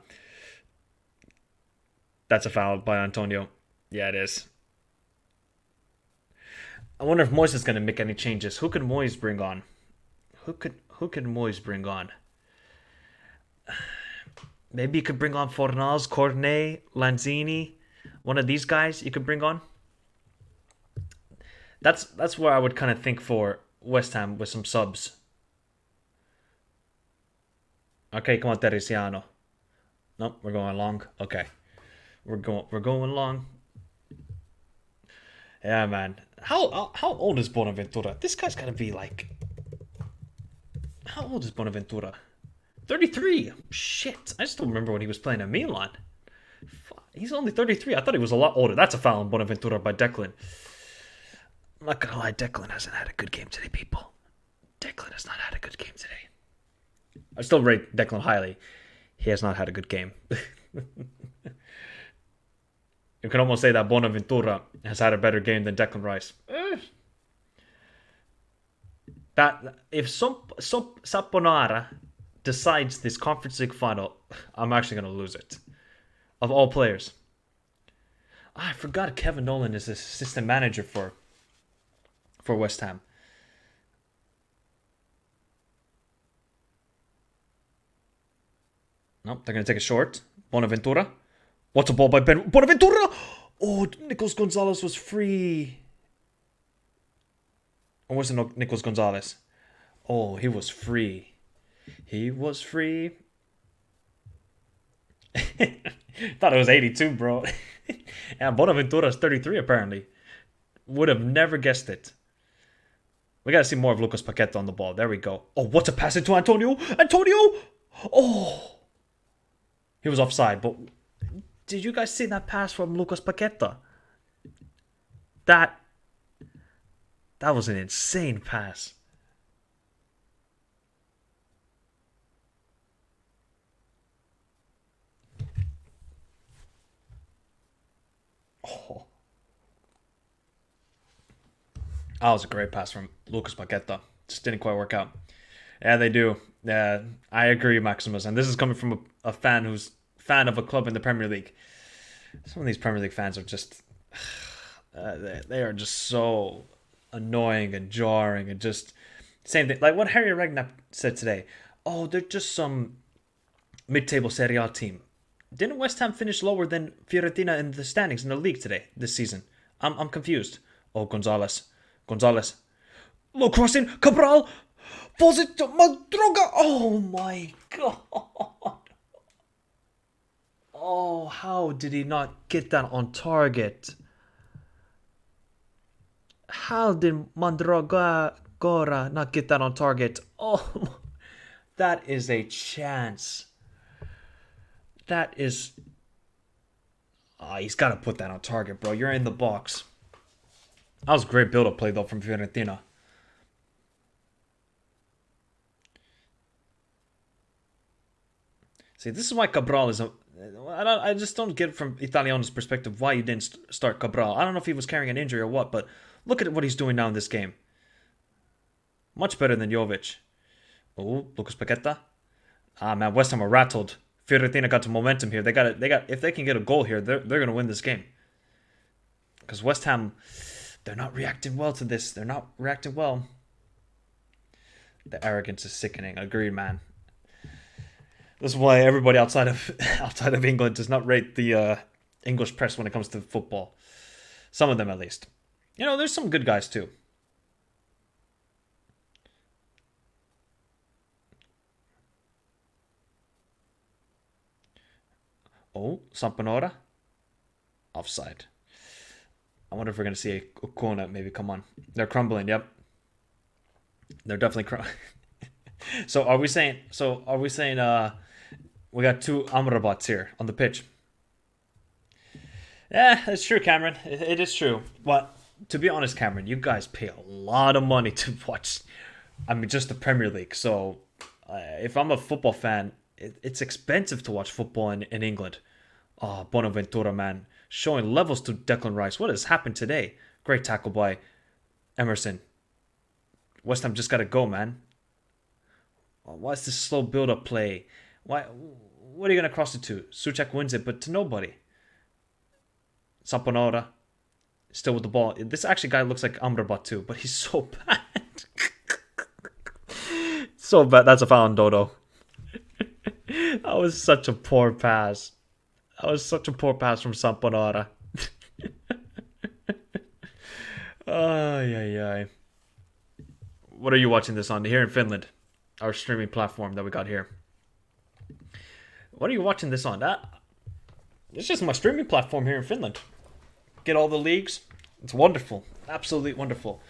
That's a foul by Antonio. Yeah, it is. I wonder if Moyes is going to make any changes. Who could Moyes bring on? Who could Moyes bring on? Maybe you could bring on Fornals, Cornet, Lanzini. One of these guys you could bring on. That's where I would kind of think for West Ham with some subs. Okay, come on, Teresiano. Nope, we're going long. Okay, we're going long. Yeah, man. How old is Bonaventura? This guy's gotta be like... How old is Bonaventura? 33. Shit, I still remember when he was playing at Milan. He's only 33. I thought he was a lot older. That's a foul on Bonaventura by Declan. I'm not gonna lie, Declan hasn't had a good game today, people. Declan has not had a good game today. I still rate Declan highly. He has not had a good game. You can almost say that Bonaventura has had a better game than Declan Rice. That if Saponara decides this Conference League final, I'm actually gonna lose it. Of all players. I forgot Kevin Nolan is the assistant manager for West Ham. Nope, they're going to take a short. Bonaventura. What's a ball by Bonaventura? Oh, Nicolas Gonzalez was free. Or was it Nicolas Gonzalez? Oh, he was free. He was free. Thought it was 82, bro. And Bonaventura is 33, apparently. Would have never guessed it. We gotta see more of Lucas Paqueta on the ball. There we go. Oh, what's a pass into Antonio? Antonio! Oh! He was offside, but... Did you guys see that pass from Lucas Paqueta? That was an insane pass. Oh. That was a great pass from Lucas Paqueta. Just didn't quite work out. Yeah, they do. Yeah, I agree, Maximus. And this is coming from a fan who's fan of a club in the Premier League. Some of these Premier League fans are just... they are just so annoying and jarring and just... Same thing. Like what Harry Redknapp said today. Oh, they're just some mid-table Serie A team. Didn't West Ham finish lower than Fiorentina in the standings in the league this season? I'm confused. Oh, Gonzalez. Low crossing. Cabral falls it to Madroga. Oh my god. Oh, how did he not get that on target? How did Mandragora not get that on target? Oh, that is a chance. That is... he's got to put that on target, bro. You're in the box. That was a great build-up play, though, from Fiorentina. See, this is why Cabral is I just don't get from Italiano's perspective why he didn't start Cabral. I don't know if he was carrying an injury or what, but look at what he's doing now in this game. Much better than Jovic. Oh, Lucas Paqueta. Ah, man, West Ham are rattled. Fiorentina got some momentum here. They got. If they can get a goal here, they're gonna win this game. Because West Ham, they're not reacting well to this. They're not reacting well. The arrogance is sickening. Agreed, man. This is why everybody outside of England does not rate the English press when it comes to football. Some of them, at least. You know, there's some good guys too. Oh, Sampanora. Offside. I wonder if we're going to see a Ukona maybe come on. They're crumbling, yep. They're definitely crumbling. So are we saying we got two Amrabots here on the pitch? Yeah, it's true, Cameron. It is true. But to be honest, Cameron, you guys pay a lot of money to watch, just the Premier League. So if I'm a football fan, it's expensive to watch football in England. Oh, Bonaventura, man. Showing levels to Declan Rice. What has happened today? Great tackle by Emerson. West Ham just got to go, man. Why is this slow build-up play? What are you going to cross it to? Souček wins it, but to nobody. Sampanora. Still with the ball. This actually guy looks like Amrabat too, but he's so bad. So bad. That's a foul on Dodo. That was such a poor pass. That was such a poor pass from Sampanora. Ay. What are you watching this on? Here in Finland. Our streaming platform that we got here. What are you watching this on? It's just my streaming platform here in Finland. Get all the leagues. It's wonderful. Absolutely wonderful.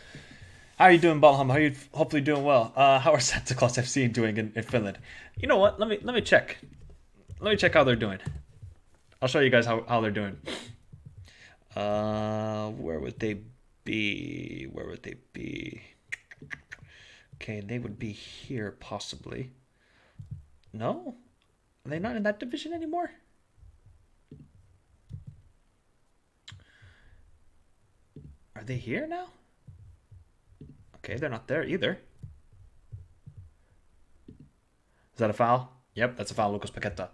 How are you doing, Balham? How are you hopefully doing well? How are Santa Claus FC doing in Finland? You know what? Let me check. Let me check how they're doing. I'll show you guys how they're doing. Where would they be? Where would they be? Okay, they would be here possibly. No? Are they not in that division anymore? Are they here now? Okay, they're not there either. Is that a foul? Yep, that's a foul, Lucas Paqueta.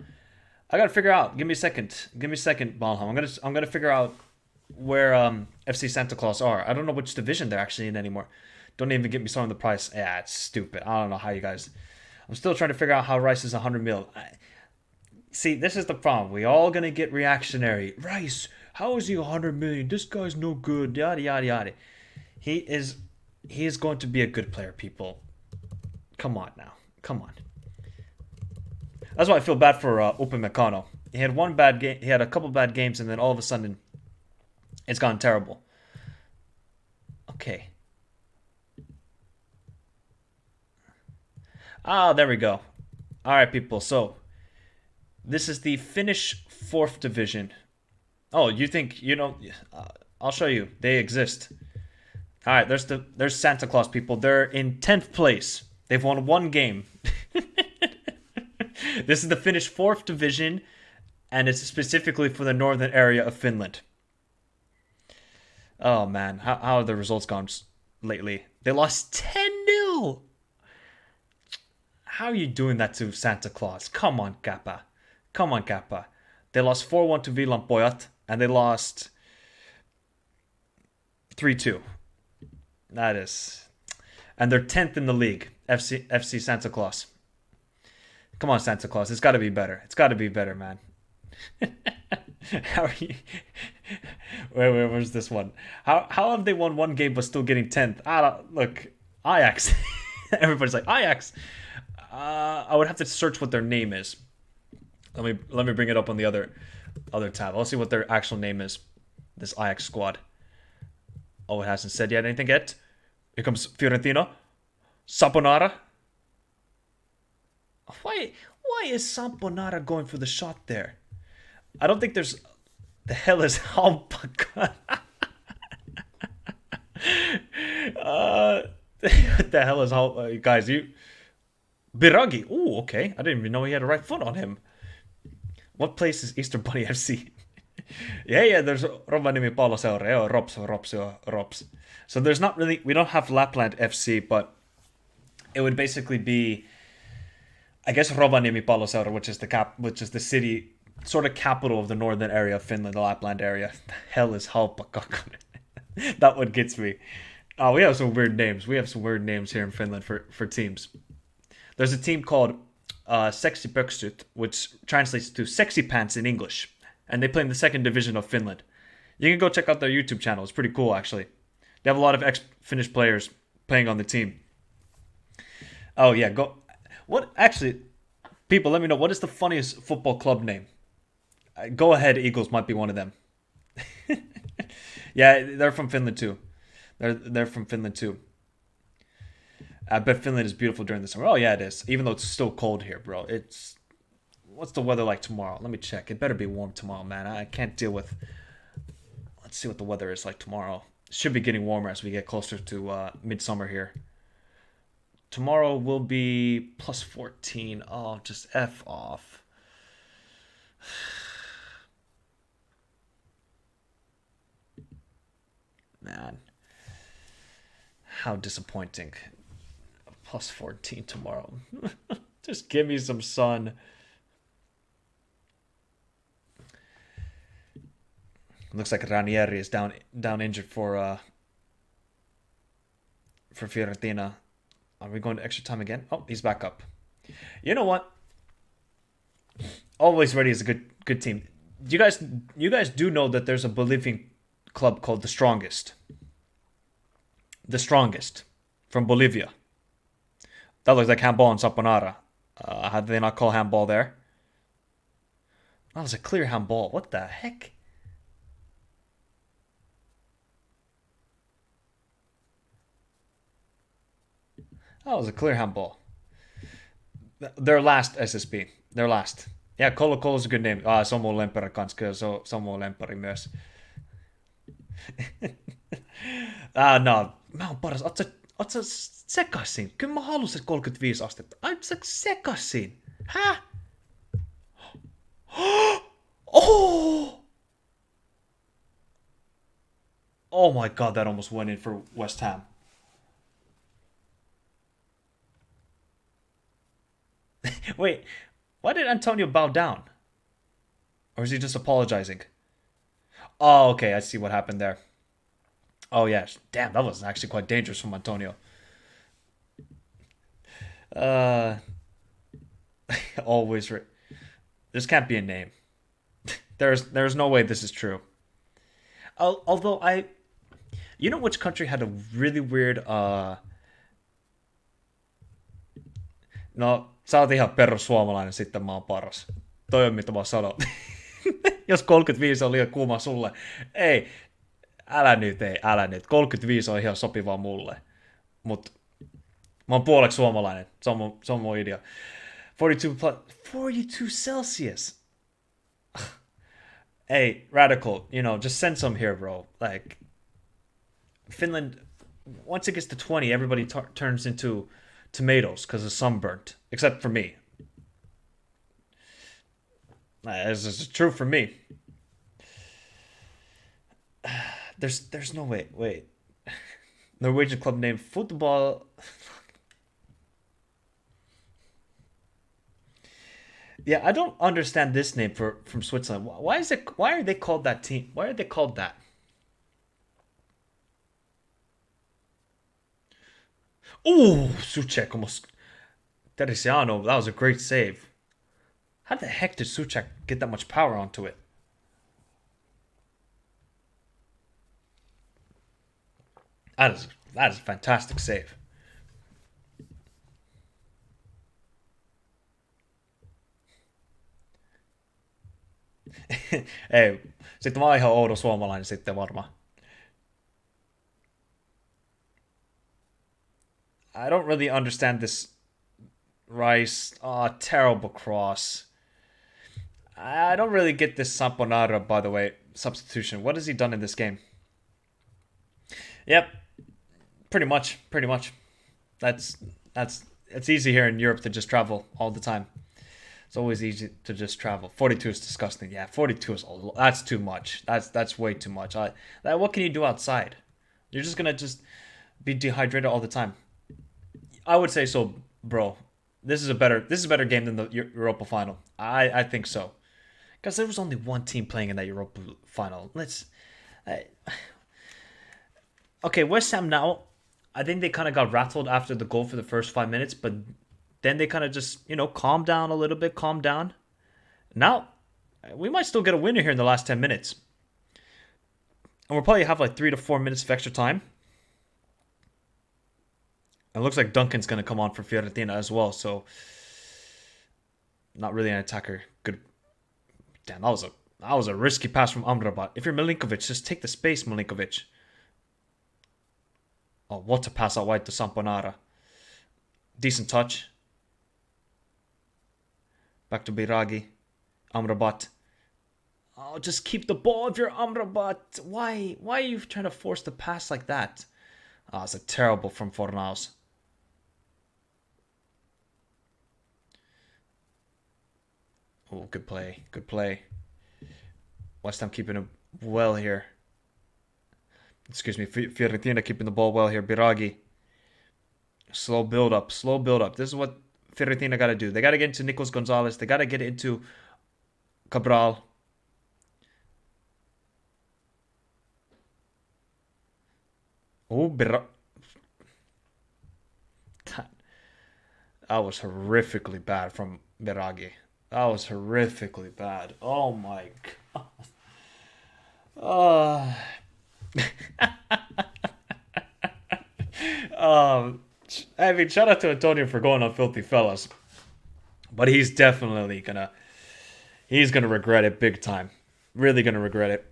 I gotta figure out. Give me a second, Balham. I'm gonna figure out where FC Santa Claus are. I don't know which division they're actually in anymore. Don't even get me started on the price. Yeah, it's stupid. I don't know how you guys... I'm still trying to figure out how Rice is 100 mil. See, this is the problem. We all gonna get reactionary. Rice, how is he 100 million? This guy's no good. Yada, yada, yada. He is going to be a good player, people. Come on now. Come on. That's why I feel bad for Upamecano. He had one bad game. He had a couple bad games, and then all of a sudden, it's gone terrible. Okay. There we go. All right, people. So, this is the Finnish 4th division. Oh, you think, I'll show you. They exist. All right, there's Santa Claus, people. They're in 10th place. They've won one game. This is the Finnish 4th division, and it's specifically for the northern area of Finland. Oh, man. How have the results gone lately? They lost 10-0. How are you doing that to Santa Claus? Come on, Kappa. Come on, Kappa. They lost 4-1 to Villampojat, and they lost 3-2. That is... And they're 10th in the league, FC Santa Claus. Come on, Santa Claus. It's got to be better. It's got to be better, man. How are you? Where's this one? How have they won one game but still getting 10th? Look, Ajax. Everybody's like Ajax. I would have to search what their name is. Let me bring it up on the other tab. I'll see what their actual name is. This Ajax squad. Oh, it hasn't said yet anything yet. Here comes Fiorentina. Saponara. Why is Saponara going for the shot there? I don't think there's... The hell is Halpaka? What the hell is Halpaka? Guys, you... Biragi. Ooh, okay. I didn't even know he had a right foot on him. What place is Easter Bunny FC? yeah, there's Rovaniemi Palloseura. Rops. So there's not really... We don't have Lapland FC, but it would basically be... I guess Rovaniemi Palloseura, which is the city, sort of capital of the northern area of Finland, the Lapland area. The hell is Halpaka? That one gets me. Oh, we have some weird names. We have some weird names here in Finland for teams. There's a team called Sexy Pöksyt, which translates to Sexy Pants in English. And they play in the second division of Finland. You can go check out their YouTube channel. It's pretty cool, actually. They have a lot of ex-Finnish players playing on the team. Oh, yeah, go... What, actually, people, let me know, what is the funniest football club name? Go Ahead Eagles might be one of them. Yeah, they're from Finland too. They're from Finland too. I bet Finland is beautiful during the summer. Oh yeah, it is. Even though it's still cold here, bro. What's the weather like tomorrow? Let me check. It better be warm tomorrow, man. I can't deal with... Let's see what the weather is like tomorrow. It should be getting warmer as we get closer to midsummer here. Tomorrow will be plus 14. Oh, just F off. Man. How disappointing. Plus 14 tomorrow. Just give me some sun. Looks like Ranieri is down injured for Fiorentina. Are we going to extra time again? Oh, he's back up. You know what? Always Ready is a good team. You guys do know that there's a Bolivian club called The Strongest. The Strongest from Bolivia. That looks like handball in Saponara. How did they not call handball there? That was a clear handball. What the heck? That was a clear handball. Their last SSB. Their last. Yeah, Colo is a good name. Samu Lemperi kanssa. Kyllä Samu Lemperi myös. No. Mä oon paras. Oot sä sekaisin? Kyllä mä halusin 35 astetta. Oot sä sekaisin? Häh? Oh! Oh my god, that almost went in for West Ham. Wait, why did Antonio bow down? Or is he just apologizing? Oh, okay, I see what happened there. Oh, yeah. Damn, that was actually quite dangerous from Antonio. Always... This can't be a name. There's no way this is true. Although You know which country had a really weird... No, sä oot ihan perussuomalainen, sitten mä oon paras. Toi on mitä mä sanon. Jos 35 on liian kuuma sulle. Ei, älä nyt. 35 on ihan sopivaa mulle. Mut mä oon puoleksi suomalainen. Se on mun idea. 42 Celsius. Hey, radical, just send some here, bro. Like, Finland, once it gets to 20, everybody turns into tomatoes because of sunburnt, except for me. This is true for me. There's no way. Wait. Norwegian club name football. Yeah, I don't understand this name from Switzerland. Why are they called that team? Why are they called that? Ooh, Suchek almost. Teresiano, that was a great save. How the heck did Souček get that much power onto it? That is a fantastic save. Ei, sitten mä oon ihan oudo suomalainen sitten varmaan. I don't really understand this Rice. Oh, terrible cross. I don't really get this Samponara, by the way, substitution. What has he done in this game? Yep, pretty much. It's easy here in Europe to just travel all the time. It's always easy to just travel. 42 is disgusting. Yeah, 42 is that's too much. That's way too much. What can you do outside? You're just gonna just be dehydrated all the time. I would say so, bro. This is a better game than the Europa final. I think so. Because there was only one team playing in that Europa final. Okay, West Ham now, I think they kind of got rattled after the goal for the first 5 minutes, but then they kind of just, calmed down a little bit, calmed down. Now, we might still get a winner here in the last 10 minutes. And we'll probably have like 3 to 4 minutes of extra time. It looks like Duncan's going to come on for Fiorentina as well, so not really an attacker. Good. Damn, that was a risky pass from Amrabat. If you're Milinkovic, just take the space, Milinkovic. Oh, what a pass out wide to Samponara. Decent touch. Back to Biragi. Amrabat. Oh, just keep the ball if you're Amrabat. Why are you trying to force the pass like that? Oh, it's a terrible from Fornaus. Oh, good play. Good play. West Ham keeping it well here. Excuse me, Fiorentina keeping the ball well here. Biragi. Slow build up. This is what Fiorentina got to do. They got to get into Nicolas Gonzalez. They got to get into Cabral. Oh, that was horrifically bad from Biragi. That was horrifically bad. Oh my god. I mean, shout out to Antonio for going on Filthy Fellas, but he's definitely gonna regret it big time. Really gonna regret it.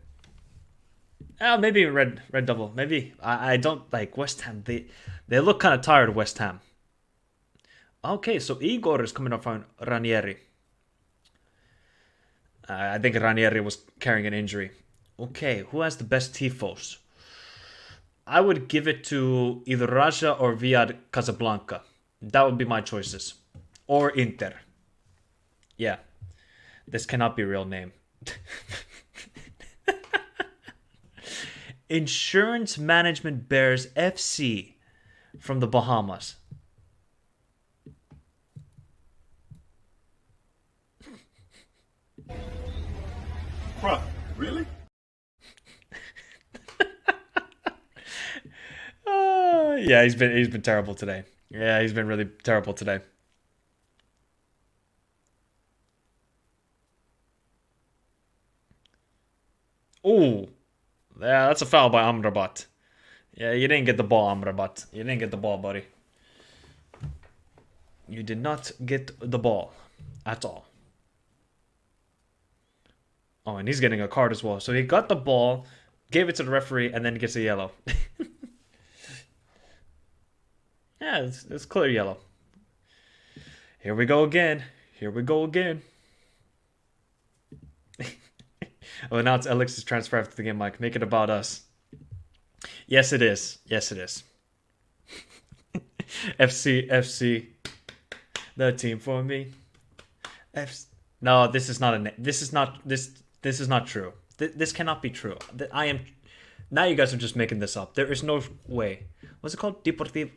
Maybe red double. Maybe I don't like West Ham. They look kind of tired. West Ham. Okay, so Igor is coming up from Ranieri. I think Ranieri was carrying an injury. Okay, who has the best tifos? I would give it to either Raja or Viad Casablanca. That would be my choices. Or Inter. Yeah. This cannot be a real name. Insurance Management Bears FC from the Bahamas. Bruh, really? Yeah, he's been terrible today. Yeah, he's been really terrible today. Oh, yeah, that's a foul by Amrabat. Yeah, you didn't get the ball, Amrabat. You didn't get the ball, buddy. You did not get the ball at all. Oh, and he's getting a card as well. So he got the ball, gave it to the referee, and then he gets a yellow. Yeah, it's clear yellow. Here we go again. Oh, now it's Alex's transfer after the game, Mike. Make it about us. Yes, it is. FC. The team for me. No, this is not this is not true. This cannot be true. Now you guys are just making this up. There is no way. What's it called? Deportivo.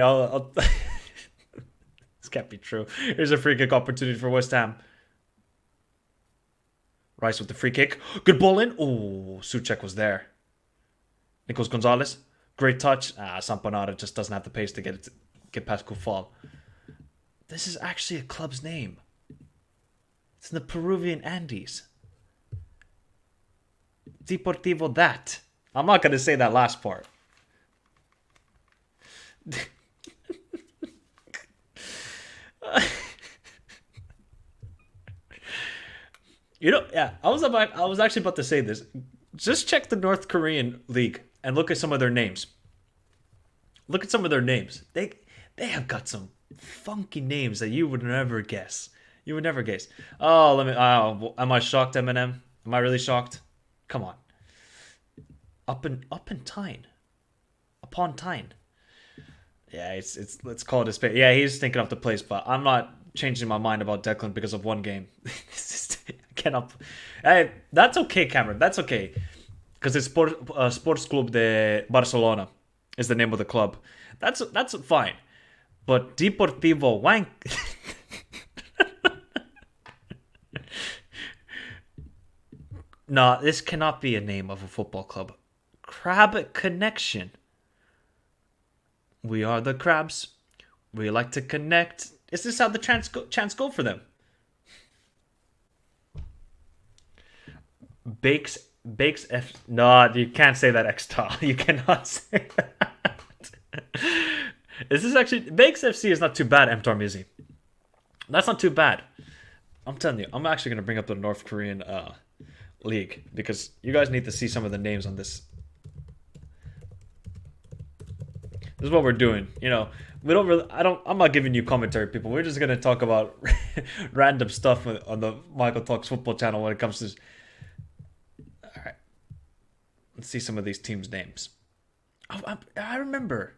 I'll this can't be true. Here's a free kick opportunity for West Ham. Rice with the free kick. Good ball in. Oh, Souček was there. Nicolas Gonzalez. Great touch. Sampanata just doesn't have the pace to get past Kufal. This is actually a club's name. It's in the Peruvian Andes. Deportivo that. I'm not going to say that last part. Yeah, I was actually about to say this. Just check the North Korean league and look at some of their names. Look at some of their names. They have got some funky names that you would never guess. You would never guess. Oh, am I shocked, Eminem? Am I really shocked? Come on. Up in Tyne. Upon Tyne. Yeah, let's call it a spade. Yeah, he's thinking up the place, but I'm not changing my mind about Declan because of one game. Hey, that's okay, Cameron. That's okay. Because it's Sports Club de Barcelona is the name of the club. That's fine. But Deportivo Wank. No, this cannot be a name of a football club. Crab Connection. We are the Crabs. We like to connect. Is this how the chants go for them? Bakes F. No, you can't say that, X-Tal. You cannot say that. Is this actually... Bakes FC is not too bad, Mtar Mizi. That's not too bad. I'm telling you, I'm actually going to bring up the North Korean league because you guys need to see some of the names on this. This is what we're doing. You know, I'm not giving you commentary, people. We're just going to talk about random stuff on the Michael Talks Football channel when it comes to... All right. Let's see some of these teams' names. I remember.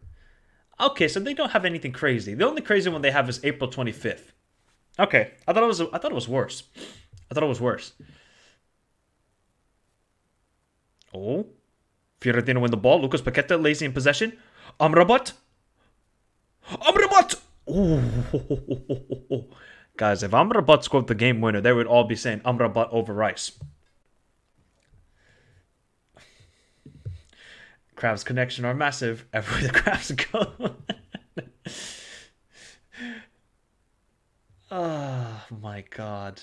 Okay, so they don't have anything crazy. The only crazy one they have is April 25th. Okay, I thought it was worse. I thought it was worse. Oh, Fiorentina win the ball. Lucas Paqueta lazy in possession. Amrabat. Oh, guys, if Amrabat scored the game winner, they would all be saying Amrabat over Rice. Crabs connection are massive. Everywhere the crabs go. Oh my god.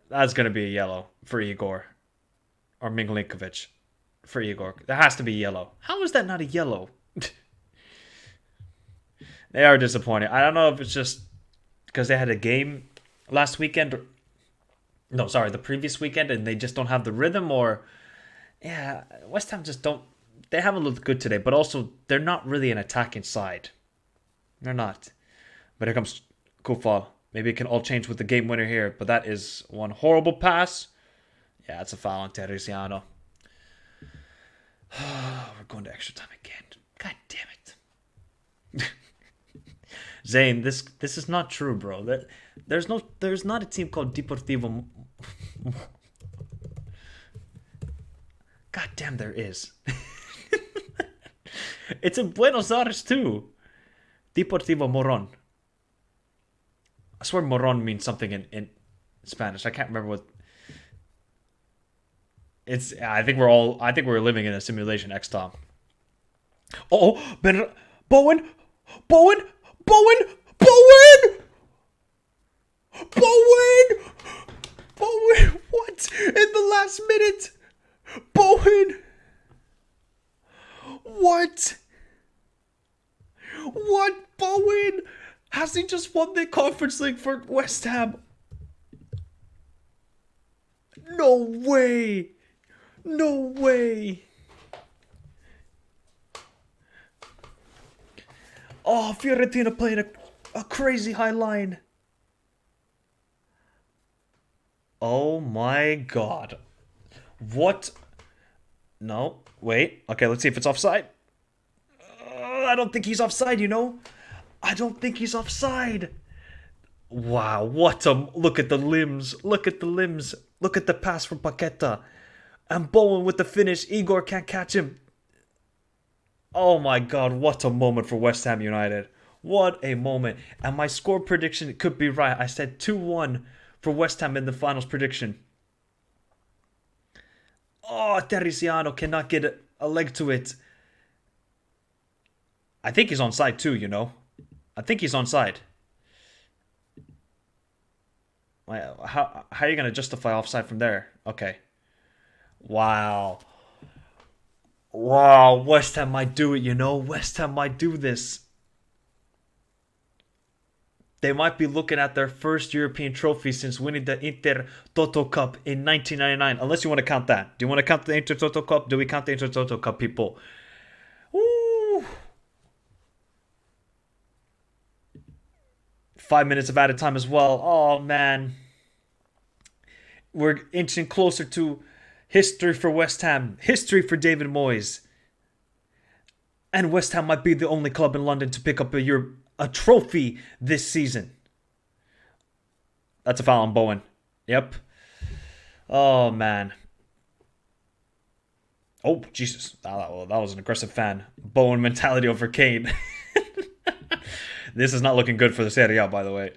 That's going to be a yellow for Igor. Or Minglinkovic for Igor. That has to be yellow. How is that not a yellow? They are disappointing. I don't know if it's just because they had a game last weekend. No, sorry, the previous weekend, and they just don't have the rhythm, or... Yeah, West Ham just don't... They haven't looked good today, but also they're not really an attacking side. They're not. But here comes Kufal. Maybe it can all change with the game winner here, but that is one horrible pass. Yeah, it's a foul on Teresiano. We're going to extra time again. God damn it. Zane, this is not true, bro. There's not a team called Deportivo. God damn, there is. It's in Buenos Aires too. Deportivo Moron. I swear Moron means something in Spanish. I can't remember what. I think we're living in a simulation. X-Tom. Oh, Bowen. What? In the last minute, Bowen. What? Bowen? Has he just won the Conference League for West Ham? No way. Oh, Fiorentina playing a crazy high line. Oh my god. What? No, wait. Okay, let's see if it's offside. I don't think he's offside, you know? I don't think he's offside. Wow, look at the limbs. Look at the pass from Paqueta. And Bowen with the finish. Igor can't catch him. Oh my god, what a moment for West Ham United. What a moment. And my score prediction could be right. I said 2-1 for West Ham in the finals prediction. Oh, Teresiano cannot get a leg to it. I think he's onside too, you know. I think he's onside. How are you going to justify offside from there? Okay. Wow. Wow, West Ham might do it, you know. West Ham might do this. They might be looking at their first European trophy since winning the Inter Toto Cup in 1999. Unless you want to count that. Do you want to count the Inter Toto Cup? Do we count the Inter Toto Cup, people? Ooh. 5 minutes of added time as well. Oh, man. We're inching closer to history for West Ham. History for David Moyes. And West Ham might be the only club in London to pick up a trophy this season. That's a foul on Bowen. Yep. Oh, man. Oh, Jesus. That was an aggressive fan. Bowen mentality over Kane. This is not looking good for the Serie A, by the way.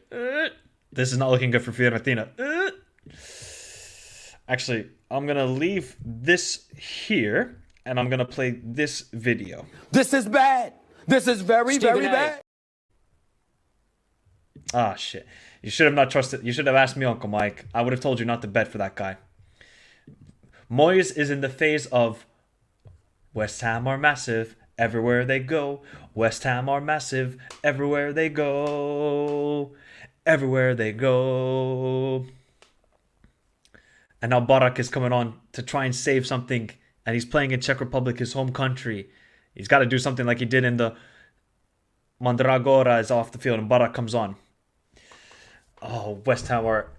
This is not looking good for Fiorentina. Actually, I'm going to leave this here, and I'm going to play this video. This is bad. This is very bad. Ah, shit. You should have not trusted. You should have asked me, Uncle Mike. I would have told you not to bet for that guy. Moyes is in the phase of West Ham are massive everywhere they go. West Ham are massive everywhere they go. Everywhere they go. And now Barak is coming on to try and save something. And he's playing in Czech Republic, his home country. He's got to do something like he did in the Mandragora is off the field and Barak comes on. Oh, West Ham are...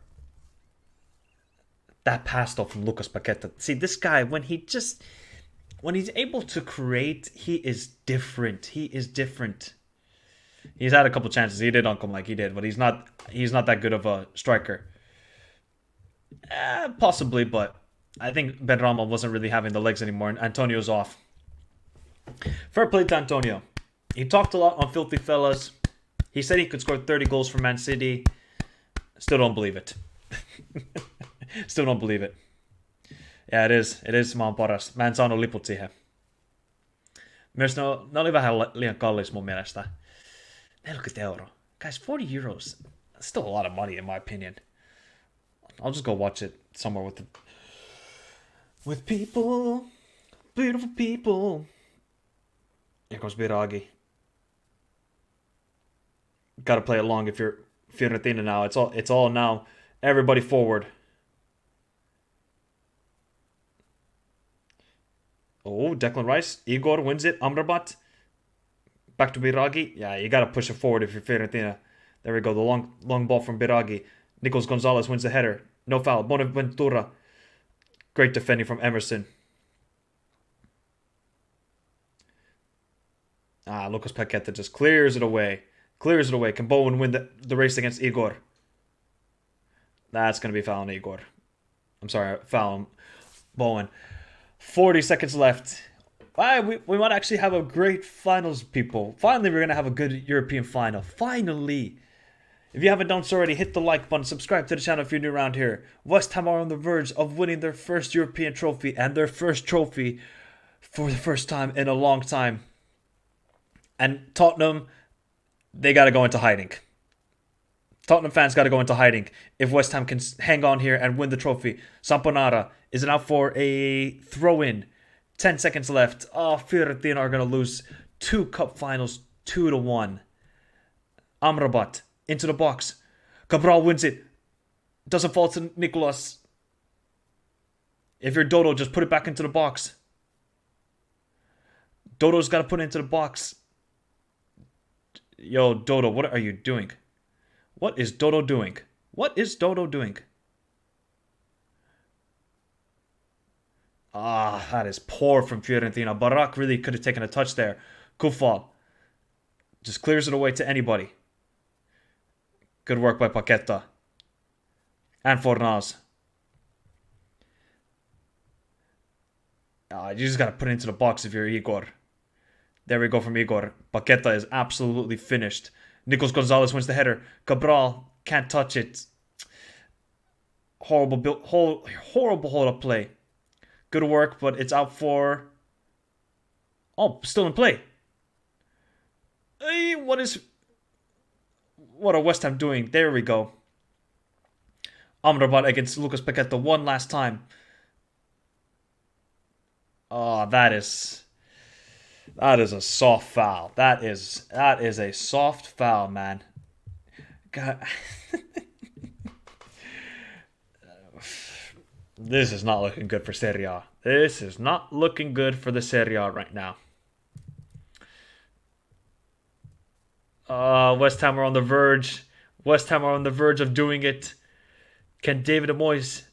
That pass though from Lucas Paqueta. See, this guy, when he's able to create, he is different. He is different. He's had a couple chances. He did Uncle Mike, he did. But he's not that good of a striker. Possibly, but I think Benrahma wasn't really having the legs anymore. And Antonio's off. Fair play to Antonio. He talked a lot on Filthy Fellas. He said he could score 30 goals for Man City. Still don't believe it. Still don't believe it. Yeah, it is. It is maan paras. Mä en saanut liput siihen. Myös ne oli vähän liian kallis mun mielestä. 40 euro. Guys, 40 euros. That's still a lot of money in my opinion. I'll just go watch it somewhere with people. Beautiful people. Here comes Biragi. Gotta play along if you're Fiorentina now. It's all now. Everybody forward. Oh, Declan Rice. Igor wins it. Amrabat. Back to Biragi. Yeah, you gotta push it forward if you're Fiorentina. There we go. The long ball from Biragi. Nicolas Gonzalez wins the header. No foul. Bonaventura. Great defending from Emerson. Lucas Paqueta just clears it away. Clears it away. Can Bowen win the race against Igor? That's going to be foul on Igor. I'm sorry, foul on Bowen. 40 seconds left. We might actually have a great finals, people. Finally, we're going to have a good European final. Finally. If you haven't done so already, hit the like button. Subscribe to the channel if you're new around here. West Ham are on the verge of winning their first European trophy and their first trophy for the first time in a long time. And Tottenham, they got to go into hiding. Tottenham fans got to go into hiding if West Ham can hang on here and win the trophy. Samponara is out for a throw-in. 10 seconds left. Oh, Fiorentina are going to lose 2 cup finals 2-1. Amrabat into the box. Cabral wins it. Doesn't fall to Nicolas. If you're Dodo, just put it back into the box. Dodo's got to put it into the box. Yo, Dodo, what are you doing? What is Dodo doing? What is Dodo doing? That is poor from Fiorentina. Barak really could have taken a touch there. Kufal just clears it away to anybody. Good work by Paqueta. And Fornals. You just got to put it into the box if you're Igor. There we go from Igor. Paqueta is absolutely finished. Nicolas Gonzalez wins the header. Cabral can't touch it. Horrible hold up play. Good work, but it's out for. Oh, still in play. Hey, what are West Ham doing? There we go. Amrabat against Lucas Paqueta one last time. Oh, that is a soft foul. That is a soft foul, man. God. This is not looking good for Serie A. This is not looking good for the Serie A right now. West Ham are on the verge. West Ham are on the verge of doing it. Can David Moyes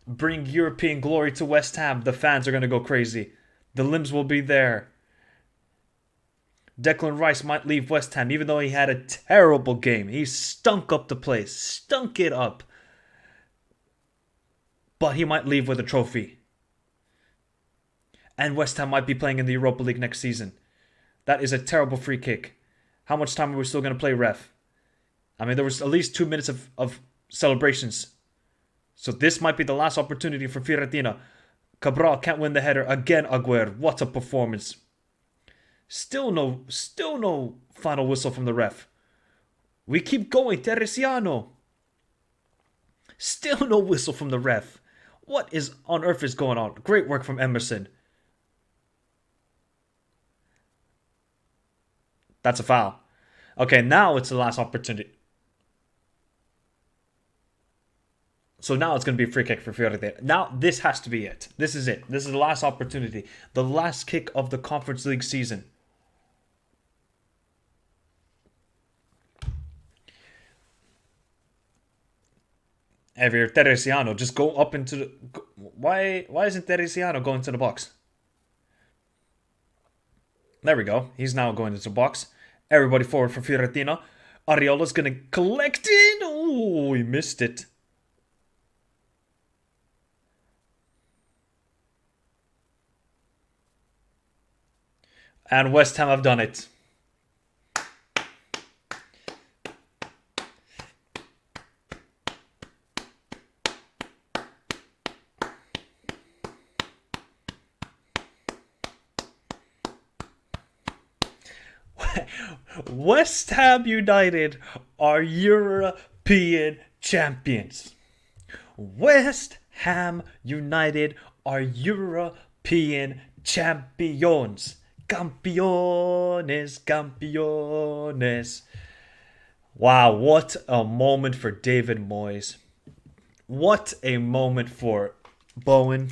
bring European glory to West Ham? The fans are going to go crazy. The limbs will be there. Declan Rice might leave West Ham, even though he had a terrible game. He stunk up the place. Stunk it up. But he might leave with a trophy. And West Ham might be playing in the Europa League next season. That is a terrible free kick. How much time are we still going to play, ref? I mean, there was at least 2 minutes of celebrations. So this might be the last opportunity for Fiorentina. Cabral can't win the header. Again, Aguero. What a performance. Still no final whistle from the ref. We keep going. Teresiano. Still no whistle from the ref. What on earth is going on? Great work from Emerson. That's a foul. Okay, now it's the last opportunity. So now it's going to be a free kick for Fiorentina. Now this has to be it. This is it. This is the last opportunity. The last kick of the Conference League season. If you're Teresiano, just go up into the... Why isn't Teresiano going to the box? There we go. He's now going into the box. Everybody forward for Fiorentina. Ariola's going to collect it. Oh, he missed it. And West Ham have done it. West Ham United are European champions. West Ham United are European champions. Campeones, campeones. Wow, what a moment for David Moyes. What a moment for Bowen.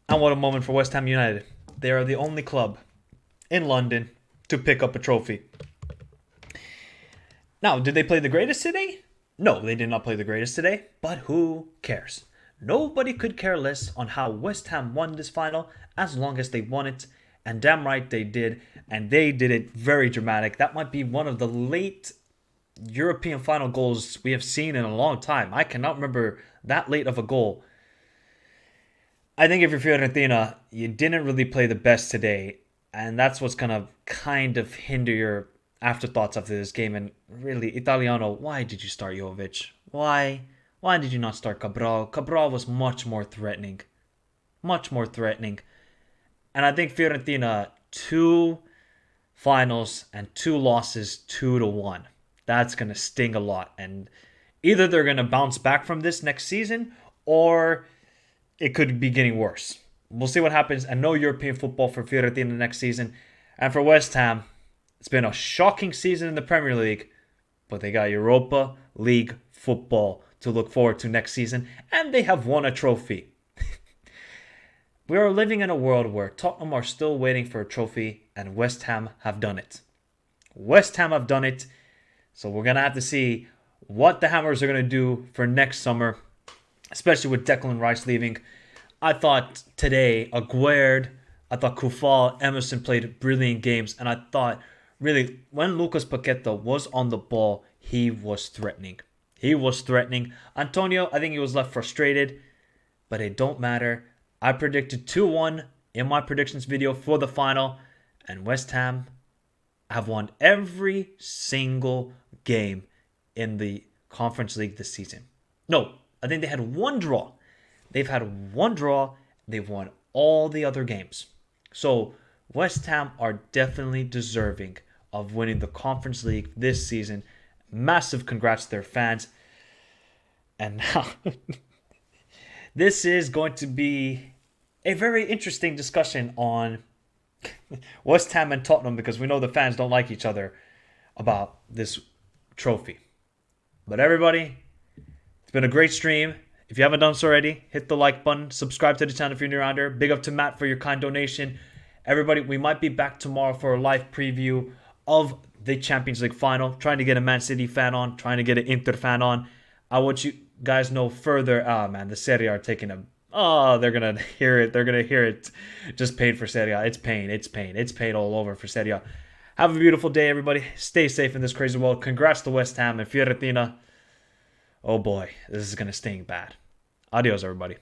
And what a moment for West Ham United. They are the only club in London to pick up a trophy. Now, did they play the greatest today? No, they did not play the greatest today, but who cares? Nobody could care less on how West Ham won this final as long as they won it, and damn right they did, and they did it very dramatic. That might be one of the late European final goals we have seen in a long time. I cannot remember that late of a goal. I think if you're Fiorentina, you didn't really play the best today, and that's what's going to kind of hinder your afterthoughts after this game. And really, Italiano, why did you start Jovic? Why? Why did you not start Cabral? Cabral was much more threatening. Much more threatening. And I think Fiorentina, 2 finals and 2 losses, 2-1. That's going to sting a lot. And either they're going to bounce back from this next season, or it could be getting worse. We'll see what happens. And no European football for Fiorentina next season. And for West Ham, it's been a shocking season in the Premier League, but they got Europa League football to look forward to next season, and they have won a trophy. We are living in a world where Tottenham are still waiting for a trophy, and West Ham have done it. West Ham have done it, so we're going to have to see what the Hammers are going to do for next summer, especially with Declan Rice leaving. I thought today, Aguerd, I thought Kufal, Emerson played brilliant games, and I thought, really, when Lucas Paqueta was on the ball, he was threatening. He was threatening. Antonio, I think he was left frustrated, but it don't matter. I predicted 2-1 in my predictions video for the final, and West Ham have won every single game in the Conference League this season. No, I think they had one draw. They've had one draw. They've won all the other games. So West Ham are definitely deserving of winning the Conference League this season. Massive congrats to their fans. And now, this is going to be a very interesting discussion on West Ham and Tottenham, because we know the fans don't like each other about this trophy. But everybody, it's been a great stream. If you haven't done so already, hit the like button. Subscribe to the channel if you're new around here. Big up to Matt for your kind donation. Everybody, we might be back tomorrow for a live preview of the Champions League final. Trying to get a Man City fan on. Trying to get an Inter fan on. I want you guys know further. Man, the Serie A are taking a... they're going to hear it. They're going to hear it. Just pain for Serie A. It's pain. It's pain. It's pain all over for Serie A. Have a beautiful day, everybody. Stay safe in this crazy world. Congrats to West Ham and Fiorentina. Oh boy, this is going to sting bad. Adios, everybody.